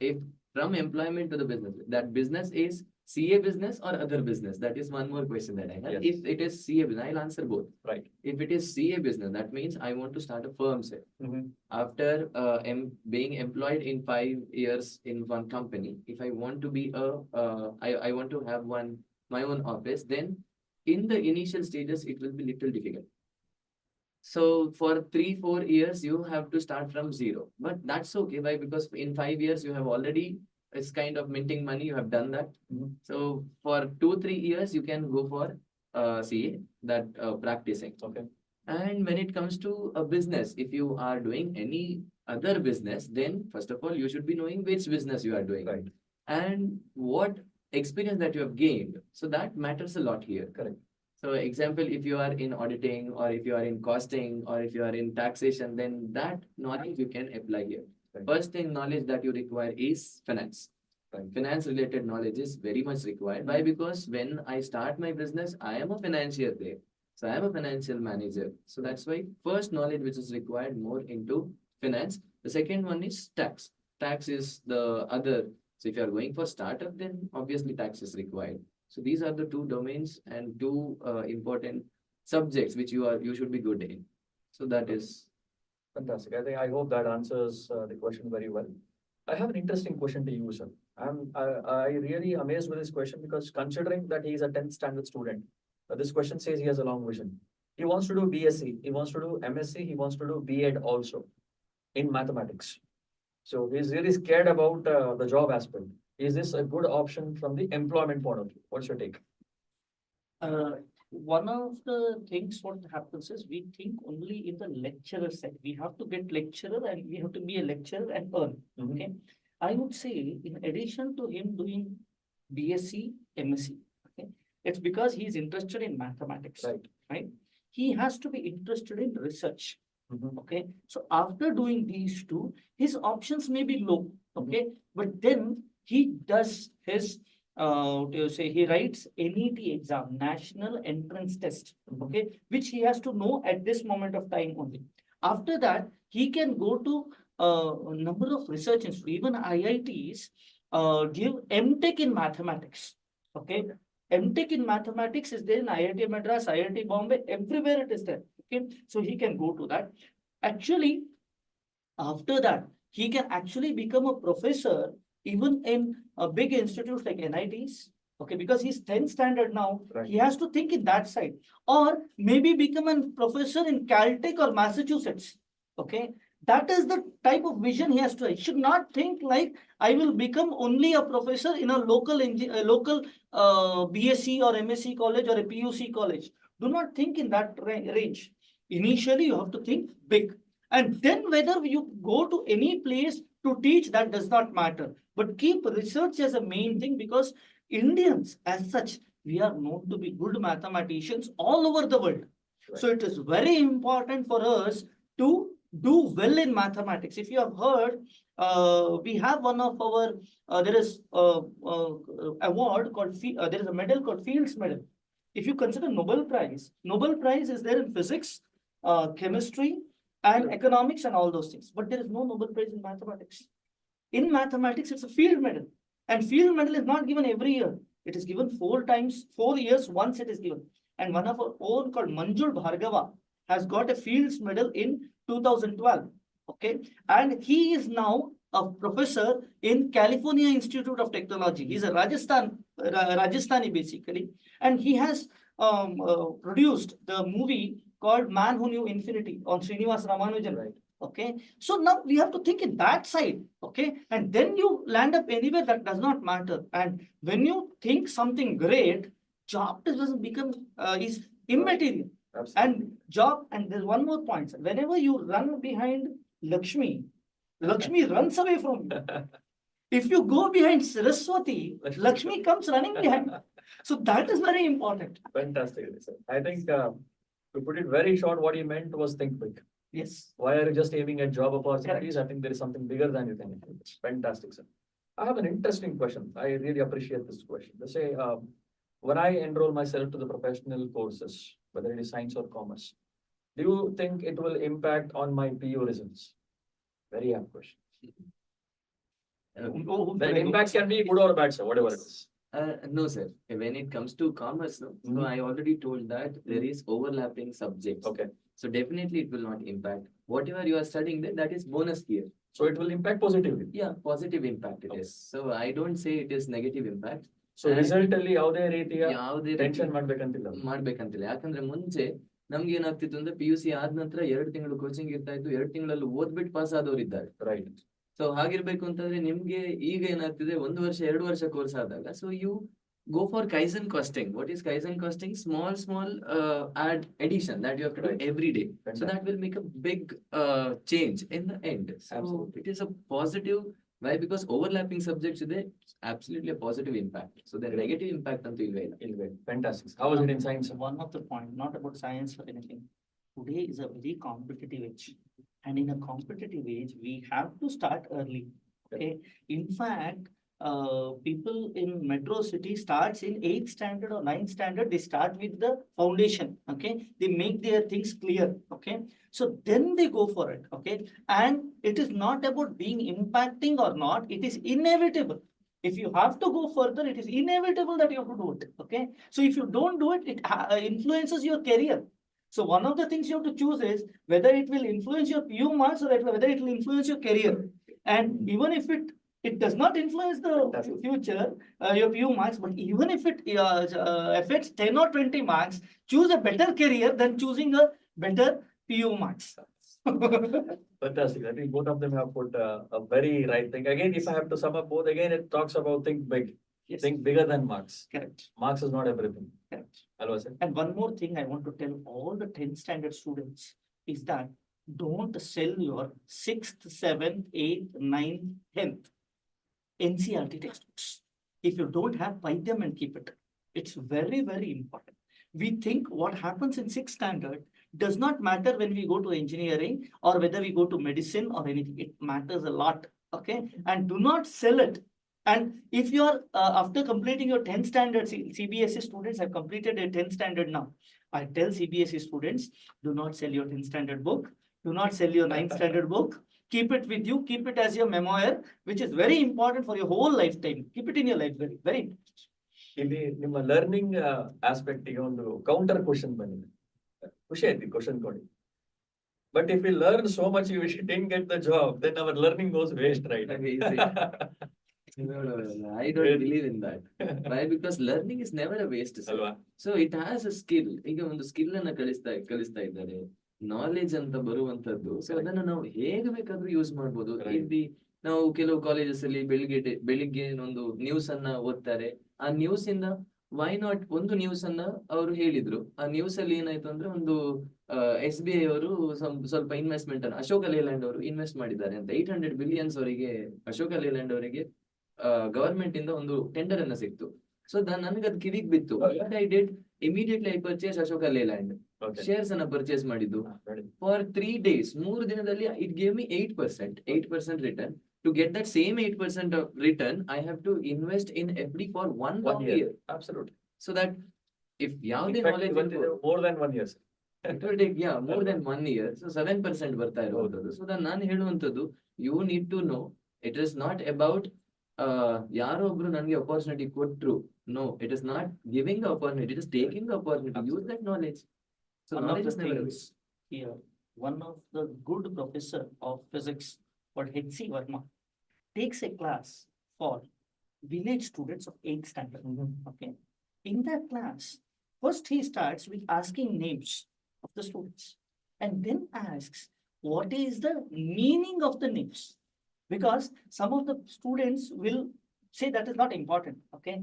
If from employment to the business, that business is CA business or other business? That is one more question that I have. Yes. If it is CA business, I'll answer both. Right. If it is CA business, that means I want to start a firm, say. Mhm. After being employed in 5 years in one company, if I want to be I want to have my own office, then in the initial stages, it will be little difficult. So for 3-4 years, you have to start from zero. But that's okay. Why? Because in 5 years, you have already, it's kind of minting money, you have done that. Mhm. So for 2-3 years, you can go for CA, that practicing. Okay. And when it comes to a business, if you are doing any other business, then first of all, you should be knowing which business you are doing. Right. And what experience that you have gained. So that matters a lot here. Correct. So example, if you are in auditing or if you are in costing or if you are in taxation, then that knowledge you can apply here. Right. First thing knowledge that you require is finance. Right. Finance related knowledge is very much required. Why? Because when I start my business, I am a financier there. So I am a financial manager. So that's why first knowledge which is required more into finance. The second one is tax. Tax is the other. So if you are going for startup, then obviously tax is required. So these are the two domains and two important subjects which you should be good in. So that is Fantastic. I hope that answers the question very well. I have an interesting question to you, sir. I really amazed with this question because considering that he is a 10th standard student, this question says he has a long vision. He wants to do BSc, he wants to do MSc, he wants to do B.Ed also in mathematics. So he's really scared about the job aspect. Is this a good option from the employment point of view? What's your take? One of the things what happens is we think only in the lecturer side. We have to get lecturer and we have to be a lecturer and earn. Mhm. Okay. I would say in addition to him doing BSc, MSc, okay, it's because he is interested in mathematics. Right. He has to be interested in research. Mhm. Okay. So after doing these two, his options may be low. Okay. But then he does his what do you say, he writes NET exam, National Entrance Test, okay, which he has to know at this moment of time only. After that, he can go to a number of research institutes, even IITs give MTech in mathematics, okay. MTech in mathematics is there in IIT Madras, IIT Bombay, everywhere it is there, okay. So he can go to that. Actually, after that, he can actually become a professor even in big institutes like NITs. Okay, because he's 10th standard now, Right. he has to think in that side. Or maybe become a professor in Caltech or Massachusetts. Okay, that is the type of vision he has to. He should not think like I will become only a professor in a local BSc or MSc college or a PUC college. Do not think in that range. Initially, you have to think big. And then whether you go to any place to teach, that does not matter. But keep research as a main thing, because Indians as such, we are known to be good mathematicians all over the world. Right. So it is very important for us to do well in mathematics. If you have heard, we have one of our, there is award called, there is a medal called Fields Medal. If you consider Nobel Prize is there in physics, chemistry, and economics and all those things. But there is no Nobel Prize in mathematics. In mathematics, it's a field medal. And field medal is not given every year. It is given 4 times, 4 years once it is given. And one of our own called Manjul Bhargava has got a fields medal in 2012. Okay. And he is now a professor in California Institute of Technology. He's a Rajasthani basically. And he has produced the movie called Man Who Knew Infinity on Srinivas Ramanujan. Right. Okay. So now we have to think in that side. Okay. And then you land up anywhere, that does not matter. And when you think something great, job doesn't become is immaterial. Absolutely. And job, and there's one more point. Sir. Whenever you run behind Lakshmi, Lakshmi runs away from you. If you go behind Saraswati, Lakshmi comes running behind. So that is very important. Fantastic, sir. I think to put it very short, what you meant was think big. Yes. Why are you just aiming at job opportunities? I think there is something bigger than you think. Fantastic, sir. I have an interesting question. I really appreciate this question. They say, when I enroll myself to the professional courses, whether it is science or commerce, do you think it will impact on my PU results? Very apt question. The impacts can be good or bad, sir, whatever it is. No, sir. When it comes to commerce, no, so I already told that there is overlapping subjects. Okay. So definitely it will not impact. Whatever you are studying, that is bonus here. So it will impact positively. Yeah, positive impact it is. So I don't say it is negative impact. So result ಅಲ್ಲಿ ಯಾವುದೇ ರೀತಿಯ ಯಾವುದೇ tension ಮಾಡ್ಬೇಕಂತಿಲ್ಲ. ಮಾಡ್ಬೇಕಂತಿಲ್ಲ. ಯಾಕಂದ್ರೆ ಮುಂಚೆ ನಮ್ಗೆ ಏನಾಗ್ತಿತ್ತು ಅಂದ್ರೆ PUC ಆದ ನಂತರ 2 ತಿಂಗಳು ಕೋಚಿಂಗ್ ಇರ್ತಾ ಇತ್ತು, 2 ತಿಂಗಳಲ್ಲಿ ಓದ್ಬಿಟ್ಟು ಪಾಸ್ ಆದವರು ಇದ್ದಾರೆ. ರೈಟ್. ಸೊ ಹಾಗಿರ್ಬೇಕು ಅಂತಂದ್ರೆ ನಿಮ್ಗೆ ಈಗ ಏನಾಗ್ತಿದೆ 1 ವರ್ಷ 2 ವರ್ಷ ಕೋರ್ಸ್ ಆದಾಗ, so you go for Kaizen costing. What is Kaizen costing? Small addition that you have to do every day. So that will make a big change in the end. So Absolutely. it is a positive. Why? Because overlapping subjects is absolutely a positive impact. So the negative impact on the Fantastic. How was it in science? One of the point, not about science or anything. Today is a very competitive age. And in a competitive age, we have to start early. Okay. In fact, people in metro city starts in 8th standard or 9th standard. They start with the foundation. Okay. They make their things clear. Okay. So then they go for it. Okay. And it is not about being impacting or not. It is inevitable. If you have to go further, it is inevitable that you have to do it. Okay. So if you don't do it, it influences your career. So one of the things you have to choose is whether it will influence your PU marks or whether it will influence your career. And even if it does not influence the Fantastic. future, your PU marks, but even if it affects 10 or 20 marks, choose a better career than choosing a better PU marks. Fantastic. I think both of them have put a very right thing. Again, if I have to sum up both, again, it talks about think big, Yes, think bigger than marks. correct, Marks is not everything. correct. Hello, sir. And one more thing I want to tell all the 10th standard students is that don't sell your 6th, 7th, 8th, 9th, 10th NCERT textbooks. If you don't have, buy them and keep it. It's very, very important. We think what happens in 6th standard does not matter when we go to engineering or whether we go to medicine or anything. It matters a lot. Okay. And do not sell it. And if you are after completing your 10th standard, CBSE students have completed a 10th standard now. I tell CBSE students, do not sell your 10th standard book. Do not sell your 9th standard book. Keep it with you. Keep it as your memoir, which is very important for your whole lifetime. Keep it in your library. Very important. ಇಲ್ಲಿ ನಿಮ್ಮ learning aspect ಗೆ ಒಂದು counter question ಬಂದಿದೆ. ಖುಷಿ ಆಯ್ತು question ಕೊಡಿ. But if we learn so much, we didn't get the job, then our learning goes waste, right? No, I don't believe in that. Why? Because learning is never a waste. Sir. ಅಲ್ವಾ? So it has a skill. ಈಗ ಒಂದು skill ಅನ್ನ ಕಲಿಸ್ತಾ ಇದ್ದಾರೆ. Knowledge ಅಂತ ಬರುವಂತದ್ದು. So ಅದನ್ನ ನಾವು ಹೇಗೆ ಬೇಕಾದ್ರೂ ಯೂಸ್ ಮಾಡ್ಬೋದು. ಇಲ್ಲಿ ನಾವು ಕೆಲವು ಕಾಲೇಜಸ್ ಅಲ್ಲಿ ಬೆಳಿಗ್ಗೆ ಒಂದು ನ್ಯೂಸ್ ಅನ್ನ ಓದ್ತಾರೆ. ಆ ನ್ಯೂಸ್ ಇಂದ ವೈ ನಾಟ್ ಒಂದು ನ್ಯೂಸ್ ಅನ್ನ ಅವರು ಹೇಳಿದ್ರು. ಆ ನ್ಯೂಸ್ ಅಲ್ಲಿ ಏನಾಯ್ತು ಅಂದ್ರೆ ಒಂದು SBI ಅವರು ಸ್ವಲ್ಪ ಇನ್ವೆಸ್ಟ್ಮೆಂಟ್ ಅನ್ನ ಅಶೋಕ ಲೇಲ್ಯಾಂಡ್ ಅವರು ಇನ್ವೆಸ್ಟ್ ಮಾಡಿದ್ದಾರೆ ಅಂತ 800 ಬಿಲಿಯನ್ಸ್ ಅವರಿಗೆ ಅಶೋಕ ಲೇಲ್ಯಾಂಡ್ ಅವರಿಗೆ ಗವರ್ಮೆಂಟ್ ಇಂದ ಒಂದು ಟೆಂಡರ್ ಅನ್ನ ಸಿಕ್ತು. ಸೊ ನನಗೆ ಅದು ಕಿವಿಗ್ ಬಿತ್ತು. I did immediately I purchase Ashok Leyland shares ಅನ್ನ ಪರ್ಚೇಸ್ ಮಾಡಿದ್ದು ಫಾರ್ 3 days. 3 ದಿನದಲ್ಲಿ it gave me 8% return. To get that same 8% of return, I have to invest in FD for one long year. Absolutely. So that if ಯಾವುದೇ knowledge more than 1 year. it will take more than 1 year. So 7% ಬರ್ತಾ ಇರುವಂತದ್ದು. So that ನಾನು ಹೇಳುವಂತದ್ದು, you need to know it is not about ಯಾರೋ ಒಬ್ರು ನನಗೆ opportunity ಕೊಟ್ರು. No, it is not giving the opportunity, it is taking the opportunity. Use that knowledge. So knowledge is never waste. Here, one of the good professor of physics called H.C. Verma takes a class for village students of 8th standard. Okay. In that class, first he starts with asking names of the students and then asks what is the meaning of the names. Because some of the students will say that is not important. Okay.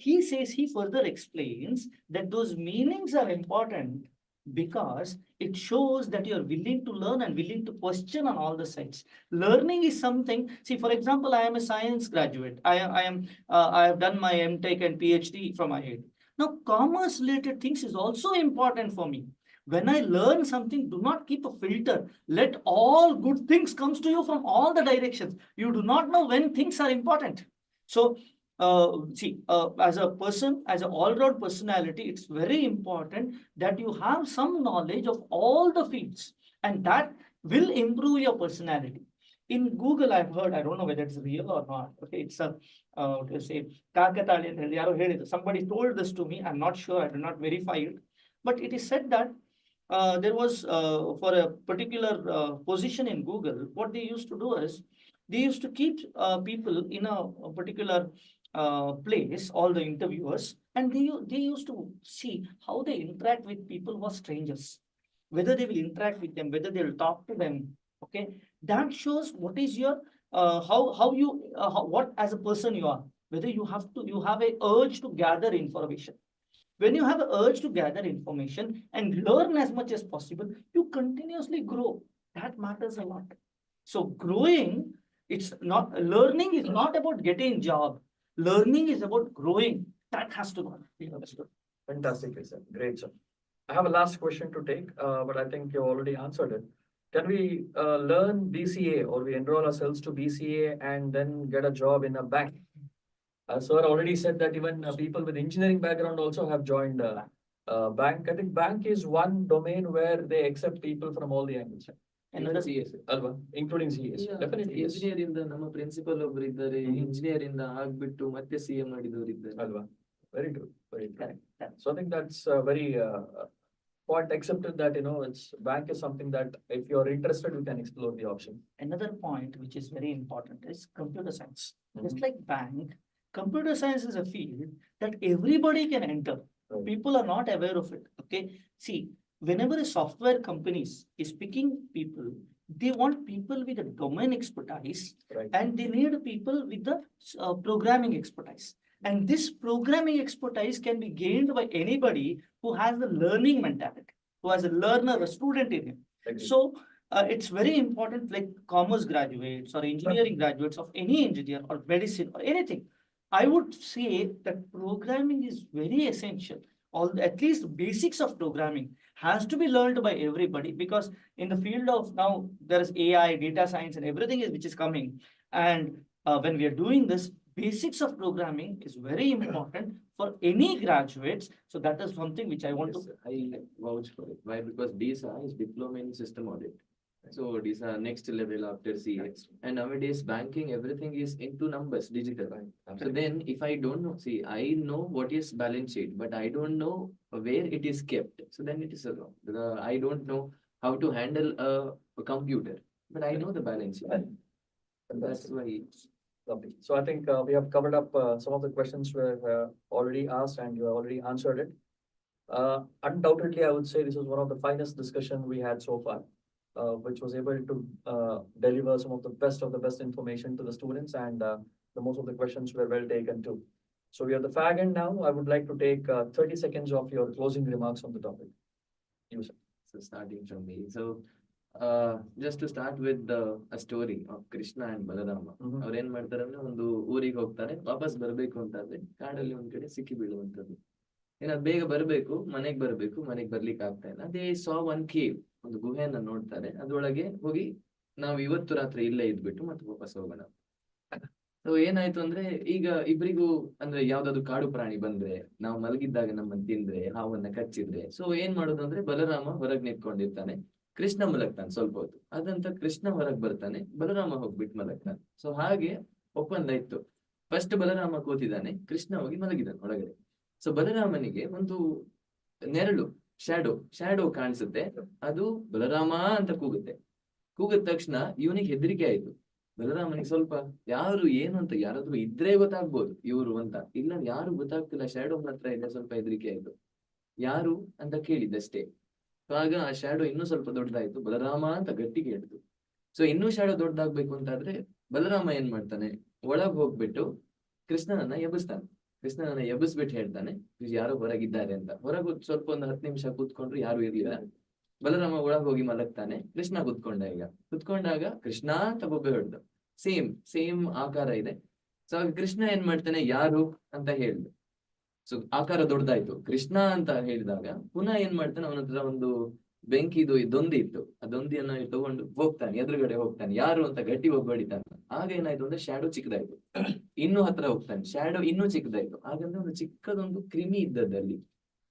He says, he further explains that those meanings are important because it shows that you are willing to learn and willing to question on all the sides. Learning is something. See, for example, I am a science graduate. I have done my MTech and PhD from IIT. Now, commerce related things is also important for me. When I learn something, do not keep a filter. Let all good things comes to you from all the directions. You do not know when things are important. So, as a person, as an all-round personality, it's very important that you have some knowledge of all the fields, and that will improve your personality. In Google, I've heard, I don't know whether it's real or not. Okay, it's a to say somebody told this to me. I'm not sure. I did not verify it, but it is said that there was for a particular position in Google, what they used to do is they used to keep people in a particular place, all the interviewers, and they used to see how they interact with people who are strangers, whether they will interact with them, whether they will talk to them. Okay, that shows what is your how you what as a person you are, whether you have a urge to gather information. When you have an urge to gather information and learn as much as possible, you continuously grow. That matters a lot. So growing, it's not learning is not about getting job. Learning is about growing. That has to be understood. Fantastic, sir. Great, sir. I have a last question to take, but I think you already answered it. Can we learn BCA or we enroll ourselves to BCA and then get a job in a bank? Sir already said that even people with engineering background also have joined bank. I think bank is one domain where they accept people from all the angles. Another CS. Alva, including CAs. Definitely, yes. Engineer ಇಂದ ನಮ್ಮ principal ಒಬ್ರು ಇದ್ದಾರೆ. Engineer ಇಂದ ಆಗ್ಬಿಟ್ಟು ಮತ್ತೆ CM ಮಾಡಿದವರು ಇದ್ದಾರೆ. Alva, very true, very true. Correct. So I think that's very point accepted that, it's bank is something that if you're interested, you can explore the option. Another point which is very important is computer science. Just Mhm. like bank, computer science is a field that everybody can enter. Right. People are not aware of it. Okay. See, whenever a software companies is picking people, they want people with a domain expertise Right. and they need people with the programming expertise. And this programming expertise can be gained by anybody who has the learning mentality, who has a learner, a student in him. Agree. So it's very important, like commerce graduates or engineering graduates of any engineer or medicine or anything. I would say that programming is very essential. At least basics of programming has to be learned by everybody, because in the field of now there is AI, data science, and everything is which is coming. And when we are doing this, basics of programming is very important for any graduates. So that is something which I want Yes, to. I vouch for it. Why? Because DISA is diploma in system audit. So DISA next level after CA. And nowadays banking, everything is into numbers, digital. So then if I don't know, see, I know what is balance sheet, but I don't know where it is kept. So then it is wrong. I don't know how to handle a computer, but I know the balance sheet. That's why. Lovely. So I think we have covered up some of the questions were already asked and you have already answered it. Undoubtedly, I would say this was one of the finest discussion we had so far, which was able to deliver some of the best information to the students, and the most of the questions were well taken too. So we are the fag end now. I would like to take 30 seconds of your closing remarks on the topic. You, sir. So starting from me. So just to start with a story of Krishna and Balarama. Mhm. ಅವ್ರು ಏನ್ ಮಾಡ್ತಾರೆ ಅಂದ್ರೆ ಒಂದು ಊರಿಗೆ ಹೋಗ್ತಾರೆ, ವಾಪಸ್ ಬರ್ಬೇಕು ಅಂತಾದ್ರೆ ಕಾಡಲ್ಲಿ ಒಂದ್ ಕಡೆ ಸಿಕ್ಕಿ ಬೀಳುವಂತದ್ದು. ಏನಾದ್ ಬೇಗ ಬರ್ಬೇಕು, ಮನೆಗ್ ಬರ್ಲಿಕ್ಕೆ ಆಗ್ತಾ ಇಲ್ಲ. ದೇ ಸಾ ಒನ್ ಕೇವ್, ಒಂದು ಗುಹೆಯನ್ನ ನೋಡ್ತಾರೆ. ಅದ್ರೊಳಗೆ ಹೋಗಿ ನಾವು ಇವತ್ತು ರಾತ್ರಿ ಇಲ್ಲೇ ಇದ್ಬಿಟ್ಟು ಮತ್ತೆ ವಾಪಸ್ ಹೋಗೋಣ. ಸೊ ಏನಾಯ್ತು ಅಂದ್ರೆ ಈಗ ಇಬ್ರಿಗೂ ಅಂದ್ರೆ ಯಾವ್ದಾದ್ರು ಕಾಡು ಪ್ರಾಣಿ ಬಂದ್ರೆ, ನಾವು ಮಲಗಿದ್ದಾಗ ನಮ್ಮನ್ನ ತಿಂದ್ರೆ, ಹಾವನ್ನ ಕಚ್ಚಿದ್ರೆ, ಸೊ ಏನ್ ಮಾಡೋದು ಅಂದ್ರೆ ಬಲರಾಮ ಹೊರಗ್ ನಿಂತ್ಕೊಂಡಿರ್ತಾನೆ, ಕೃಷ್ಣ ಮಲಗ್ತಾನೆ ಸ್ವಲ್ಪ ಹೊತ್ತು. ಅದಂತ ಕೃಷ್ಣ ಹೊರಗ್ ಬರ್ತಾನೆ, ಬಲರಾಮ ಹೋಗ್ಬಿಟ್ಟು ಮಲಗ್ತಾನೆ. ಸೊ ಹಾಗೆ ಒಪ್ಪಂದ ಇತ್ತು. ಫಸ್ಟ್ ಬಲರಾಮ ಕೂತಿದ್ದಾನೆ, ಕೃಷ್ಣ ಹೋಗಿ ಮಲಗಿದ್ದಾನೆ ಒಳಗಡೆ. ಸೊ ಬಲರಾಮನಿಗೆ ಒಂದು ನೆರಳು, ಶ್ಯಾಡೋ ಕಾಣಿಸುತ್ತೆ. ಅದು ಬಲರಾಮ ಅಂತ ಕೂಗುತ್ತೆ. ಕೂಗಿದ ತಕ್ಷಣ ಇವನಿಗೆ ಹೆದರಿಕೆ ಆಯ್ತು. ಬಲರಾಮನಿಗೆ ಸ್ವಲ್ಪ ಯಾರು ಏನು ಅಂತ ಯಾರಾದ್ರೂ ಇದ್ರೆ ಗೊತ್ತಾಗ್ಬೋದು ಇವ್ರು ಅಂತ, ಇಲ್ಲ ಯಾರು ಗೊತ್ತಾಗ್ತಿಲ್ಲ, ಶ್ಯಾಡೋ ಹತ್ರ ಇದೆ, ಸ್ವಲ್ಪ ಹೆದರಿಕೆ ಆಯ್ತು. ಯಾರು ಅಂತ ಕೇಳಿದ್ದಷ್ಟೇ. ಆಗ ಆ ಶ್ಯಾಡೋ ಇನ್ನೂ ಸ್ವಲ್ಪ ದೊಡ್ಡದಾಯ್ತು, ಬಲರಾಮ ಅಂತ ಗಟ್ಟಿಗೆ ಹೇಳಿದ್ರು. ಸೊ ಇನ್ನೂ ಶ್ಯಾಡೋ ದೊಡ್ಡದಾಗ್ಬೇಕು ಅಂತಾದ್ರೆ ಬಲರಾಮ ಏನ್ ಮಾಡ್ತಾನೆ, ಒಳಗ್ ಹೋಗ್ಬಿಟ್ಟು ಕೃಷ್ಣನನ್ನ ಎಬ್ಬಿಸ್ಬಿಟ್ಟು ಹೇಳ್ತಾನೆ, ಯಾರೋ ಹೊರಗಿದ್ದಾರೆ ಅಂತ. ಹೊರಗೆ ಸ್ವಲ್ಪ ಒಂದು 10 ನಿಮಿಷ ಕೂತ್ಕೊಂಡ್ರು, ಯಾರು ಇರ್ಲಿಲ್ಲ. ಬಲರಾಮ ಒಳಗ್ ಹೋಗಿ ಮಲಗ್ತಾನೆ, ಕೃಷ್ಣ ಕುತ್ಕೊಂಡಾಗ ಕೃಷ್ಣ ಅಂತ ಬೊಬ್ಬೆ ಹೊಡ್ದು. ಸೇಮ್ ಆಕಾರ ಇದೆ. ಸೊ ಆಗ ಕೃಷ್ಣ ಏನ್ ಮಾಡ್ತಾನೆ, ಯಾರು ಅಂತ ಹೇಳ್ದು. ಸೊ ಆಕಾರ ದೊಡ್ಡದಾಯ್ತು, ಕೃಷ್ಣ ಅಂತ ಹೇಳಿದಾಗ ಪುನಃ ಏನ್ ಮಾಡ್ತಾನೆ, ಅವನ ಹತ್ರ ಒಂದು ಬೆಂಕಿದು ದೊಂದಿ ಇತ್ತು. ಆ ದೊಂದಿಯನ್ನ ತಗೊಂಡು ಹೋಗ್ತಾನೆ, ಎದುರುಗಡೆ ಹೋಗ್ತಾನೆ, ಯಾರು ಅಂತ ಗಟ್ಟಿ ಹೊಡಿತಾನೆ. ಆಗ ಏನಾಯ್ತು ಅಂದ್ರೆ ಶ್ಯಾಡೋ ಚಿಕ್ಕದಾಯ್ತು. ಇನ್ನೂ ಹತ್ರ ಹೋಗ್ತಾನೆ, ಶ್ಯಾಡೋ ಇನ್ನೂ ಚಿಕ್ಕದಾಯ್ತು. ಹಾಗಂದ್ರೆ ಒಂದು ಚಿಕ್ಕದೊಂದು ಕ್ರಿಮಿ ಇದ್ದದ್ದಲ್ಲಿ.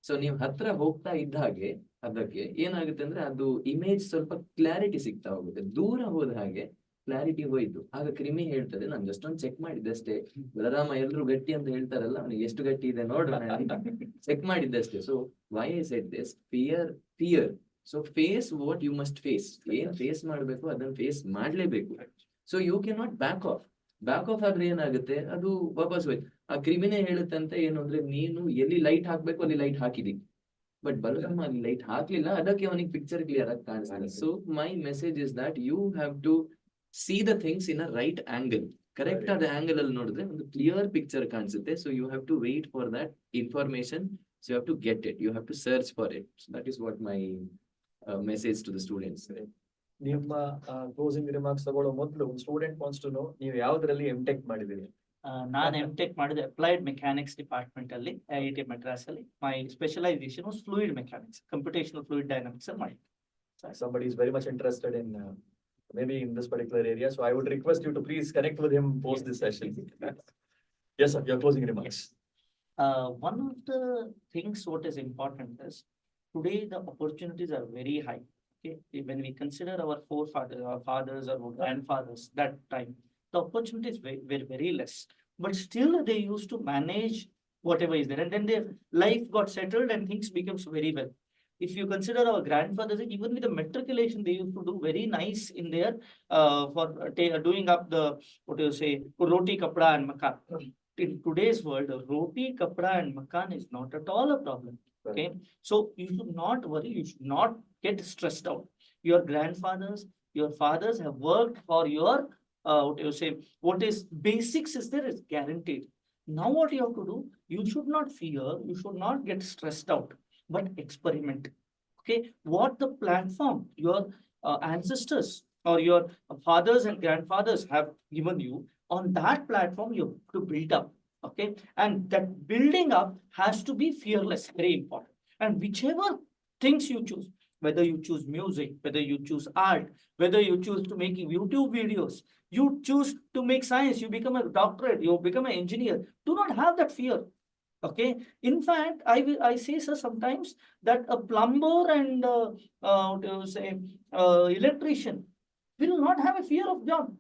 ಸೊ ನೀವು ಹತ್ರ ಹೋಗ್ತಾ ಇದ್ದ ಹಾಗೆ ಅದಕ್ಕೆ ಏನಾಗುತ್ತೆ ಅಂದ್ರೆ ಅದು ಇಮೇಜ್ ಸ್ವಲ್ಪ ಕ್ಲಾರಿಟಿ ಸಿಗ್ತಾ ಹೋಗುತ್ತೆ. ದೂರ ಹೋದ ಹಾಗೆ ಕ್ಲಾರಿಟಿ ಹೋಯ್ತು. ಆಗ ಕ್ರಿಮಿ ಹೇಳ್ತದೆ, ನಾನು ಜಸ್ಟ್ ಒಂದು ಚೆಕ್ ಮಾಡಿದ್ದಷ್ಟೇ, ಬಲರಾಮ ಎಲ್ರು ಗಟ್ಟಿ ಅಂತ ಹೇಳ್ತಾರಲ್ಲ, ಅವನಿಗೆ ಎಷ್ಟು ಗಟ್ಟಿ ಇದೆ ನೋಡ್ರ, ಚೆಕ್ ಮಾಡಿದ್ದಷ್ಟೇ. So why I said this, fear. So face what you must face. ಏನ್ ಫೇಸ್ ಮಾಡ್ಬೇಕು ಅದನ್ನ ಫೇಸ್ ಮಾಡ್ಲೇಬೇಕು. So you can not back off ಆದ್ರೆ ಏನಾಗುತ್ತೆ, ಅದು ವಾಪಸ್ ಹೋಯ್ತು. ಆ ಕ್ರಿಮಿನೇ ಹೇಳುತ್ತಂತೆ ಏನು ಅಂದ್ರೆ, ನೀನು ಎಲ್ಲಿ ಲೈಟ್ ಹಾಕ್ಬೇಕು ಅಲ್ಲಿ ಲೈಟ್ ಹಾಕಿದಿ, ಬಟ್ ಬಲರಾಮ ಅಲ್ಲಿ ಲೈಟ್ ಹಾಕ್ಲಿಲ್ಲ, ಅದಕ್ಕೆ ಅವನಿಗೆ ಪಿಕ್ಚರ್ ಕ್ಲಿಯರ್ ಆಗಿ ಕಾಣಿಸ್ತಾರೆ. So my message is that you have to see the things in a right angle. Correct ಆದ ಆಂಗಲ್ ಅಲ್ಲಿ ನೋಡಿದ್ರೆ ಒಂದು ಕ್ಲಿಯರ್ ಪಿಕ್ಚರ್ ಕಾಣಿಸುತ್ತೆ. So you have to wait for that information. So you have to get it, you have to search for it. That is what my message to the students. ನಿಮ್ಮ closing remarks ತಗೊಳ್ಳೋ ಮೊದಲು student wants to know, ನೀವು ಯಾವ್ದ್ರಲ್ಲಿ ಎಂ.ಟೆಕ್ ಮಾಡಿದಿರಿ? ನಾನು MTech ಮಾಡಿದೆ applied mechanics department ಅಲ್ಲಿ, IIT Madras ಅಲ್ಲಿ. My specialisation was fluid mechanics, computational fluid dynamics ಅಲ್ಲಿ ಮಾಡಿದೆ. Somebody is very much interested in maybe in this particular area, so I would request you to please connect with him post this session. Yes, sir, your closing remarks. One of the things what is important is today the opportunities are very high. Okay, when we consider our forefathers, our fathers or grandfathers, that time the opportunities were very less, but still they used to manage whatever is there, and then their life got settled and things becomes very well. If you consider our grandfathers, even with the matriculation, they used to do very nice in their for doing up the, what do you say, roti, kapda, and makan. In today's world, roti, kapda, and makan is not at all a problem. Okay, so you should not worry. You should not get stressed out. Your grandfathers, your fathers have worked for your what do you say? What is basics is there is guaranteed. Now what you have to do? You should not fear. You should not get stressed out, but experiment. Okay, what the platform your ancestors or your fathers and grandfathers have given you, on that platform you have to build up. Okay, and that building up has to be fearless, very important. And whichever things you choose, whether you choose music, whether you choose art, whether you choose to make YouTube videos, you choose to make science, you become a doctorate, you become an engineer, do not have that fear. Okay, in fact, I say, sir, sometimes that a plumber and what do you say, electrician will not have a fear of job.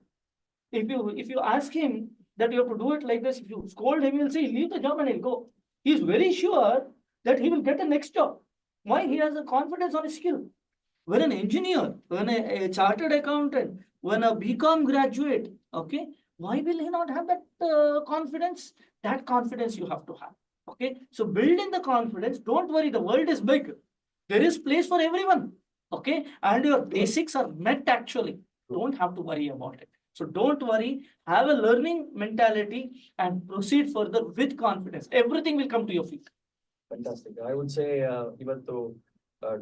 If you ask him that you have to do it like this, if you scold him, he'll say, leave the job and he'll go. He's very sure that he will get a next job. Why? He has a confidence on his skill. When an engineer, when a chartered accountant, when a BCom graduate, okay, why will he not have that confidence? That confidence you have to have. Okay, so building the confidence, don't worry, the world is big. There is place for everyone. Okay, and your basics are met actually. Don't have to worry about it. So don't worry, have a learning mentality and proceed further with confidence. Everything will come to your feet. Fantastic. I would say ಇವತ್ತು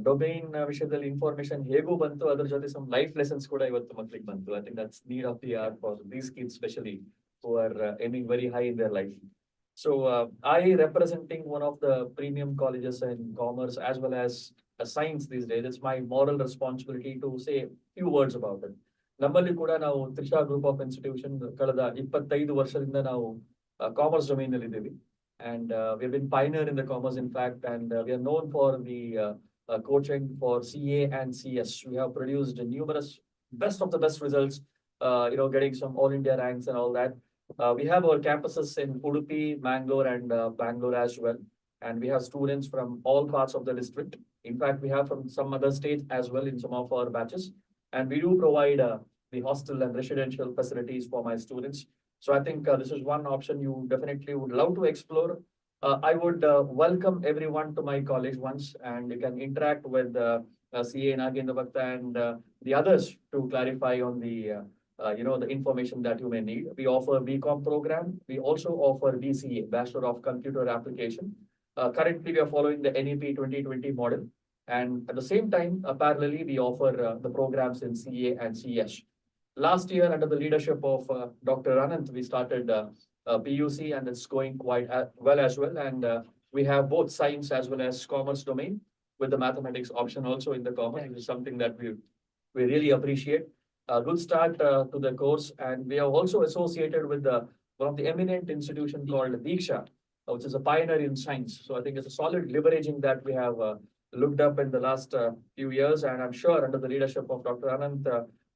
domain ವಿಷಯದಲ್ಲಿ information ಹೇಗೂ ಬಂತು, ಅದ್ರ ಜೊತೆ some life lessons ಕೂಡ ಇವತ್ತು ಮಕ್ಳಿಗೆ ಬಂತು. I think that's need of the hour for these kids specially who are aiming very high in their life. So I representing one of the premium colleges in commerce as well as science these days, it's my moral responsibility to say a few words about it. ನಮ್ಮಲ್ಲಿ ಕೂಡ ನಾವು Trisha group of institution ಕಳೆದ 25 ವರ್ಷದಿಂದ ನಾವು commerce domain ಅಲ್ಲಿ ಇದ್ದೀವಿ. And we have been pioneer in the commerce, in fact, and we are known for the coaching for CA and CS. We have produced numerous best of the best results, getting some all India ranks and all that. We have our campuses in Udupi, Mangalore, and Bangalore as well. And we have students from all parts of the district. In fact, we have from some other states as well in some of our batches. And we do provide the hostel and residential facilities for my students. So I think this is one option you definitely would love to explore. I would welcome everyone to my college once, and you can interact with CA Nagendra Bhakta and the others to clarify on the the information that you may need. We offer BCom program. We also offer BCA, Bachelor of Computer Application. Currently, we are following the NEP 2020 model, and at the same time, parallelly, we offer the programs in CA and CS. Last year, under the leadership of Dr. Anant, we started PUC, and it's going quite well as well. And we have both science as well as commerce domain, with the mathematics option also in the commerce, which is something that we really appreciate. A good start to the course, and we are also associated with one of the eminent institution called Diksha, which is a pioneer in science. So I think it's a solid leveraging that we have looked up in the last few years, and I'm sure under the leadership of Dr. Anant,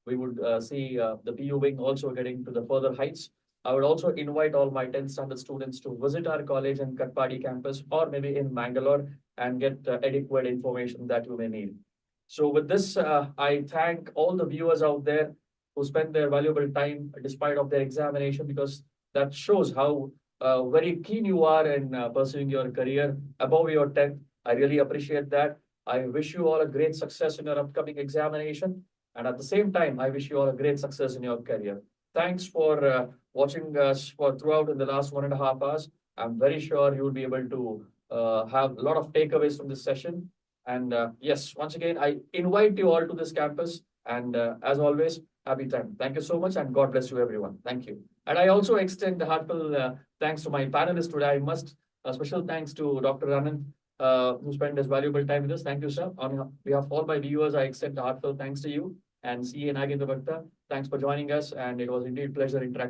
we would see the PU wing also getting to the further heights. I would also invite all my 10th standard students to visit our college in Katpadi campus or maybe in Mangalore and get adequate information that you may need. So with this, I thank all the viewers out there who spend their valuable time despite of their examination, because that shows how very keen you are in pursuing your career above your 10th. I really appreciate that. I wish you all a great success in your upcoming examination. And at the same time, I wish you all a great success in your career. Thanks for watching us for throughout in the last 1.5 hours. I'm very sure you will be able to have a lot of takeaways from this session. And yes, once again, I invite you all to this campus. And as always, happy time. Thank you so much, and God bless you, everyone. Thank you. And I also extend the heartfelt thanks to my panelists today. I must special thanks to Dr. Anand, who spent his valuable time with us. Thank you, sir. On behalf of all my viewers, I extend a heartfelt thanks to you. And CA Nagendra Bhakta, thanks for joining us. And it was indeed a pleasure interacting.